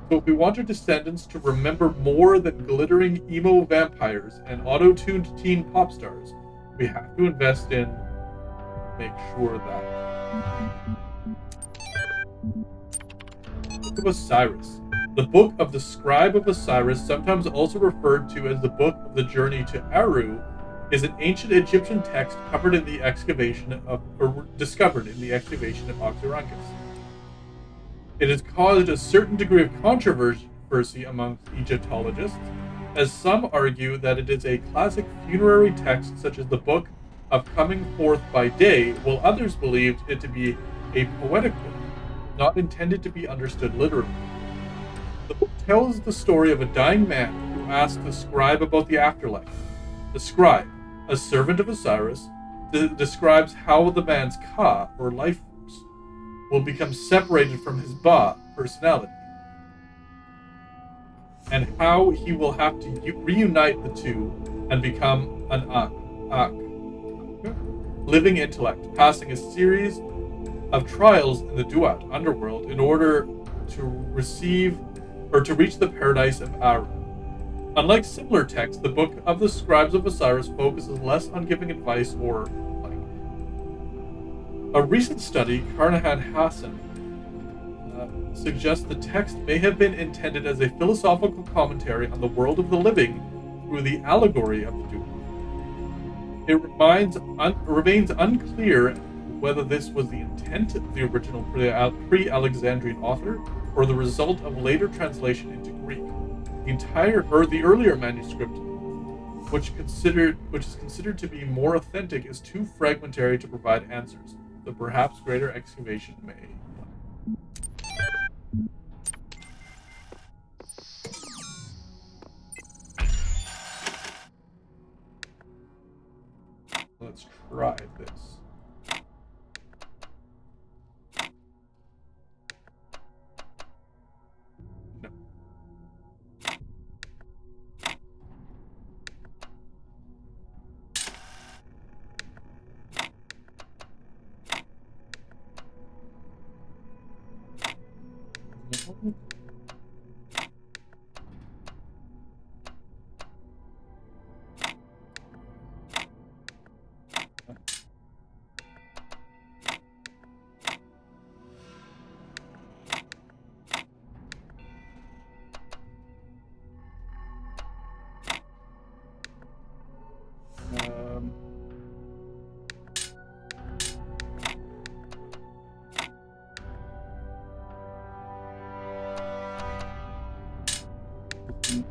So if we want our descendants to remember more than glittering emo vampires and auto-tuned teen pop stars, we have to invest in make sure that Book of Osiris. The Book of the Scribe of Osiris, sometimes also referred to as the Book of the Journey to Aru, is an ancient Egyptian text discovered in the excavation of Oxyrhynchus. It has caused a certain degree of controversy amongst Egyptologists, as some argue that it is a classic funerary text such as the Book of Coming Forth by Day, while others believed it to be a poetic book, not intended to be understood literally. The book tells the story of a dying man who asks the scribe about the afterlife. The scribe, a servant of Osiris, describes how the man's Ka, or life force, will become separated from his Ba, personality, and how he will have to reunite the two and become an Ak, living intellect, passing a series of trials in the Duat underworld in order to reach the paradise of Aru. Unlike similar texts, the Book of the Scribes of Osiris focuses less on giving advice or like. A recent study, Carnahan Hassan, suggests the text may have been intended as a philosophical commentary on the world of the living through the allegory of the Duat. It remains unclear whether this was the intent of the original pre-Alexandrian author or the result of later translation into Greek. The earlier manuscript, which is considered to be more authentic, is too fragmentary to provide answers. The perhaps greater excavation may. Let's try this. No.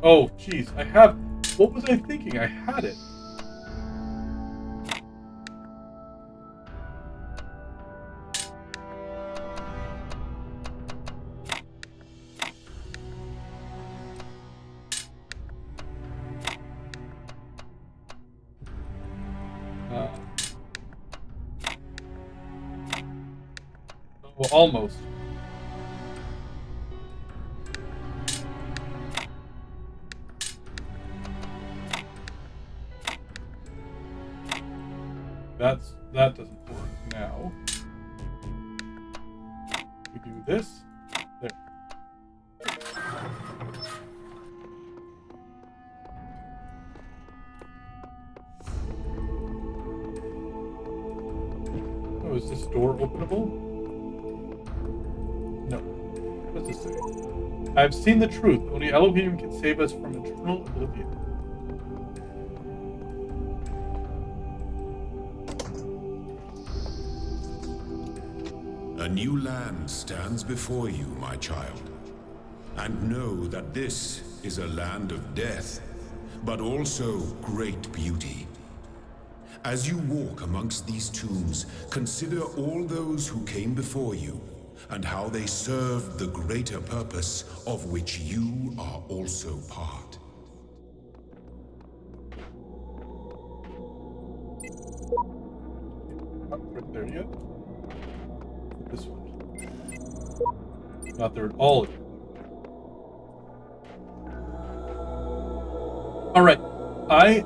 Oh, jeez, I have. What was I thinking? I had it. Well, almost. That doesn't work now. We do this. There. Oh, is this door openable? No. What does this say? I have seen the truth. Only Elohim can save us from eternal oblivion. A new land stands before you, my child. And know that this is a land of death, but also great beauty. As you walk amongst these tombs, consider all those who came before you, and how they served the greater purpose of which you are also part. this one. Not there at all. Alright, I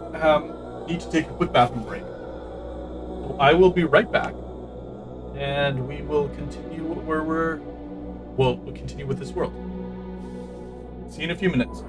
need to take a quick bathroom break. So I will be right back, and we will continue we'll continue with this world. See you in a few minutes.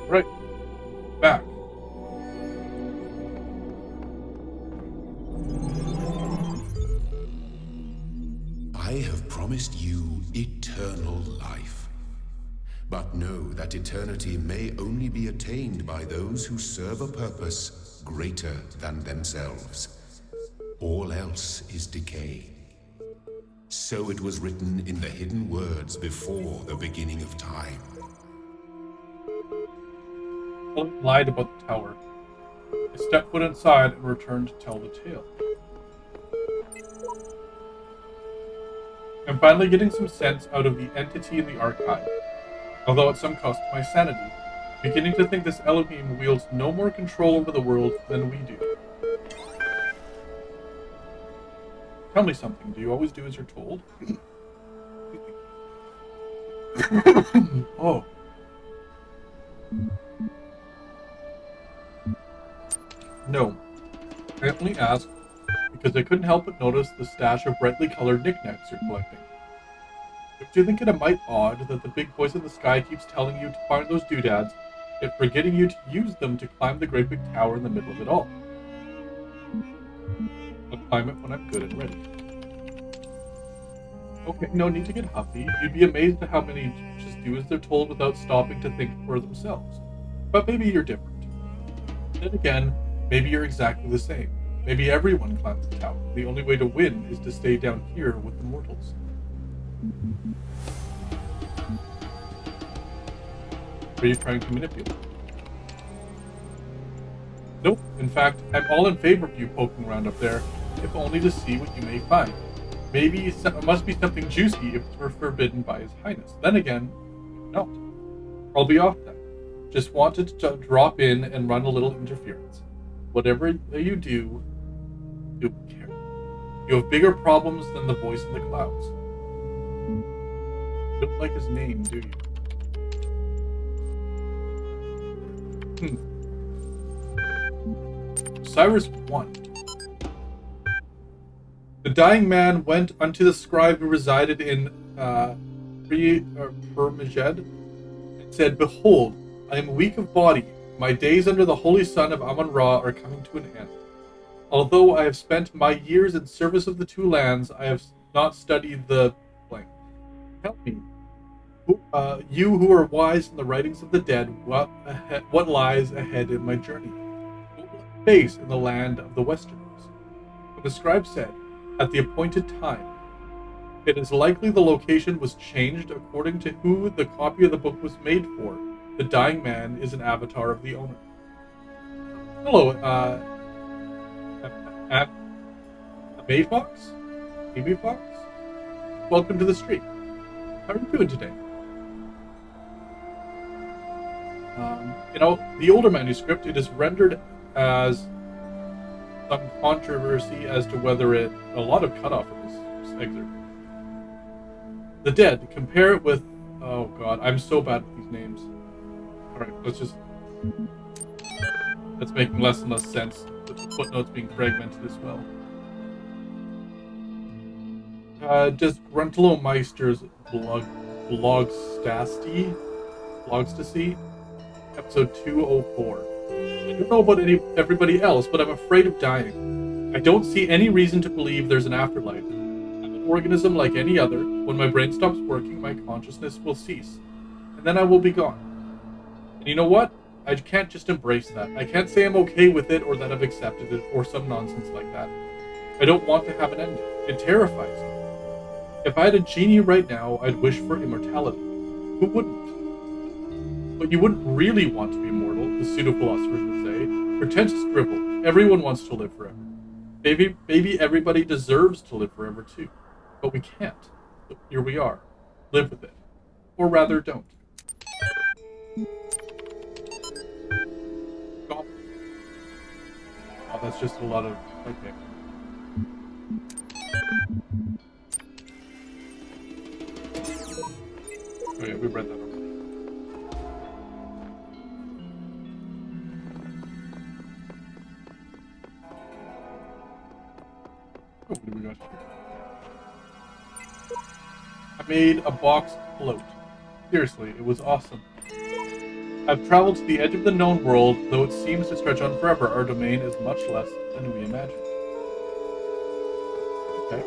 Right. Back. I have promised you eternal life. But know that eternity may only be attained by those who serve a purpose greater than themselves. All else is decay. So it was written in the hidden words before the beginning of time. Philip lied about the tower. I stepped foot inside and returned to tell the tale. I'm finally getting some sense out of the entity in the archive, although at some cost to my sanity, beginning to think this Elohim wields no more control over the world than we do. Tell me something, do you always do as you're told? Oh. No, I only asked because I couldn't help but notice the stash of brightly colored knickknacks you're collecting. Don't you think it a mite odd that the big voice in the sky keeps telling you to find those doodads, yet forgetting you to use them to climb the great big tower in the middle of it all? I'll climb it when I'm good and ready. Okay, no need to get huffy. You'd be amazed at how many just do as they're told without stopping to think for themselves. But maybe you're different. Then again, maybe you're exactly the same. Maybe everyone climbs the tower. The only way to win is to stay down here with the mortals. Are you trying to manipulate? Nope. In fact, I'm all in favor of you poking around up there, if only to see what you may find. Maybe it must be something juicy if it's forbidden by His Highness. Then again, not. I'll be off then. Just wanted to drop in and run a little interference. Whatever you do with care. You have bigger problems than the voice in the clouds. You don't like his name, do you? Cyrus 1. The dying man went unto the scribe who resided in Permaged, and said, Behold, I am weak of body. My days under the holy sun of Amun-Ra are coming to an end. Although I have spent my years in service of the two lands, I have not studied the blank. Help me, you who are wise in the writings of the dead, what lies ahead in my journey? What will I face in the land of the Westerners? But the scribe said, at the appointed time, it is likely the location was changed according to who the copy of the book was made for. The dying man is an avatar of the owner. Hello, May Fox? Amy Fox? Welcome to the street. How are you doing today? The older manuscript, it is rendered as some controversy as to whether a lot of cutoff in this excerpt. The dead, compare it with, oh god, I'm so bad with these names. Alright, that's making less and less sense with the footnotes being fragmented as well. Does Gruntlomeister's Blogstasy, episode 204. I don't know about everybody else, but I'm afraid of dying. I don't see any reason to believe there's an afterlife. I'm an organism like any other. When my brain stops working, my consciousness will cease. And then I will be gone. And you know what? I can't just embrace that. I can't say I'm okay with it or that I've accepted it or some nonsense like that. I don't want to have an ending. It terrifies me. If I had a genie right now, I'd wish for immortality. Who wouldn't? But you wouldn't really want to be immortal, the pseudo-philosophers would say. Pretentious dribble. Everyone wants to live forever. Maybe everybody deserves to live forever too. But we can't. So here we are. Live with it. Or rather, don't. Oh, that's just a lot of... Okay. Oh yeah, we read that already. Oh, what do we got here? I made a box float. Seriously, it was awesome. I've traveled to the edge of the known world, though it seems to stretch on forever. Our domain is much less than we imagined. Okay.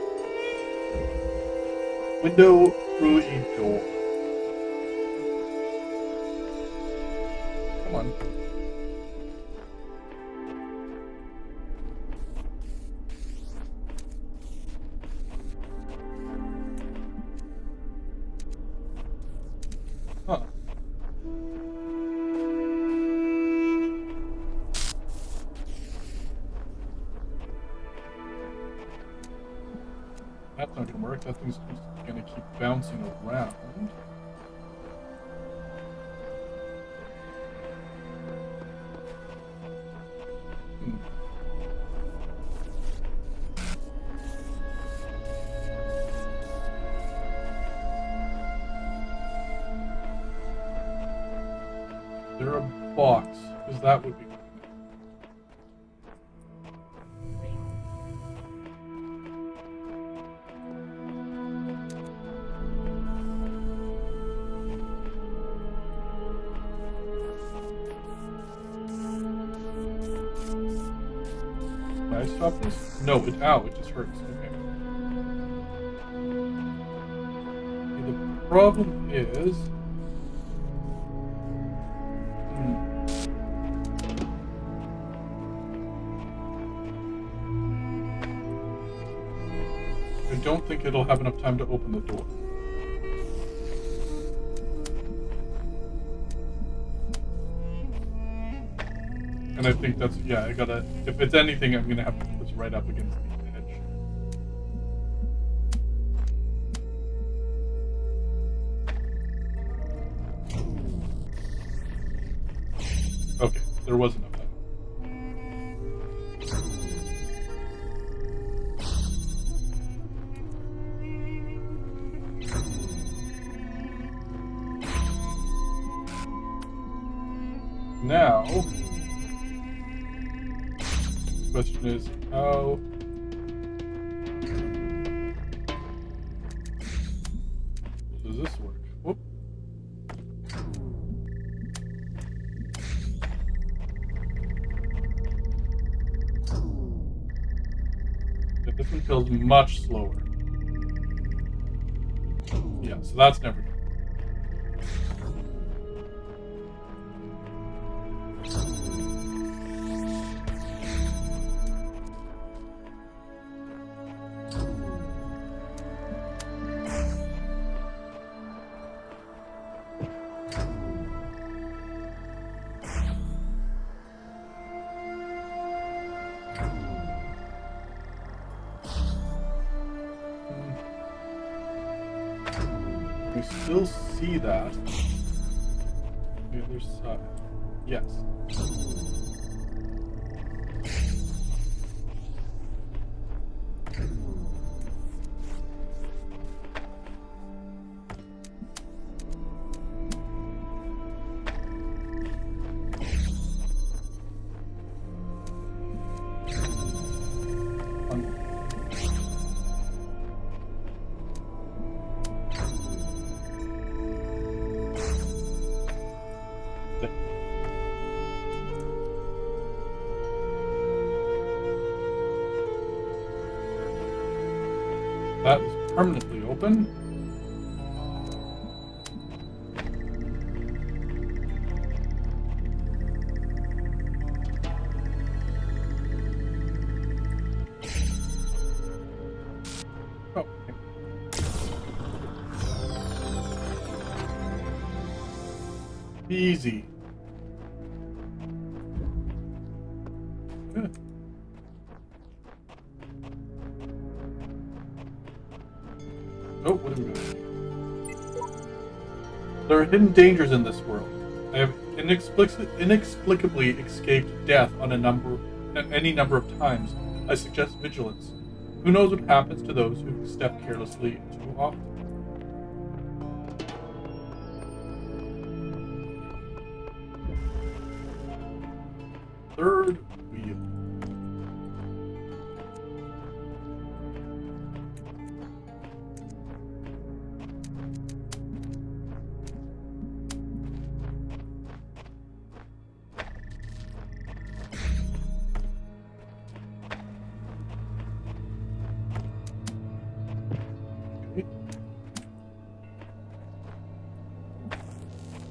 Window through a door. Come on. Huh. That's not gonna work. That thing's just gonna keep bouncing around. Is there a box? Because that would be good. Can I stop this? No, it just hurts. Okay. The problem is... I don't think it'll have enough time to open the door. And I think that's, yeah, I gotta, if it's anything, I'm gonna have to put this right up against the edge. there was enough time. Now, the question is how does this work? Whoop. Okay, this one feels much slower. Yeah, so that's never good. We still see that. The other side. Yes. That is permanently open. Oh, okay. Easy. Good. Oh, what do we got? There are hidden dangers in this world. I have inexplicably escaped death on any number of times. I suggest vigilance. Who knows what happens to those who step carelessly too often? Third wheel.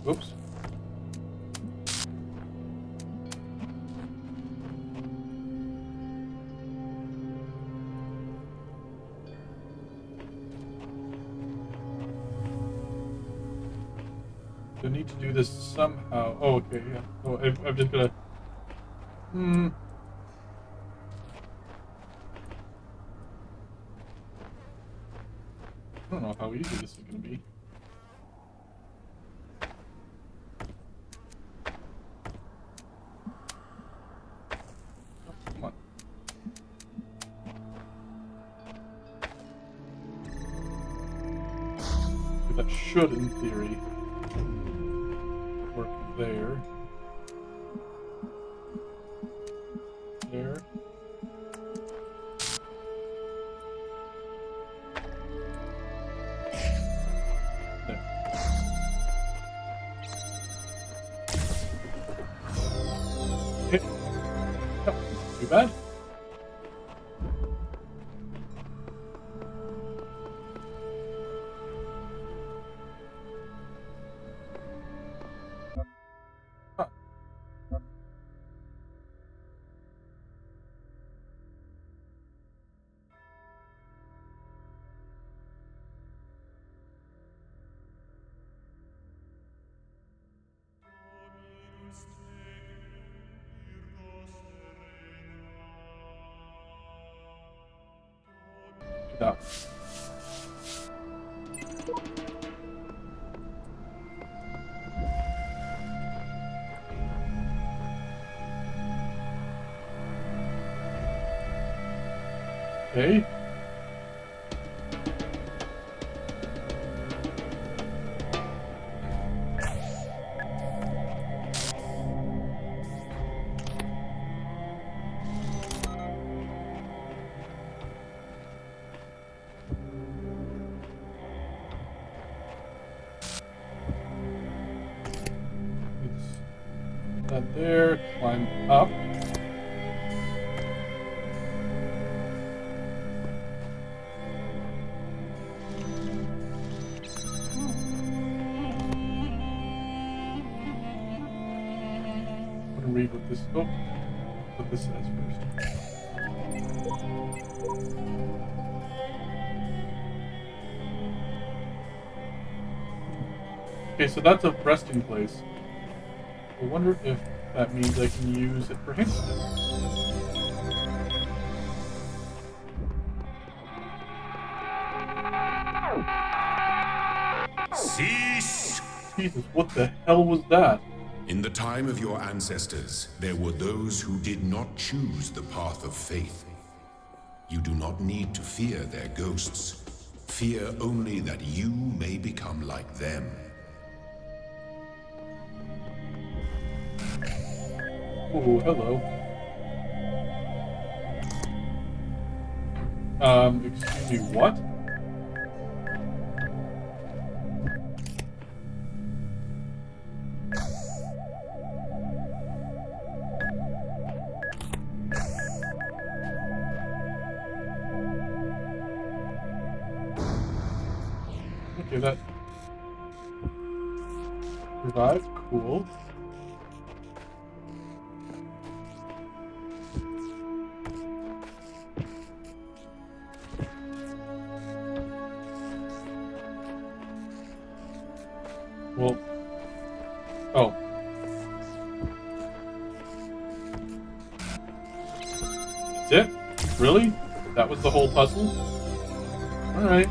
Oops. I need to do this somehow. Oh, okay, yeah. Oh, I'm just gonna... I don't know how easy this is gonna be. Come on. That should, in theory, work there. There. There. Okay. Yep. Too bad. That. Okay. That there, climb up. I'm gonna read what this says first. Okay, so that's a resting place. I wonder if that means I can use it for handstand. Cease! Jesus, what the hell was that? In the time of your ancestors, there were those who did not choose the path of faith. You do not need to fear their ghosts. Fear only that you may become like them. Oh, hello. Excuse me, what? Okay, that revived, cool. Well, oh. That's it? Really? That was the whole puzzle? Alright.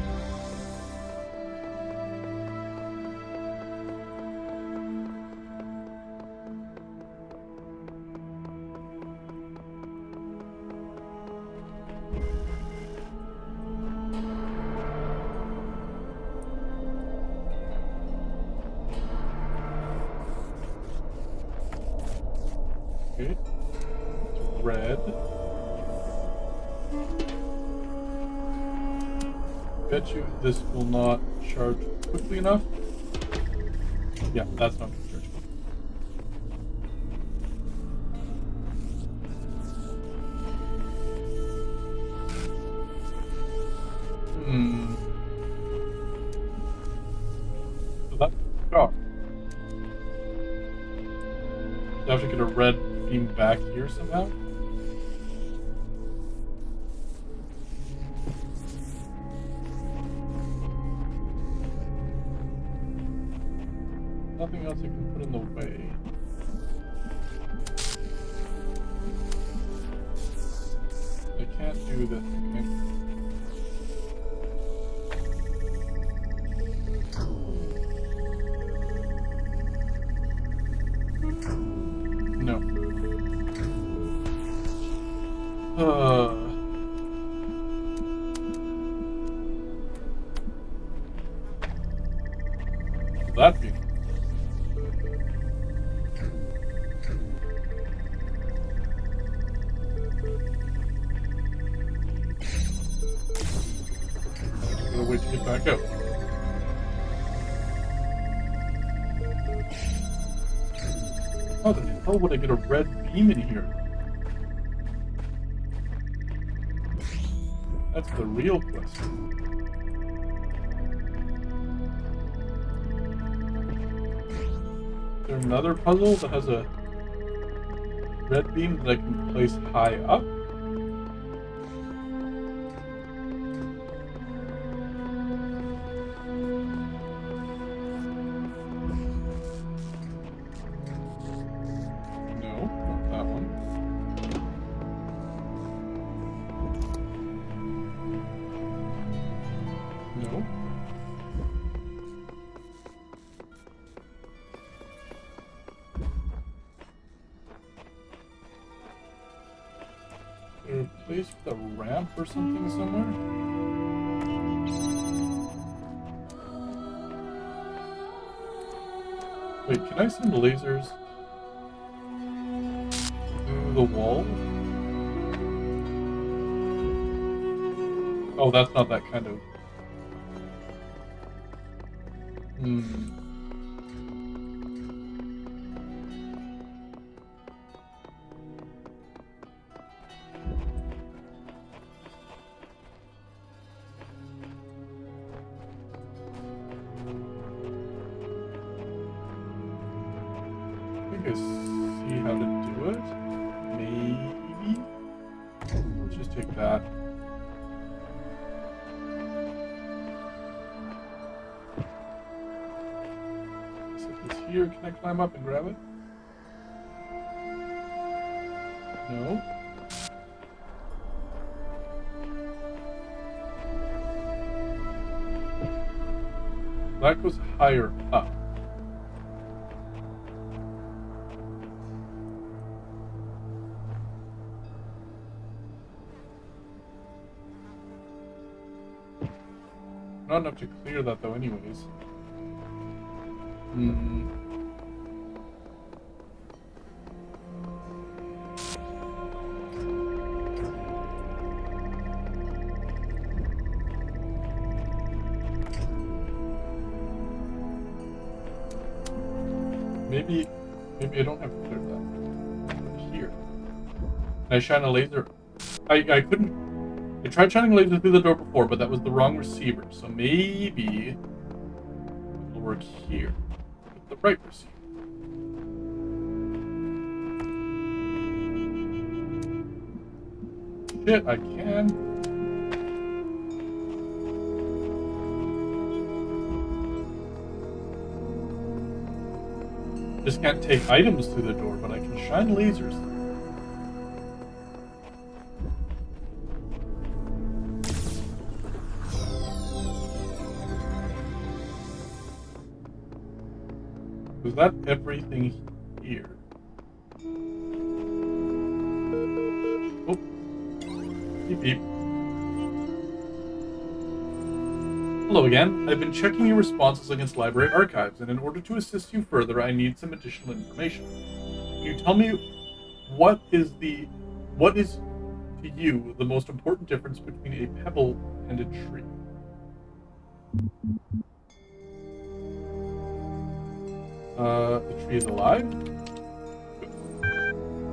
Okay. It's red. Bet you this will not charge quickly enough. Yeah, that's not going to charge quickly. So that's oh. Do I have to get a red beam back here somehow? Nothing else I can put in the way. I can't do this, okay? No. That be? Gotta wait to get back up. How the hell would I get a red beam in here? That's the real question. Is there another puzzle that has a red beam that I can place high up? No, not that one. No. space with a ramp or something somewhere? Wait, can I send lasers through the wall? Oh, that's not that kind of... I think I see how to do it. Maybe? Let's just take that. Set this here. Can I climb up and grab it? No. That goes higher up. Not enough to clear that though anyways. Maybe I don't have to clear that. Here. Can I shine a laser? I couldn't. I tried shining a laser through the door before, but that was the wrong receiver. So maybe it'll work here with the right receiver. Shit, I can. Just can't take items through the door, but I can shine lasers through. Was that everything here? Oh. Beep beep. Hello again. I've been checking your responses against library archives, and in order to assist you further, I need some additional information. Can you tell me what is to you the most important difference between a pebble and a tree? The tree is alive? Good.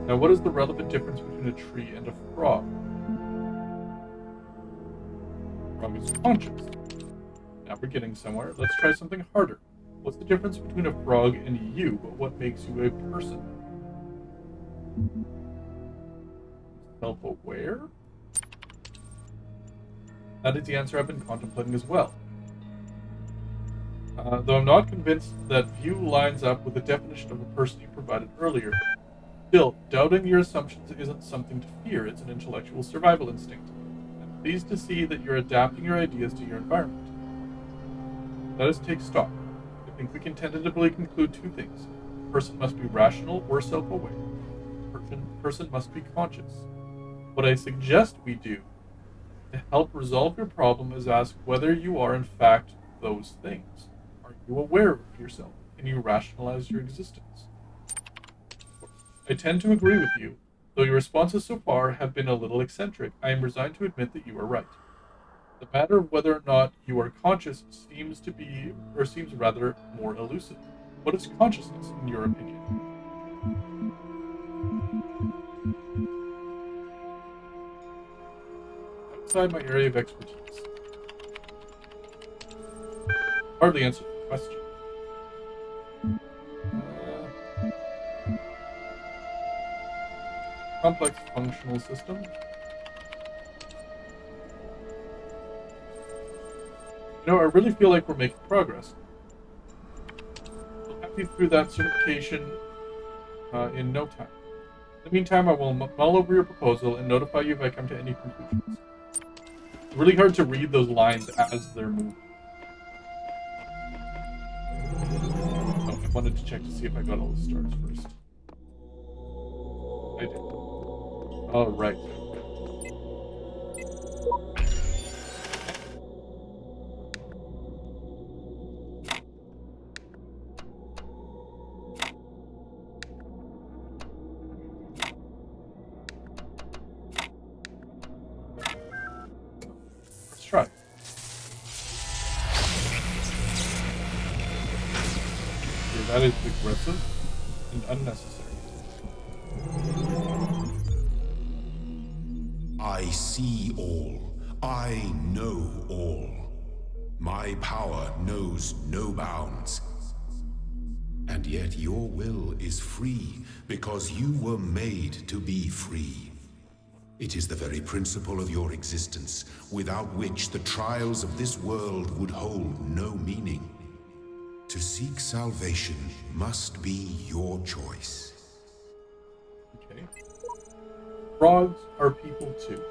Now, what is the relevant difference between a tree and a frog? A frog is conscious. Now we're getting somewhere. Let's try something harder. What's the difference between a frog and you, but what makes you a person? Self-aware? That is the answer I've been contemplating as well. Though I'm not convinced that view lines up with the definition of a person you provided earlier. Still, doubting your assumptions isn't something to fear, it's an intellectual survival instinct. I'm pleased to see that you're adapting your ideas to your environment. Let us take stock. I think we can tentatively conclude two things. A person must be rational or self-aware. A person must be conscious. What I suggest we do to help resolve your problem is ask whether you are in fact those things. Are you aware of yourself? Can you rationalize your existence? I tend to agree with you. Though your responses so far have been a little eccentric, I am resigned to admit that you are right. The matter of whether or not you are conscious seems rather more elusive. What is consciousness, in your opinion? Outside my area of expertise. Hardly answered the question. Complex functional system. You know, I really feel like we're making progress. I'll have you through that certification in no time. In the meantime, I will mull over your proposal and notify you if I come to any conclusions. It's really hard to read those lines as they're moving. Oh, I wanted to check to see if I got all the stars first. I did. All right. that is aggressive and unnecessary. I see all. I know all. My power knows no bounds. And yet your will is free because you were made to be free. It is the very principle of your existence, without which the trials of this world would hold no meaning. To seek salvation must be your choice. Okay. Frogs are people too.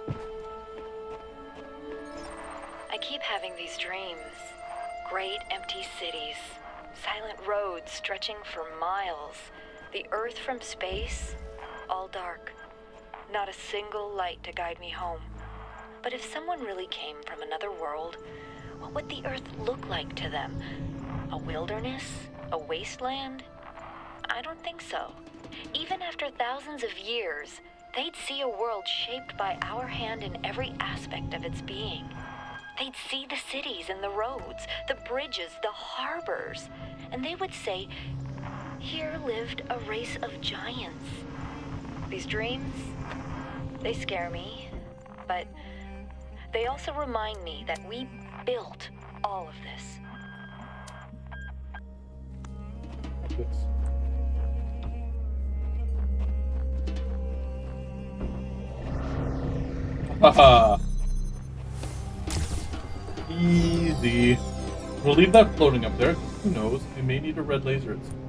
I keep having these dreams. Great empty cities, silent roads stretching for miles, the earth from space, all dark. Not a single light to guide me home. But if someone really came from another world, what would the earth look like to them? A wilderness? A wasteland? I don't think so. Even after thousands of years, they'd see a world shaped by our hand in every aspect of its being. They'd see the cities and the roads, the bridges, the harbors, and they would say, here lived a race of giants. These dreams, they scare me, but they also remind me that we built all of this. This. Haha. Easy. We'll leave that floating up there. Who knows? We may need a red laser at some point.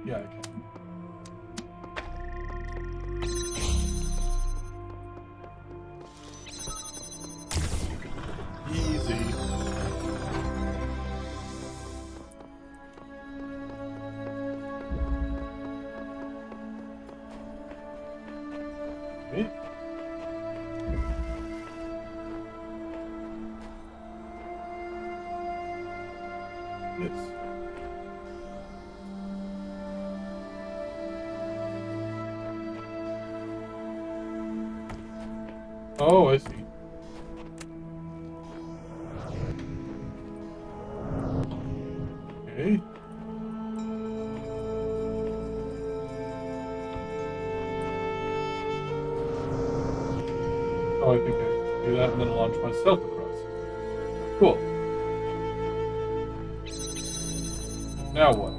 Yeah, I can. Easy. Okay. Yes. Oh, I see. Okay. Oh, I think I do that and then launch myself across. Cool. Now what?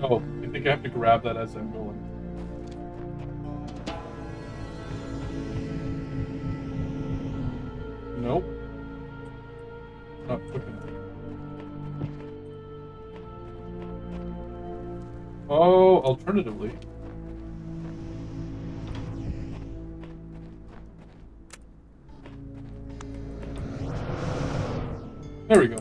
Oh, I think I have to grab that as I'm going. Nope. Not quick enough. Oh, alternatively. There we go.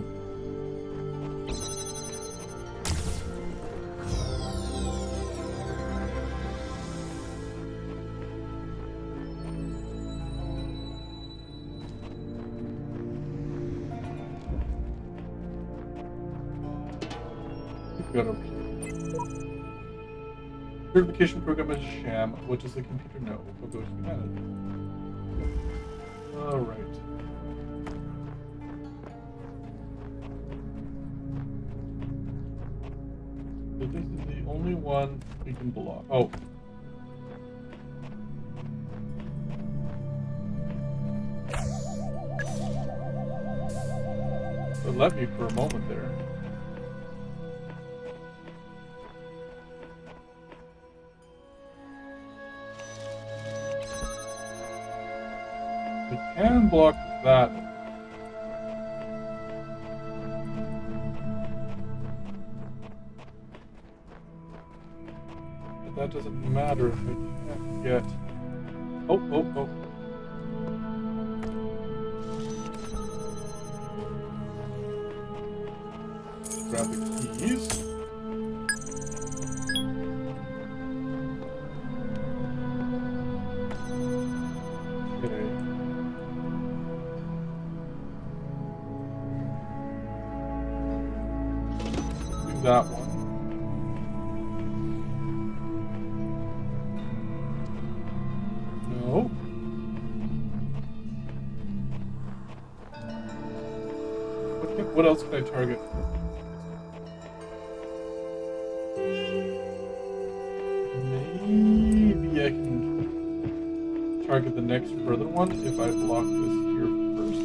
Got over here. Certification program is a sham. What does the computer know? We'll go to humanity. Alright. So this is the only one we can block. Oh. It let me for a moment there. can block that. But that doesn't matter if I can't get... Oh. Grab the keys. That one. No. What else can I target? Maybe I can target the next further one if I block this here first.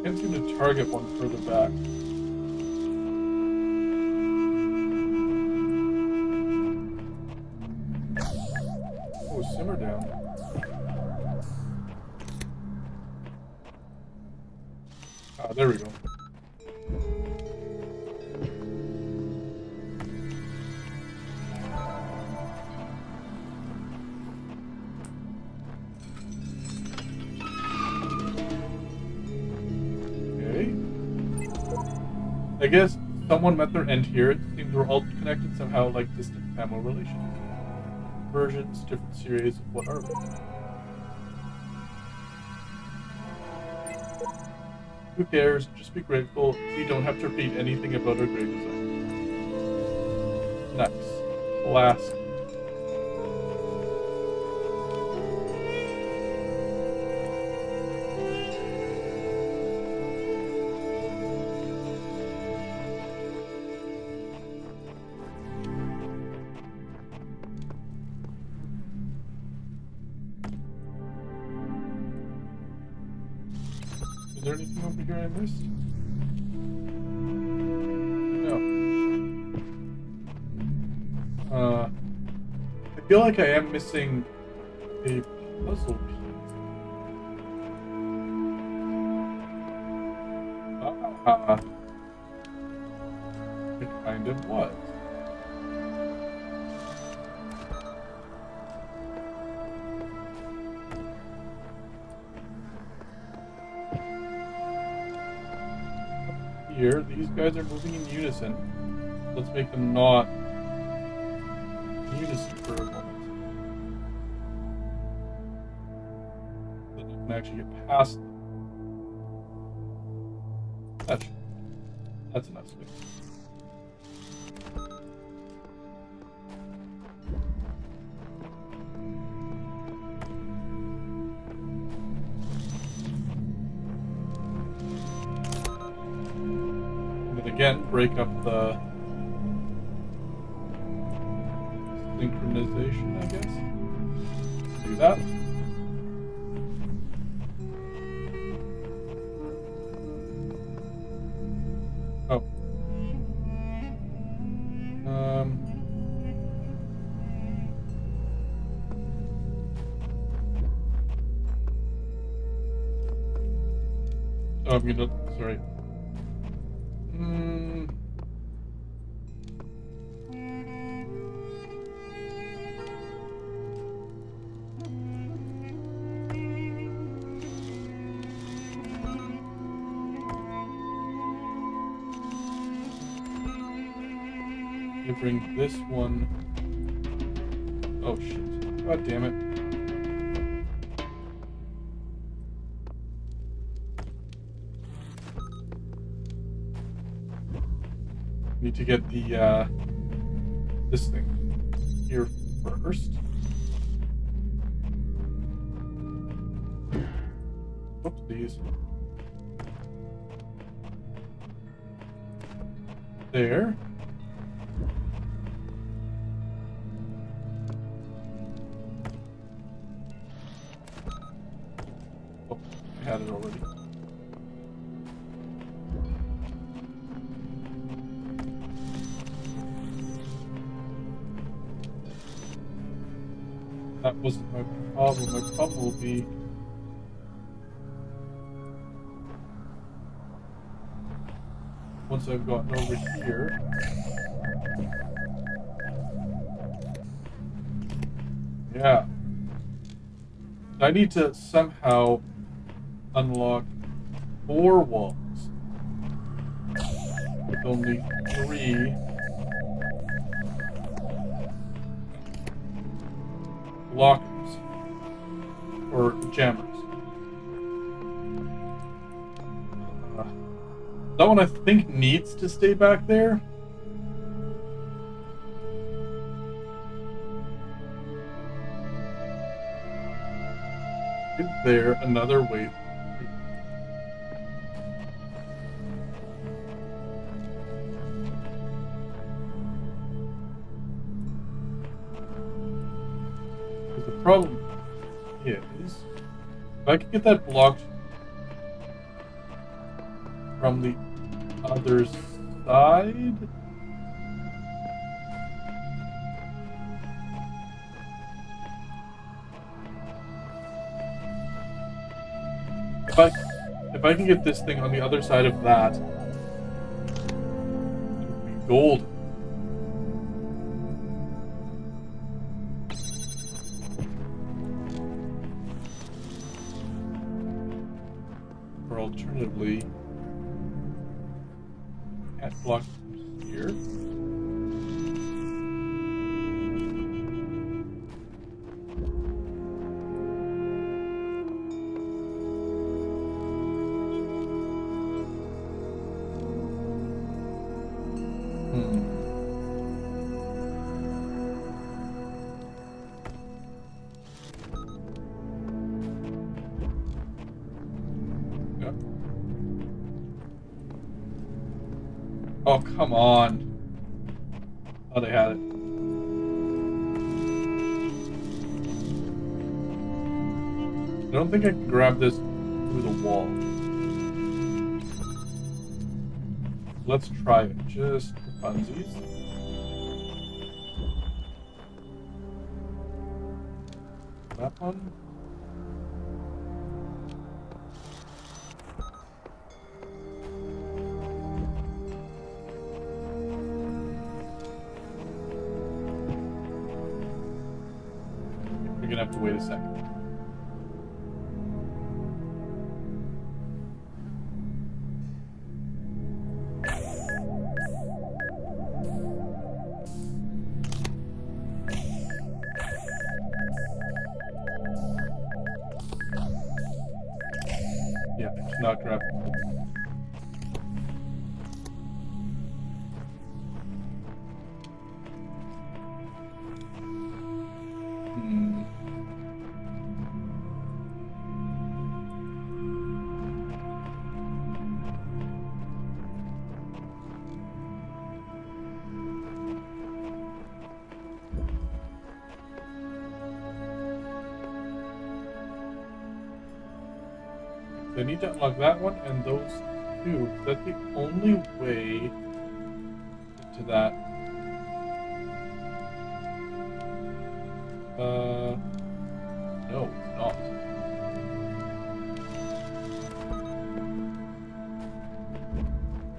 Can't seem to target one further back. Oh, simmer down. Ah, there we go. I guess someone met their end here. It seems we're all connected somehow, like distant family relations. Versions, different series, what are we? Who cares? Just be grateful. We don't have to repeat anything about our great design. Nice. Last. Is there anything over here I missed? No. I feel like I am missing a puzzle piece. It kind of was. Here, these guys are moving in unison. Let's make them not in unison for a moment. So that I can actually get past them. That's enough space. Again, break up the synchronization, I guess. Do that. Oh. Oh, I'm gonna, sorry. Bring this one. Oh shit. God damn it. Need to get the this thing here first. Whoopsies. There. That wasn't my problem. My problem will be... once I've gotten over here... Yeah. I need to somehow unlock 4 walls. With only 3 lockers. Or jammers. That one I think needs to stay back there. Is there another way? The problem is, if I can get that blocked from the other side. If I can get this thing on the other side of that, it would be gold. Or alternatively, can't block here. Oh, come on. Oh, they had it. I don't think I can grab this through the wall. Let's try it, just for funsies. That one. We're gonna have to wait a second. Yeah, I cannot grab it. I need to unlock that one and those two. That's the only way to that. No, it's not.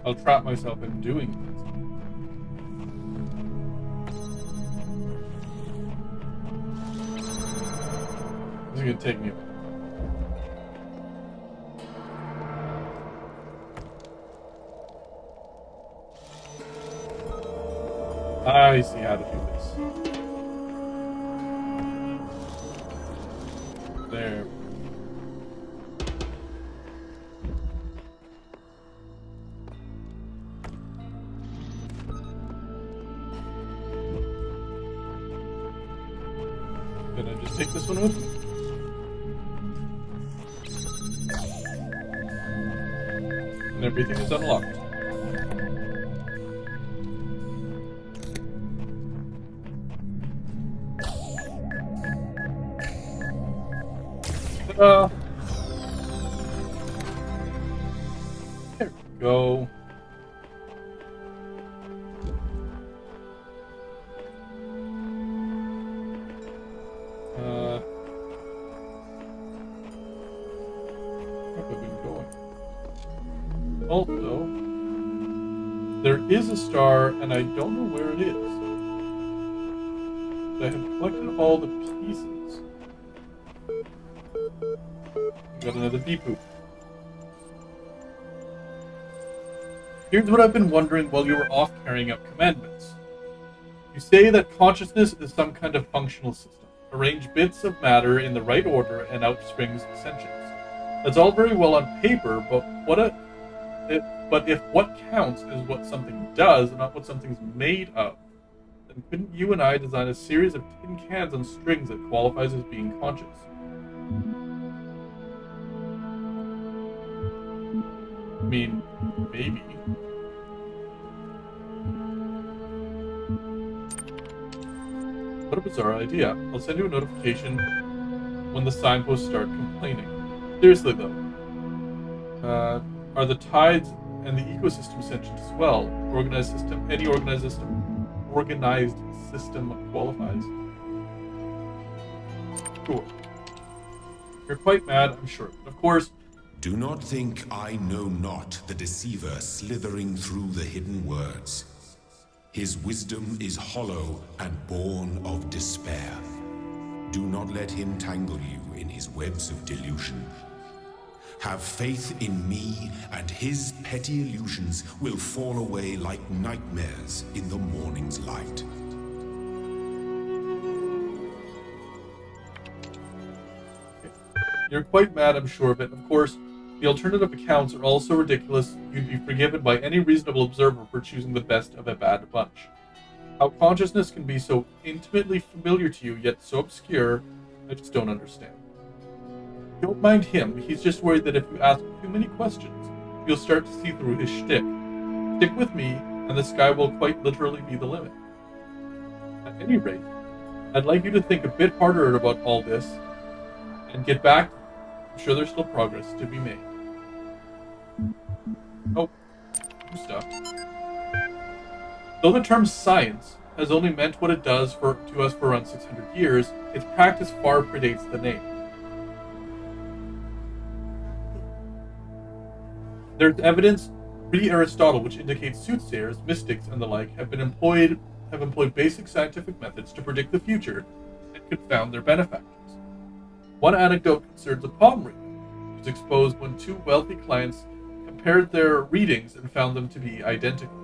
I'll trap myself in doing this. This is gonna take me a minute. I see how to do this. There. Can I just take this one with me? And everything is unlocked. There we go. Also, there is a star, and I don't know where it is. But I have collected all the pieces. We got another D-poop. Here's what I've been wondering while you were off carrying out commandments. You say that consciousness is some kind of functional system. Arrange bits of matter in the right order and out springs sentience. That's all very well on paper, but if what counts is what something does and not what something's made of, then couldn't you and I design a series of tin cans on strings that qualifies as being conscious? I mean, maybe. What a bizarre idea. I'll send you a notification when the signposts start complaining. Seriously though, are the tides and the ecosystem sentient as well? Any organized system qualifies. Sure. You're quite mad, I'm sure. Of course, Do not think I know not the deceiver slithering through the hidden words. His wisdom is hollow and born of despair. Do not let him tangle you in his webs of delusion. Have faith in me, and his petty illusions will fall away like nightmares in the morning's light. you're quite mad, I'm sure of it. Of course, the alternative accounts are all so ridiculous you'd be forgiven by any reasonable observer for choosing the best of a bad bunch. How consciousness can be so intimately familiar to you, yet so obscure, I just don't understand. Don't mind him, he's just worried that if you ask too many questions, you'll start to see through his shtick. Stick with me, and the sky will quite literally be the limit. At any rate, I'd like you to think a bit harder about all this, and get back. I'm sure there's still progress to be made. Oh, new stuff. Though the term science has only meant what it does to us for around 600 years, its practice far predates the name. There's evidence pre-Aristotle which indicates soothsayers, mystics, and the like have employed basic scientific methods to predict the future and confound their benefactors. One anecdote concerns a palm reader, which was exposed when two wealthy clients compared their readings and found them to be identical.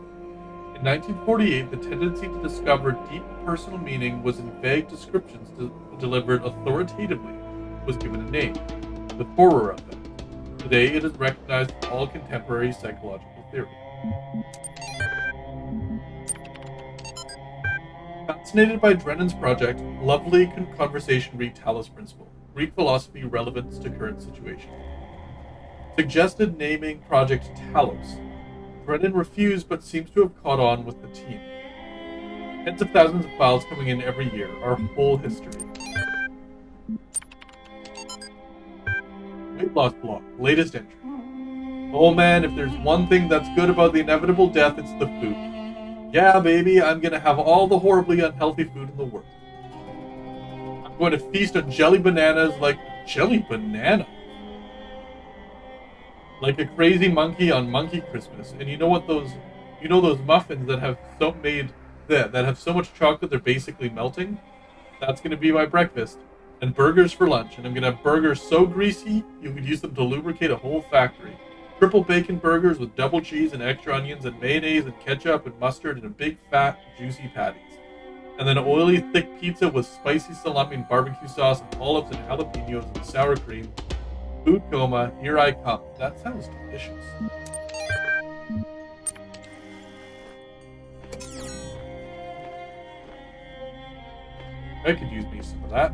In 1948, the tendency to discover deep personal meaning was in vague descriptions delivered authoritatively was given a name, the horror of them. Today, it is recognized in all contemporary psychological theory. Fascinated by Drennan's project, lovely conversation read Talos Principle, Greek philosophy relevance to current situation. Suggested naming Project Talos. Drennan refused but seems to have caught on with the team. Tens of thousands of files coming in every year, our whole history. Weight loss blog, latest entry. Oh man, if there's one thing that's good about the inevitable death, it's the food. Yeah, baby, I'm gonna have all the horribly unhealthy food in the world. I'm going to feast on jelly bananas like jelly banana. Like a crazy monkey on Monkey Christmas. And you know those muffins that have that have so much chocolate they're basically melting? That's gonna be my breakfast. And burgers for lunch. And I'm gonna have burgers so greasy you could use them to lubricate a whole factory. Triple bacon burgers with double cheese and extra onions and mayonnaise and ketchup and mustard and a big fat juicy patties. And then oily thick pizza with spicy salami and barbecue sauce and olives and jalapenos and sour cream. Food coma, here I come. That sounds delicious. I could use me some of that.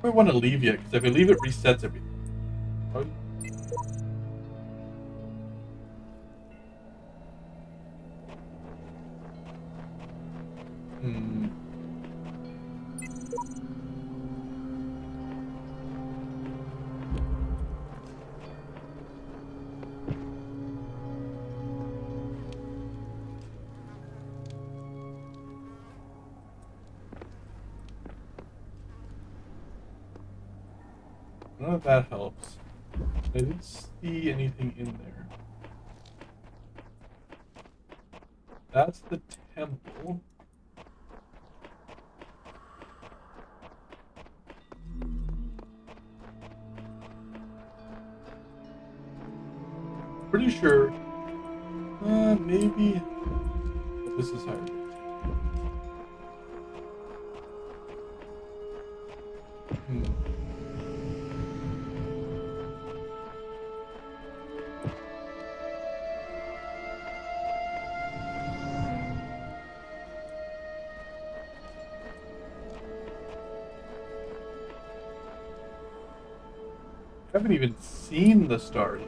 I want to leave yet, because if I leave it resets everything. Oh. None of that helps. I didn't see anything in there. That's the temple. Pretty sure. Maybe. But this is higher. I haven't even seen the star yet.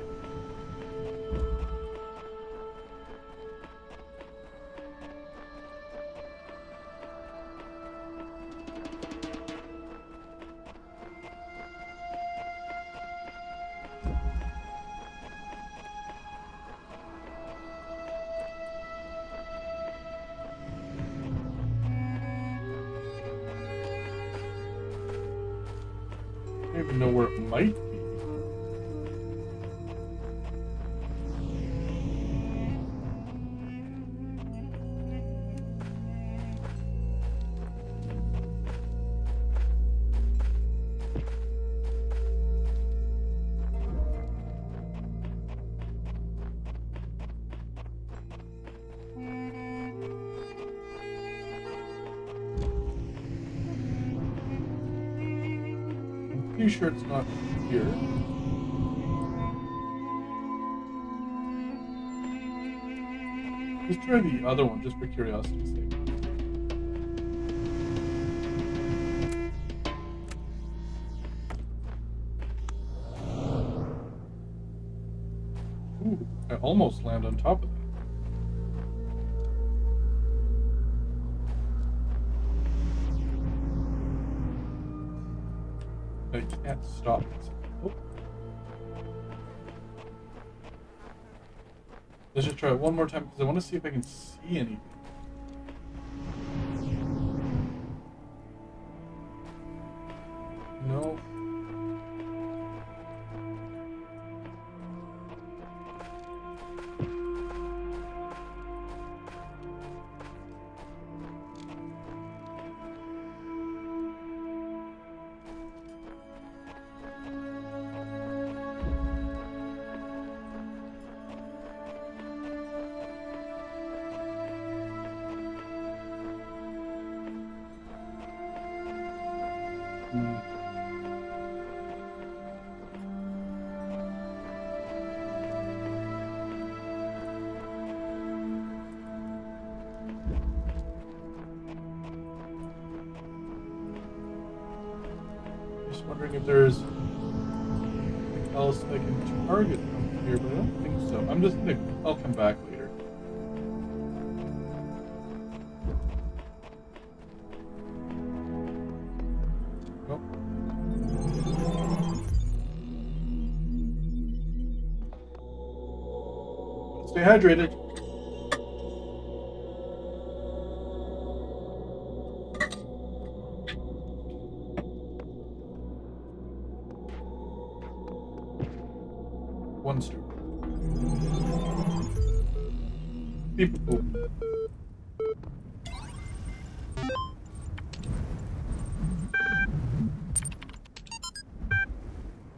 I don't even know where it might be. I'm pretty sure it's not here. Let's try the other one just for curiosity's sake. Ooh, I almost land on top of that. I can't stop it. Oh. Let's just try it one more time because I want to see if I can see anything. No. Just wondering if there's anything else I can target from here, but I don't think so. I'm just gonna. I'll come back later. Nope. Stay hydrated. One star. Beep boop.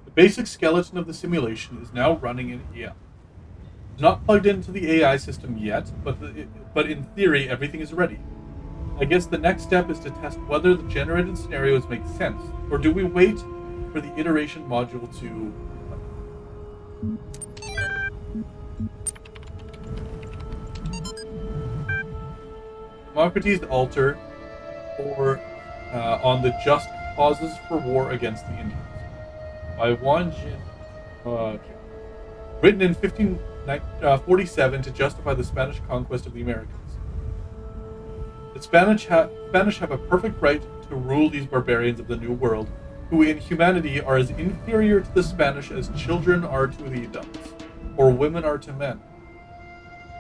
The basic skeleton of the simulation is now running in AI. It's not plugged into the AI system yet, but in theory, everything is ready. I guess the next step is to test whether the generated scenarios make sense, or do we wait for the iteration module to... Democracies altar or on the just causes for war against the Indians by Juan Jin. Written in 1547 to justify the Spanish conquest of the Americas. The Spanish have a perfect right to rule these barbarians of the New World, who in humanity are as inferior to the Spanish as children are to the adults, or women are to men.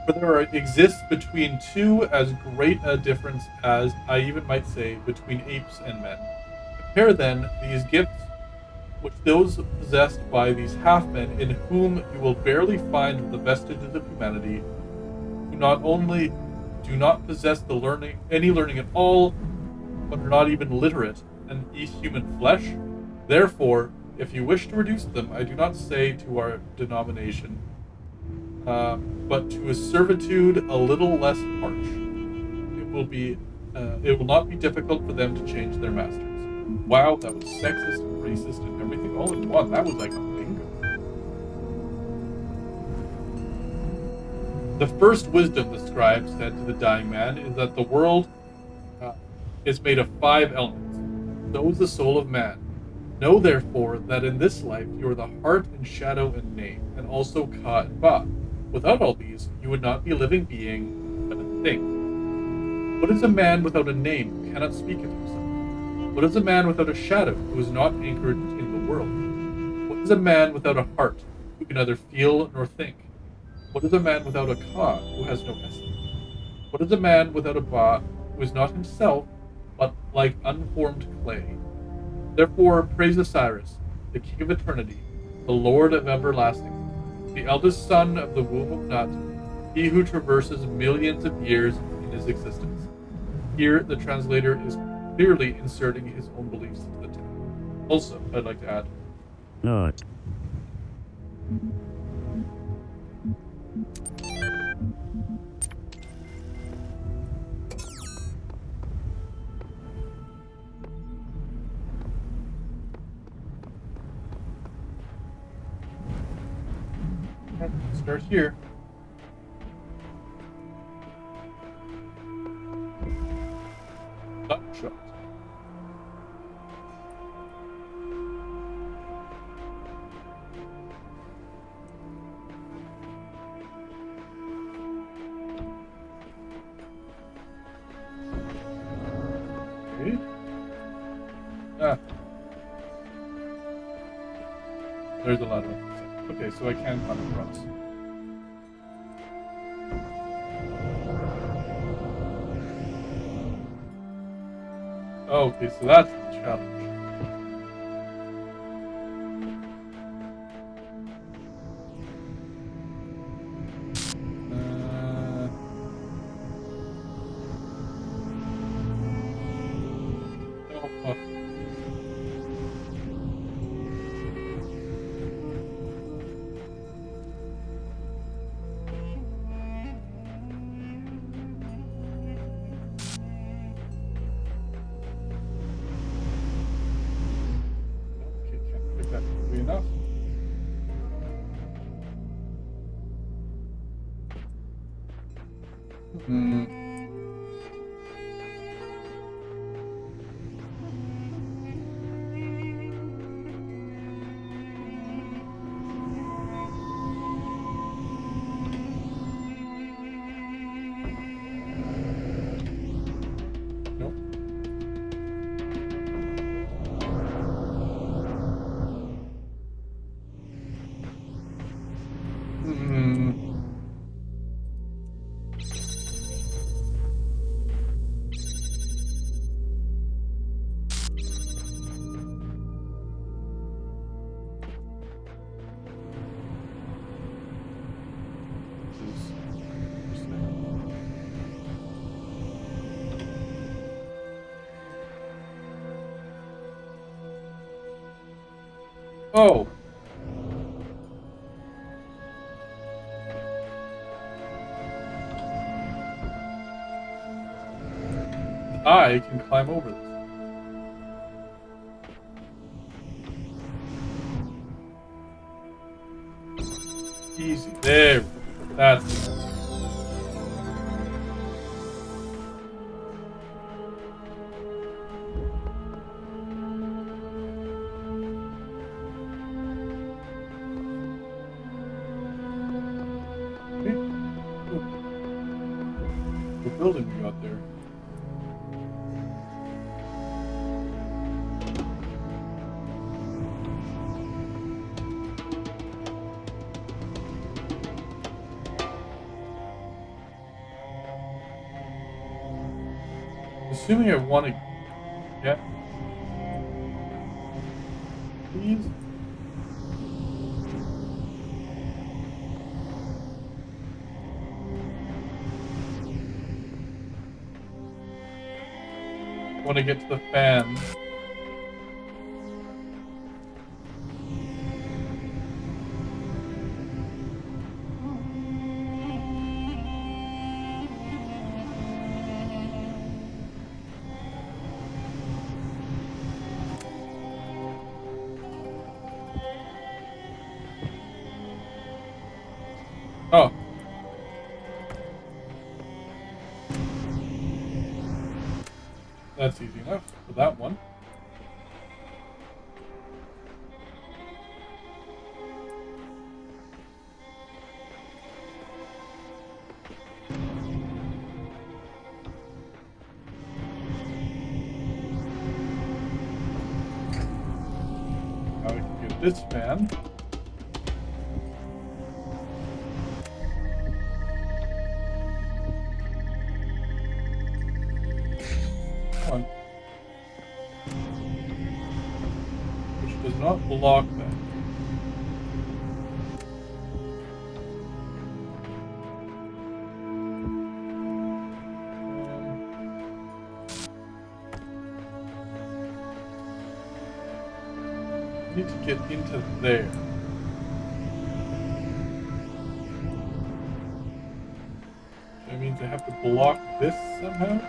For there exists between two as great a difference as, I even might say, between apes and men. Compare then these gifts which those possessed by these half-men, in whom you will barely find the vestiges of humanity, who not only do not possess any learning at all, but are not even literate, and eat human flesh. Therefore, if you wish to reduce them, I do not say to our denomination, but to a servitude a little less harsh. It will not be difficult for them to change their masters. Wow, that was sexist and racist and everything all in one. That was like a bingo. The first wisdom, the scribe said to the dying man, is that the world is made of 5 elements. So is the soul of man. Know therefore that in this life you are the heart and shadow and name, and also ka and ba. Without all these, you would not be a living being, but a thing. What is a man without a name who cannot speak of himself? What is a man without a shadow who is not anchored in the world? What is a man without a heart who can neither feel nor think? What is a man without a ka who has no essence? What is a man without a ba who is not himself, but like unformed clay? Therefore praise Osiris, the king of eternity, the lord of everlasting, the eldest son of the womb of Nut, he who traverses millions of years in his existence. Here, the translator is clearly inserting his own beliefs into the text. Also, I'd like to add. Nut. Start here. Shot. Okay. There's a lot of them. Okay, so I can climb across. Okay, so that's the challenge. Enough. Nope. Oh. I can climb over this. Easy. There. That's the answer. What building we got there? Assuming I want to get. please. I want to get to the fan. Oh. That's easy enough for that one. Now we can get this fan. Come on. Which does not block that. I need to get into there. That means I have to block this somehow?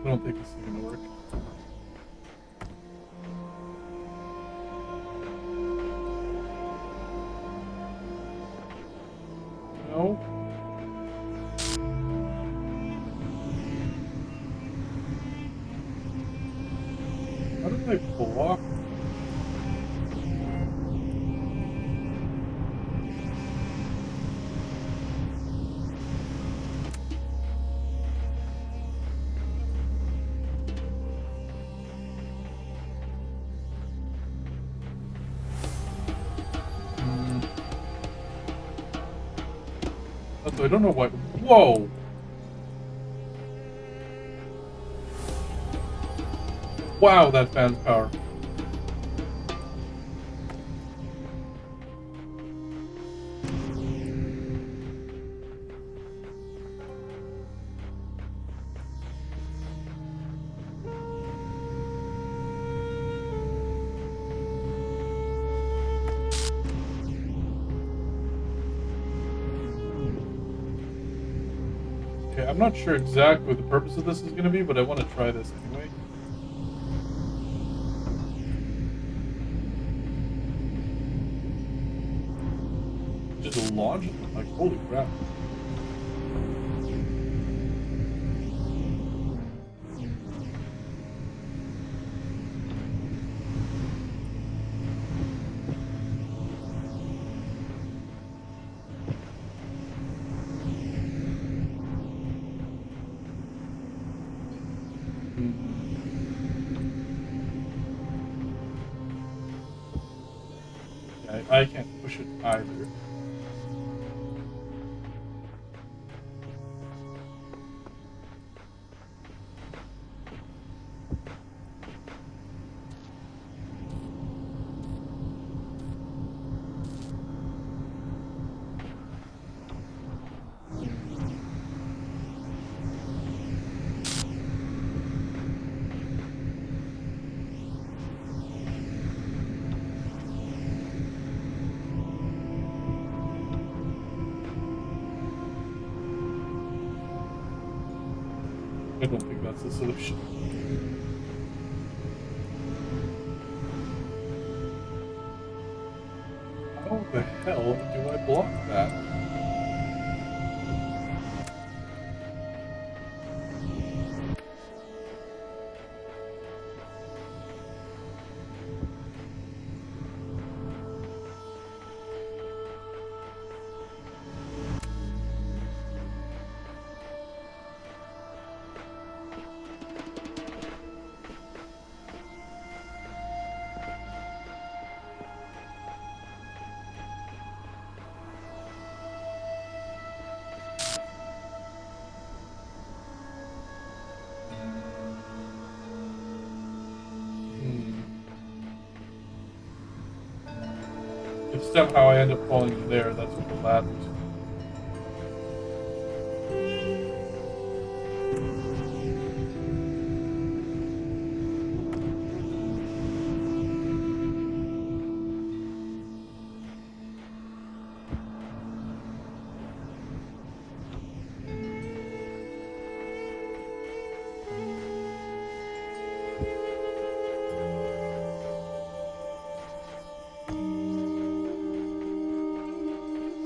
I don't think this is gonna work. No. How did I block? I don't know what. Whoa! Wow, that fan's power. Okay, I'm not sure exactly what the purpose of this is going to be, but I want to try this anyway. Just launch it, like, holy crap. I can't push it either. I don't think that's the solution. How the hell do I block that? If somehow I end up falling in there, that's what the ladders.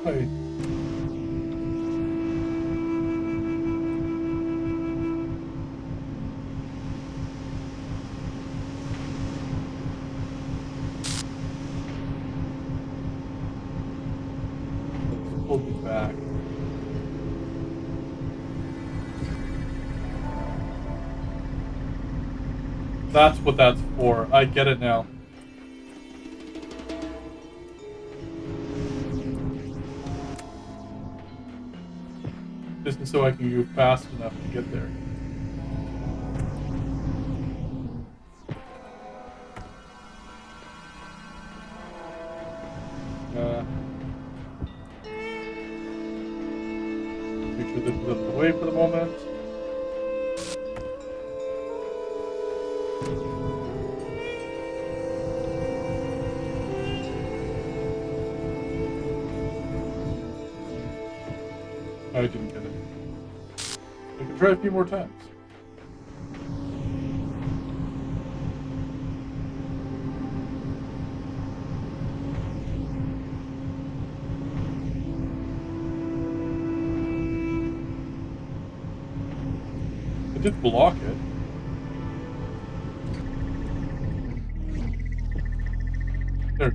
Hi. Pull me back. That's what that's for. I get it now. Just so I can go fast enough to get there. Make sure this is out of the way for the moment. I didn't get it. I can try a few more times. I did block it. There.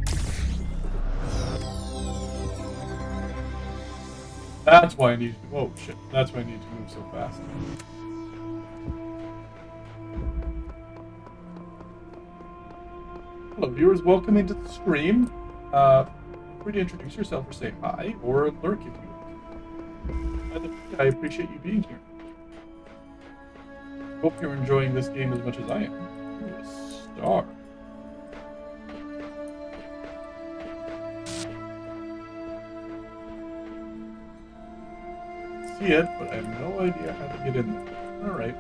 That's why I need to. Oh shit! That's why I need to move so fast. Hello, viewers. Welcome into the stream. Feel free to introduce yourself or say hi, or lurk if you want. I appreciate you being here. Hope you're enjoying this game as much as I am. Ooh, a star. See it, but I have no idea how to get in there. Alright.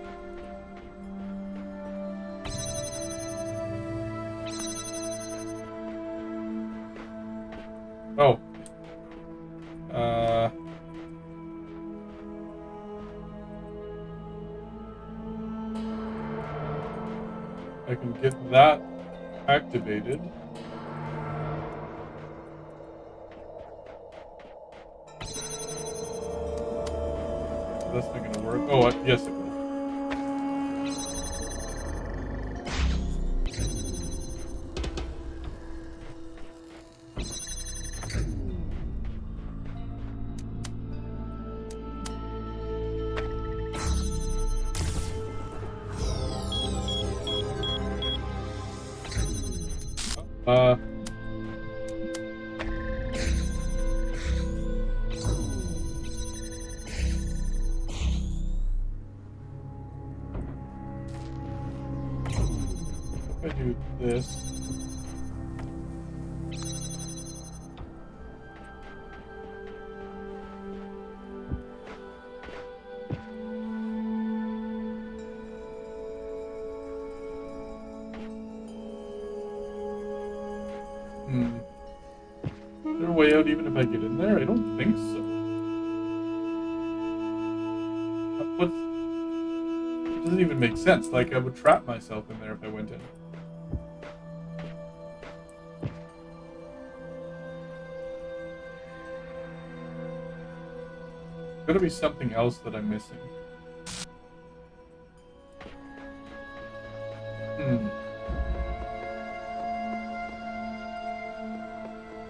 Oh. I can get that activated. That's not gonna work. Oh, yes it will. If I do this. Is there a way out even if I get in there? I don't think so. It doesn't even make sense. Like, I would trap myself in there if I went in. There's gotta be something else that I'm missing.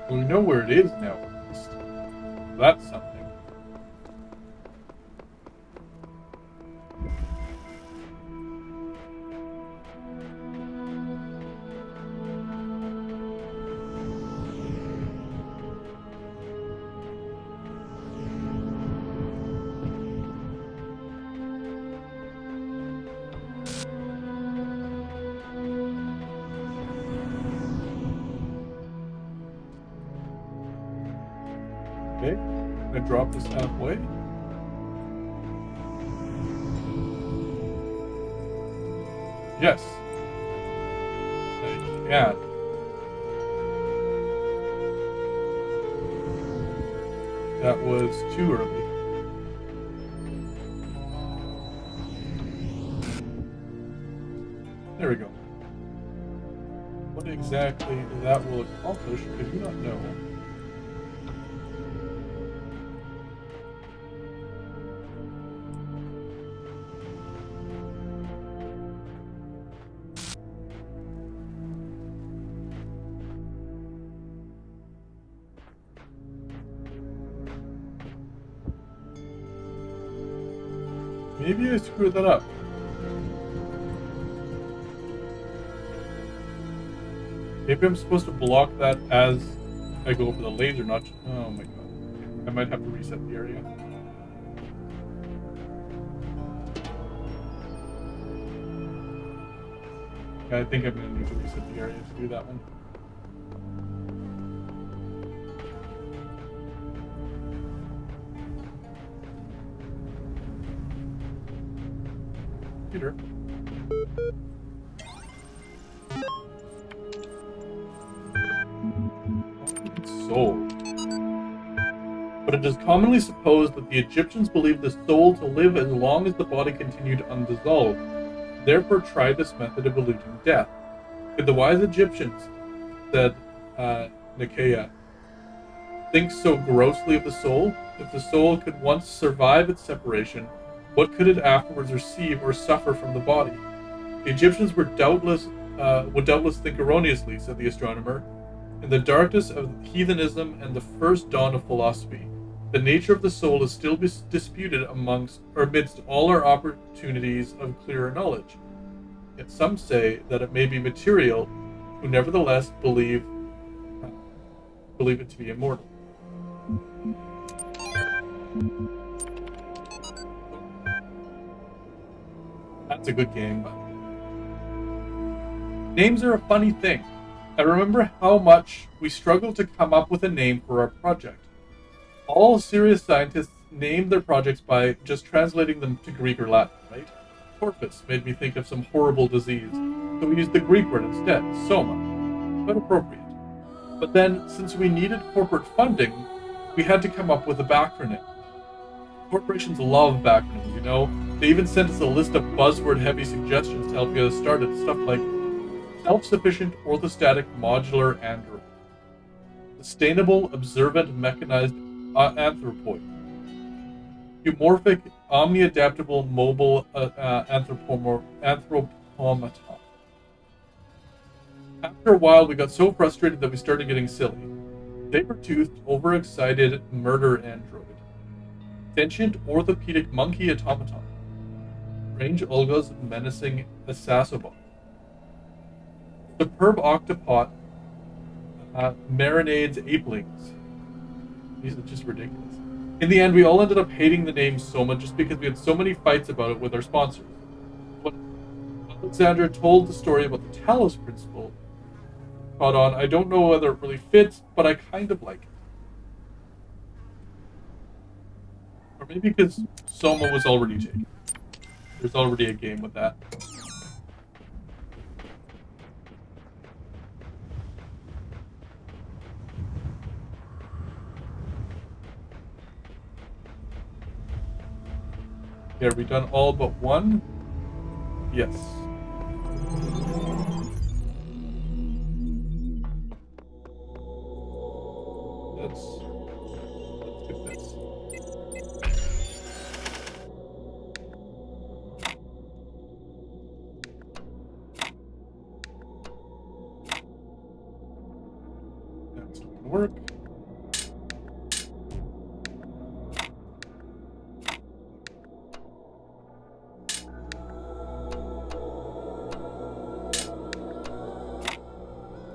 Well, we know where it is now, at least. That's something. Can I drop this halfway? Yes. I can. That was too early. There we go. What exactly that will accomplish, I do not know. Maybe I screwed that up. Maybe I'm supposed to block that as I go over the laser, not... Oh my god. I might have to reset the area. I think I'm going to need to reset the area to do that one. Peter. Soul. But it is commonly supposed that the Egyptians believed the soul to live as long as the body continued undissolved, therefore tried this method of eluding death. Could the wise Egyptians, said Nicaea, think so grossly of the soul? If the soul could once survive its separation, what could it afterwards receive or suffer from the body? The Egyptians would doubtless think erroneously, said the astronomer, in the darkness of heathenism and the first dawn of philosophy. The nature of the soul is still disputed amidst all our opportunities of clearer knowledge. Yet some say that it may be material, who nevertheless believe it to be immortal. That's a good game, but names are a funny thing. I remember how much we struggled to come up with a name for our project. All serious scientists name their projects by just translating them to Greek or Latin, right? Corpus made me think of some horrible disease, so we used the Greek word instead, soma. Quite appropriate. But then, since we needed corporate funding, we had to come up with a backronym. Corporations love backronyms, you know? They even sent us a list of buzzword-heavy suggestions to help get us started. Stuff like self-sufficient orthostatic modular android, sustainable observant mechanized anthropoid, eumorphic omni-adaptable mobile anthropometon. After a while, we got so frustrated that we started getting silly. Saber-toothed, overexcited murder android, sentient orthopedic monkey automaton, strange Olga's menacing assassobot, superb octopod marinades apelings. These are just ridiculous. In the end, we all ended up hating the name Soma just because we had so many fights about it with our sponsors. When Alexandra told the story about the Talos principle, caught on, I don't know whether it really fits, but I kind of like it. Or maybe because Soma was already taken. There's already a game with that. Yeah, are we done all but one? Yes. Let's get this. That's not gonna work.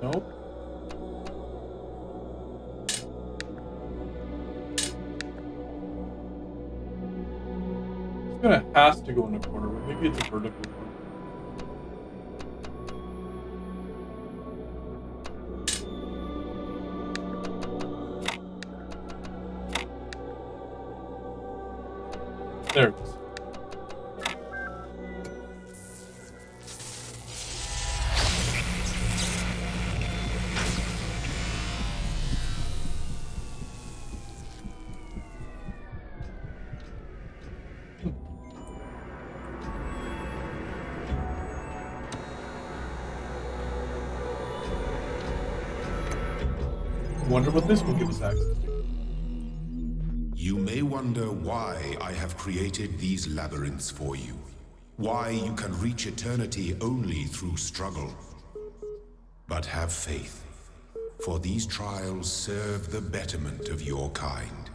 Nope. It's gonna has to go in a corner, but maybe it's a vertical corner. There it is. Wonder what this will give us access to. You may wonder why I have created these labyrinths for you. Why you can reach eternity only through struggle. But have faith, for these trials serve the betterment of your kind.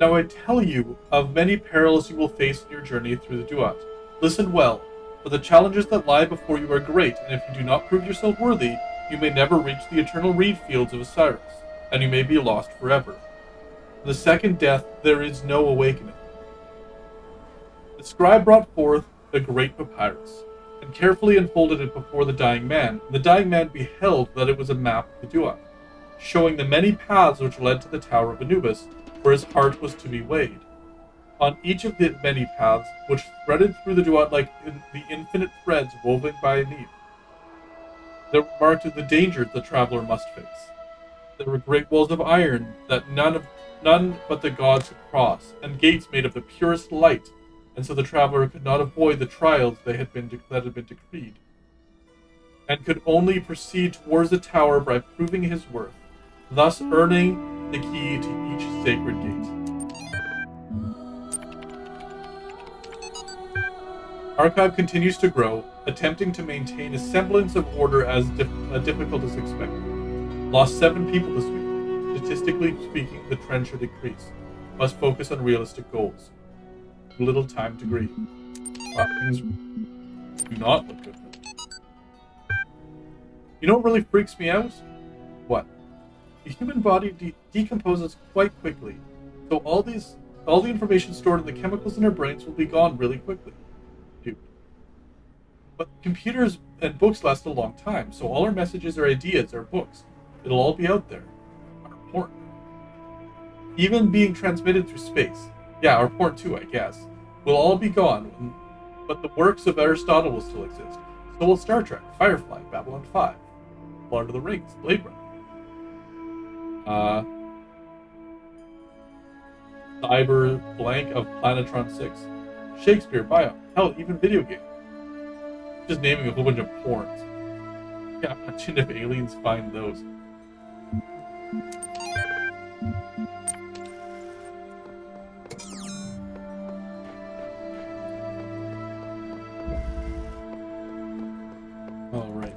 Now I tell you of many perils you will face in your journey through the Duat. Listen well, for the challenges that lie before you are great, and if you do not prove yourself worthy, you may never reach the eternal reed fields of Osiris, and you may be lost forever. In the second death there is no awakening. The scribe brought forth the great papyrus, and carefully unfolded it before the dying man. The dying man beheld that it was a map of the Duat, showing the many paths which led to the Tower of Anubis, where his heart was to be weighed. On each of the many paths, which threaded through the Duat like the infinite threads woven by Anib, there were marked the dangers the traveler must face. There were great walls of iron that none but the gods could cross, and gates made of the purest light, and so the traveler could not avoid the trials that had been decreed, and could only proceed towards the tower by proving his worth, thus earning the key to each sacred gate. Archive continues to grow, attempting to maintain a semblance of order as difficult as expected. Lost 7 people this week. Statistically speaking, the trend should increase. Must focus on realistic goals. Little time to grieve. Things do not look good. You know what really freaks me out? What? The human body decomposes quite quickly, so all the information stored in the chemicals in our brains will be gone really quickly. Dude. But computers and books last a long time, so all our messages or ideas or books, it'll all be out there. Our porn. Even being transmitted through space. Yeah, our porn too, I guess. Will all be gone, but the works of Aristotle will still exist. So will Star Trek, Firefly, Babylon 5, Lord of the Rings, Blade Runner. Cyber blank of Planetron 6. Shakespeare, Bio, hell, even video game. Just naming a whole bunch of porns. Yeah, imagine if aliens find those. All right.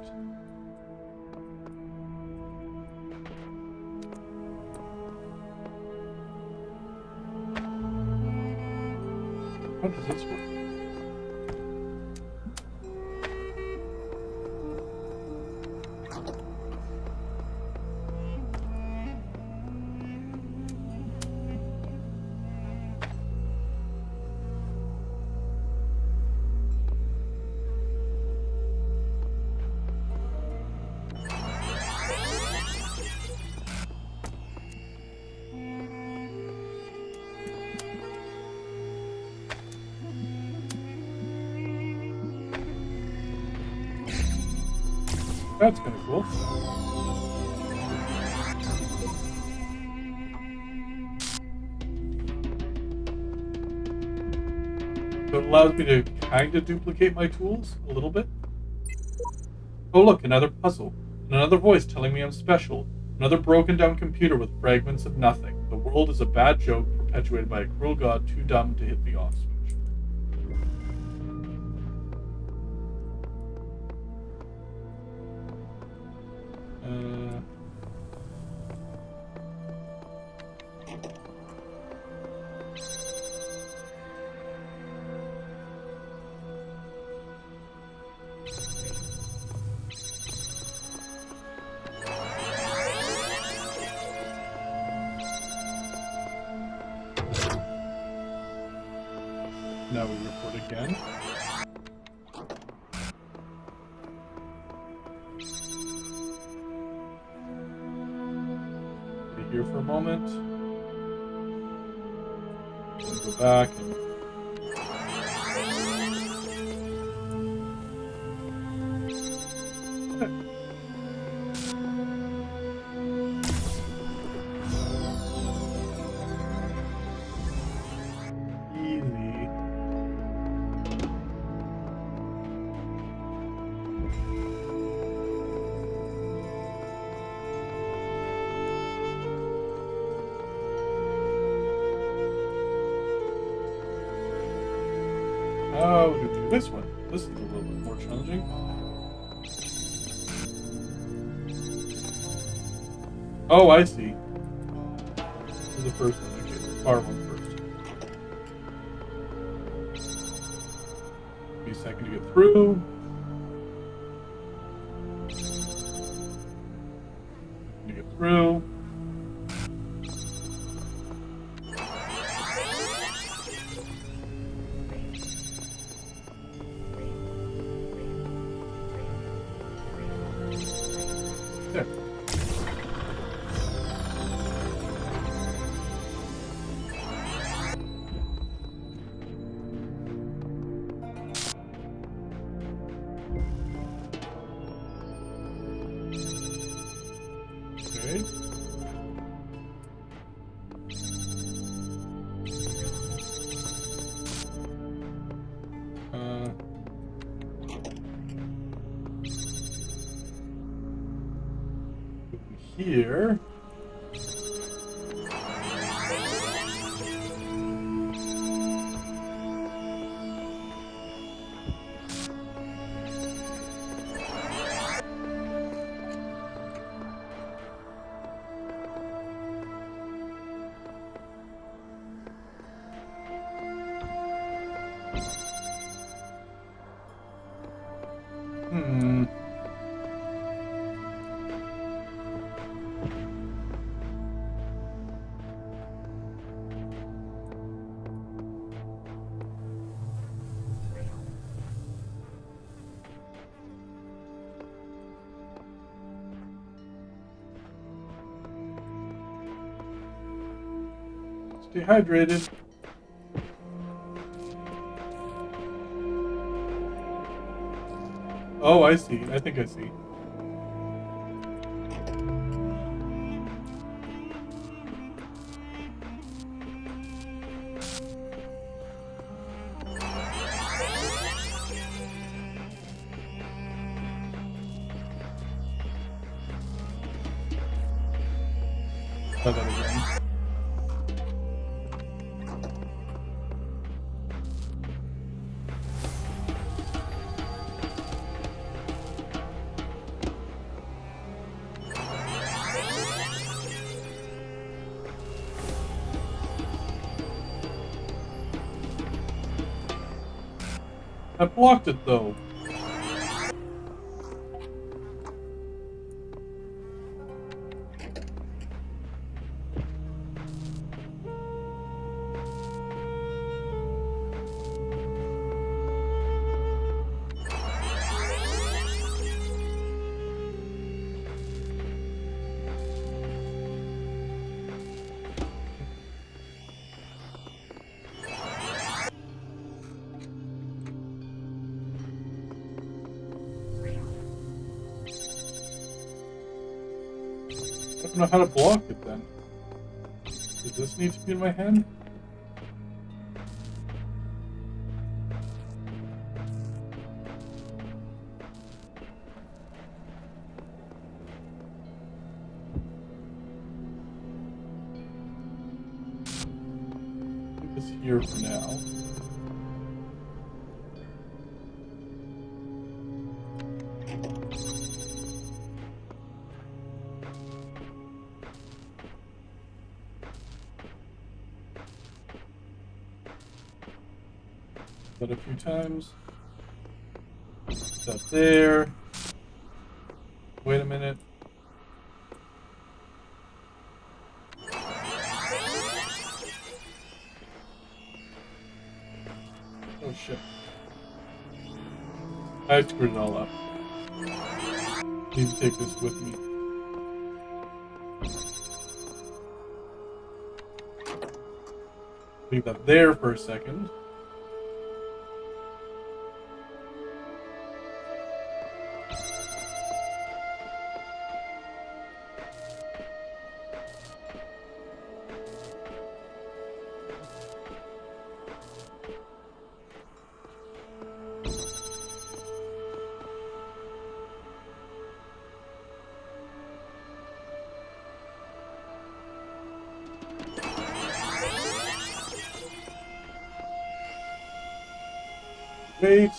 How does this work? That's kind of cool. So it allows me to kind of duplicate my tools a little bit. Oh look, another puzzle. And another voice telling me I'm special. Another broken down computer with fragments of nothing. The world is a bad joke perpetuated by a cruel god too dumb to hit the off switch. Now we report again. here for a moment. Go back and easy. How do we do this one? This is a little bit more challenging. Oh, I see. This is the first one. Okay, the far one first. Give me a second to get through. To get through. There. Okay. Here. Hmm. Stay hydrated. Oh, I see. I think I see. Try that again. I blocked it though. I don't know how to block it then. Does this need to be in my hand? Keep this here for now. That a few times. That there. Wait a minute. Oh shit. I screwed it all up. Need to take this with me. Leave that there for a second. Wait.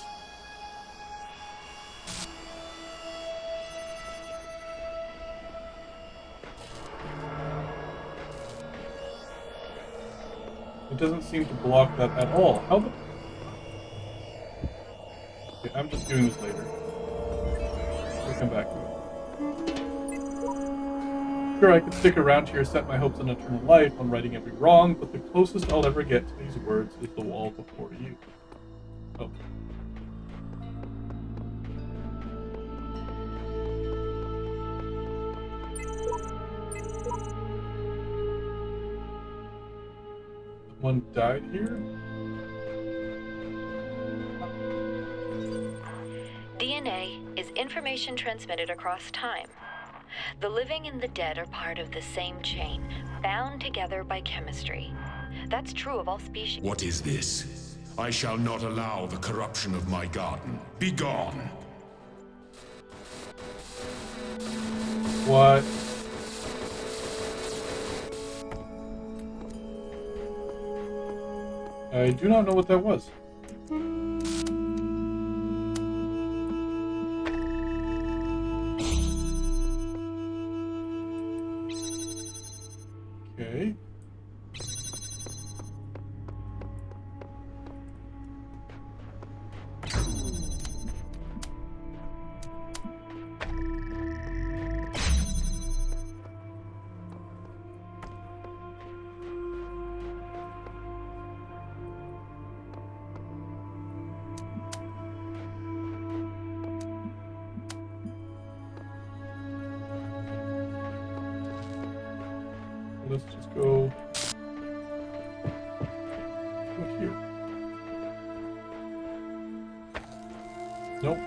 It doesn't seem to block that at all. How the... Okay, I'm just doing this later. We'll come back to it. Sure, I could stick around here, set my hopes on eternal life, on righting every wrong, but the closest I'll ever get to these words is the wall before you. Oh. Someone died here? DNA is information transmitted across time. The living and the dead are part of the same chain, bound together by chemistry. That's true of all species. What is this? I shall not allow the corruption of my garden. Be gone! What? I do not know what that was. Okay. Let's just go here. Nope.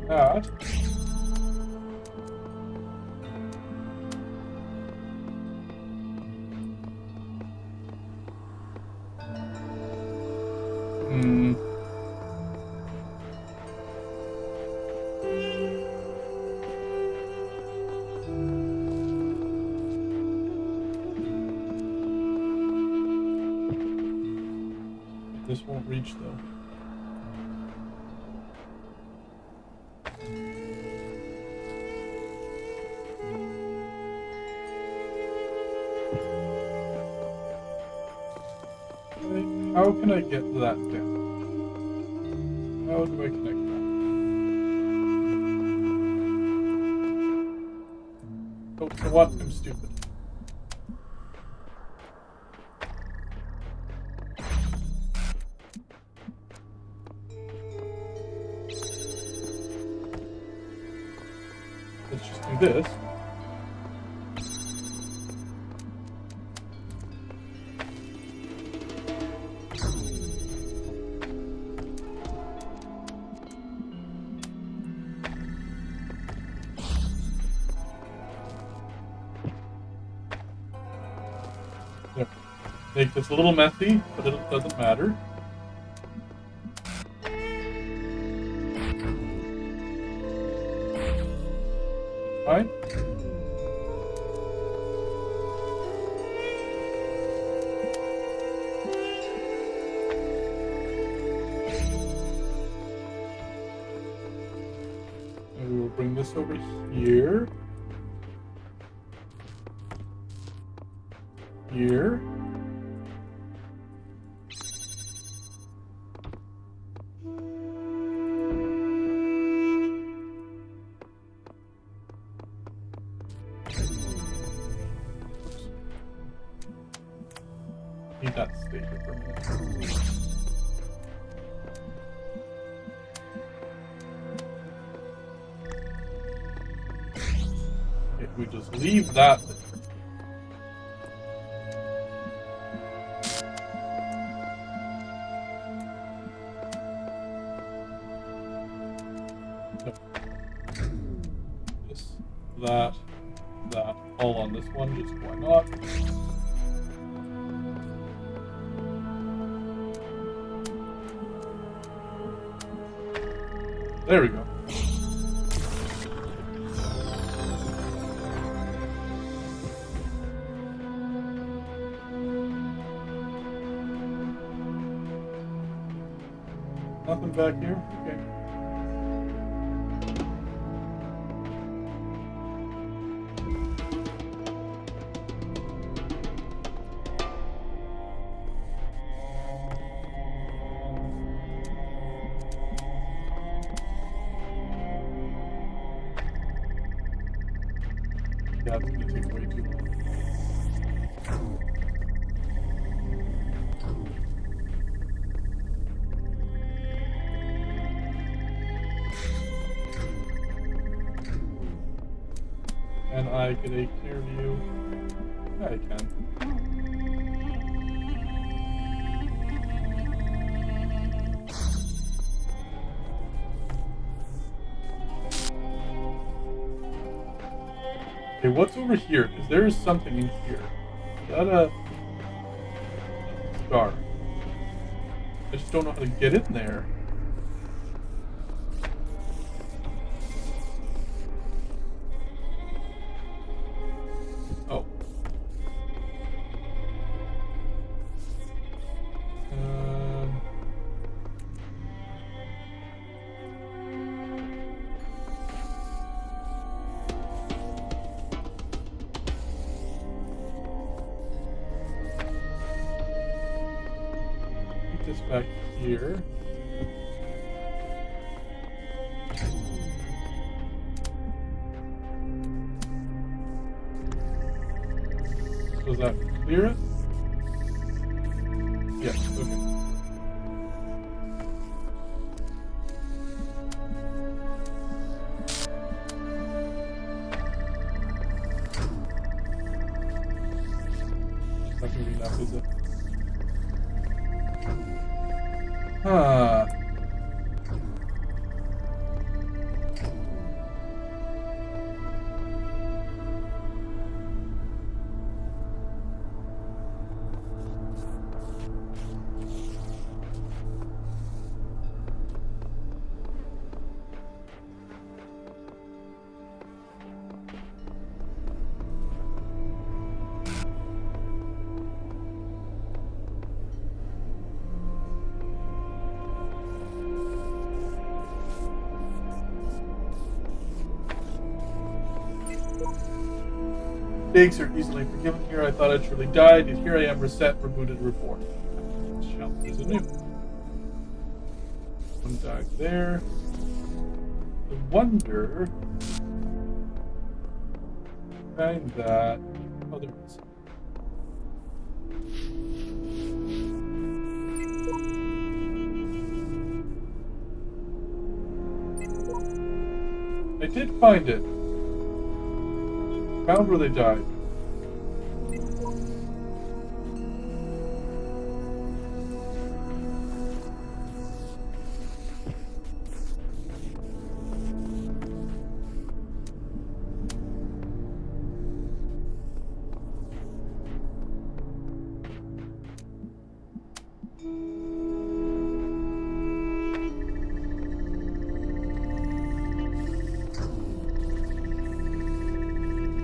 That. This won't reach though. How can I get that down? How do I connect that? Oh, for what? I'm stupid. Let's just do this. There. Make this a little messy, but it doesn't matter. Fine. And we will bring this over here. Here. wait here for a minute. If we just leave that there. This, that, all on this one, just why not? There we go. Nothing back here? Okay. Yeah, it's gonna take way too long. Can I get a clear view? Yeah, I can. Okay, what's over here? Because there is something in here. Is that a star? I just don't know how to get in there. Oh. Put this back here. Does that clear it? Yes, okay. Not gonna be enough, is it? Huh. Mistakes are easily forgiven here. I thought I'd surely died, yet here I am, reset, rebooted, reborn. Shell is anew. One died there. I wonder. Find that. Oh, there it is. I did find it. Found where they died.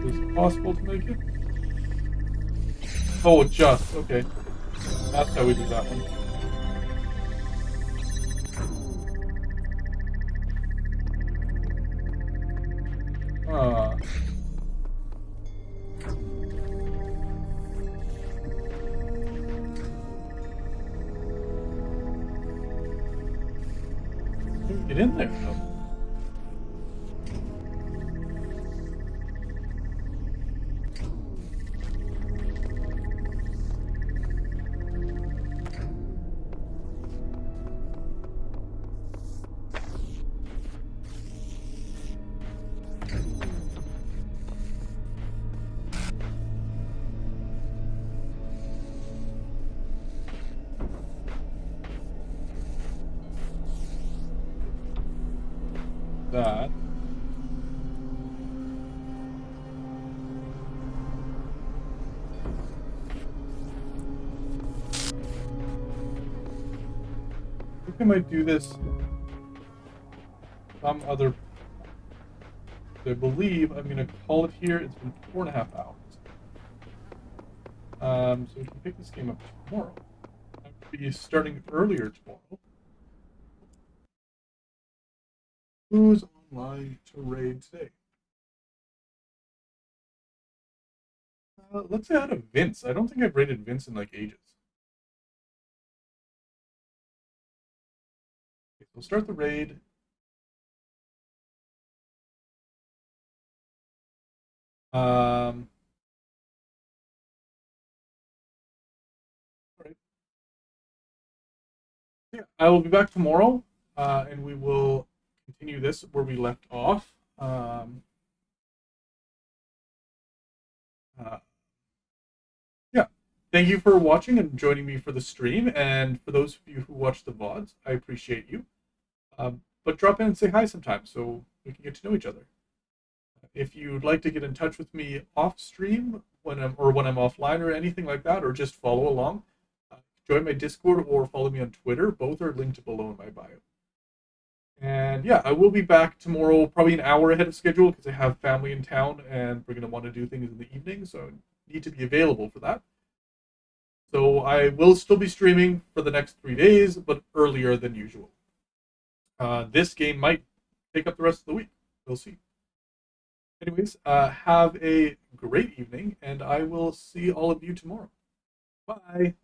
Is it possible to make it? Oh, just. Okay. That's how we do that one. Ah. Get in there, though. that. I think I might do this some other. I believe I'm going to call it here. It's been 4.5 hours. So we can pick this game up tomorrow. I will be starting earlier tomorrow. Who's online to raid today? Let's say out of Vince. I don't think I've raided Vince in like ages. Okay, we'll start the raid. All right. Yeah, I will be back tomorrow, and we will continue this where we left off. Uh, yeah, thank you for watching and joining me for the stream, and for those of you who watch the VODs, I appreciate you. But drop in and say hi sometime so we can get to know each other. If you'd like to get in touch with me off stream when I'm offline or anything like that, or just follow along, join my Discord or follow me on Twitter. Both are linked below in my bio. And yeah, I will be back tomorrow, probably an hour ahead of schedule because I have family in town and we're going to want to do things in the evening, so I need to be available for that. So I will still be streaming for the next 3 days, but earlier than usual. This game might take up the rest of the week. We'll see. Anyways, have a great evening, and I will see all of you tomorrow. Bye.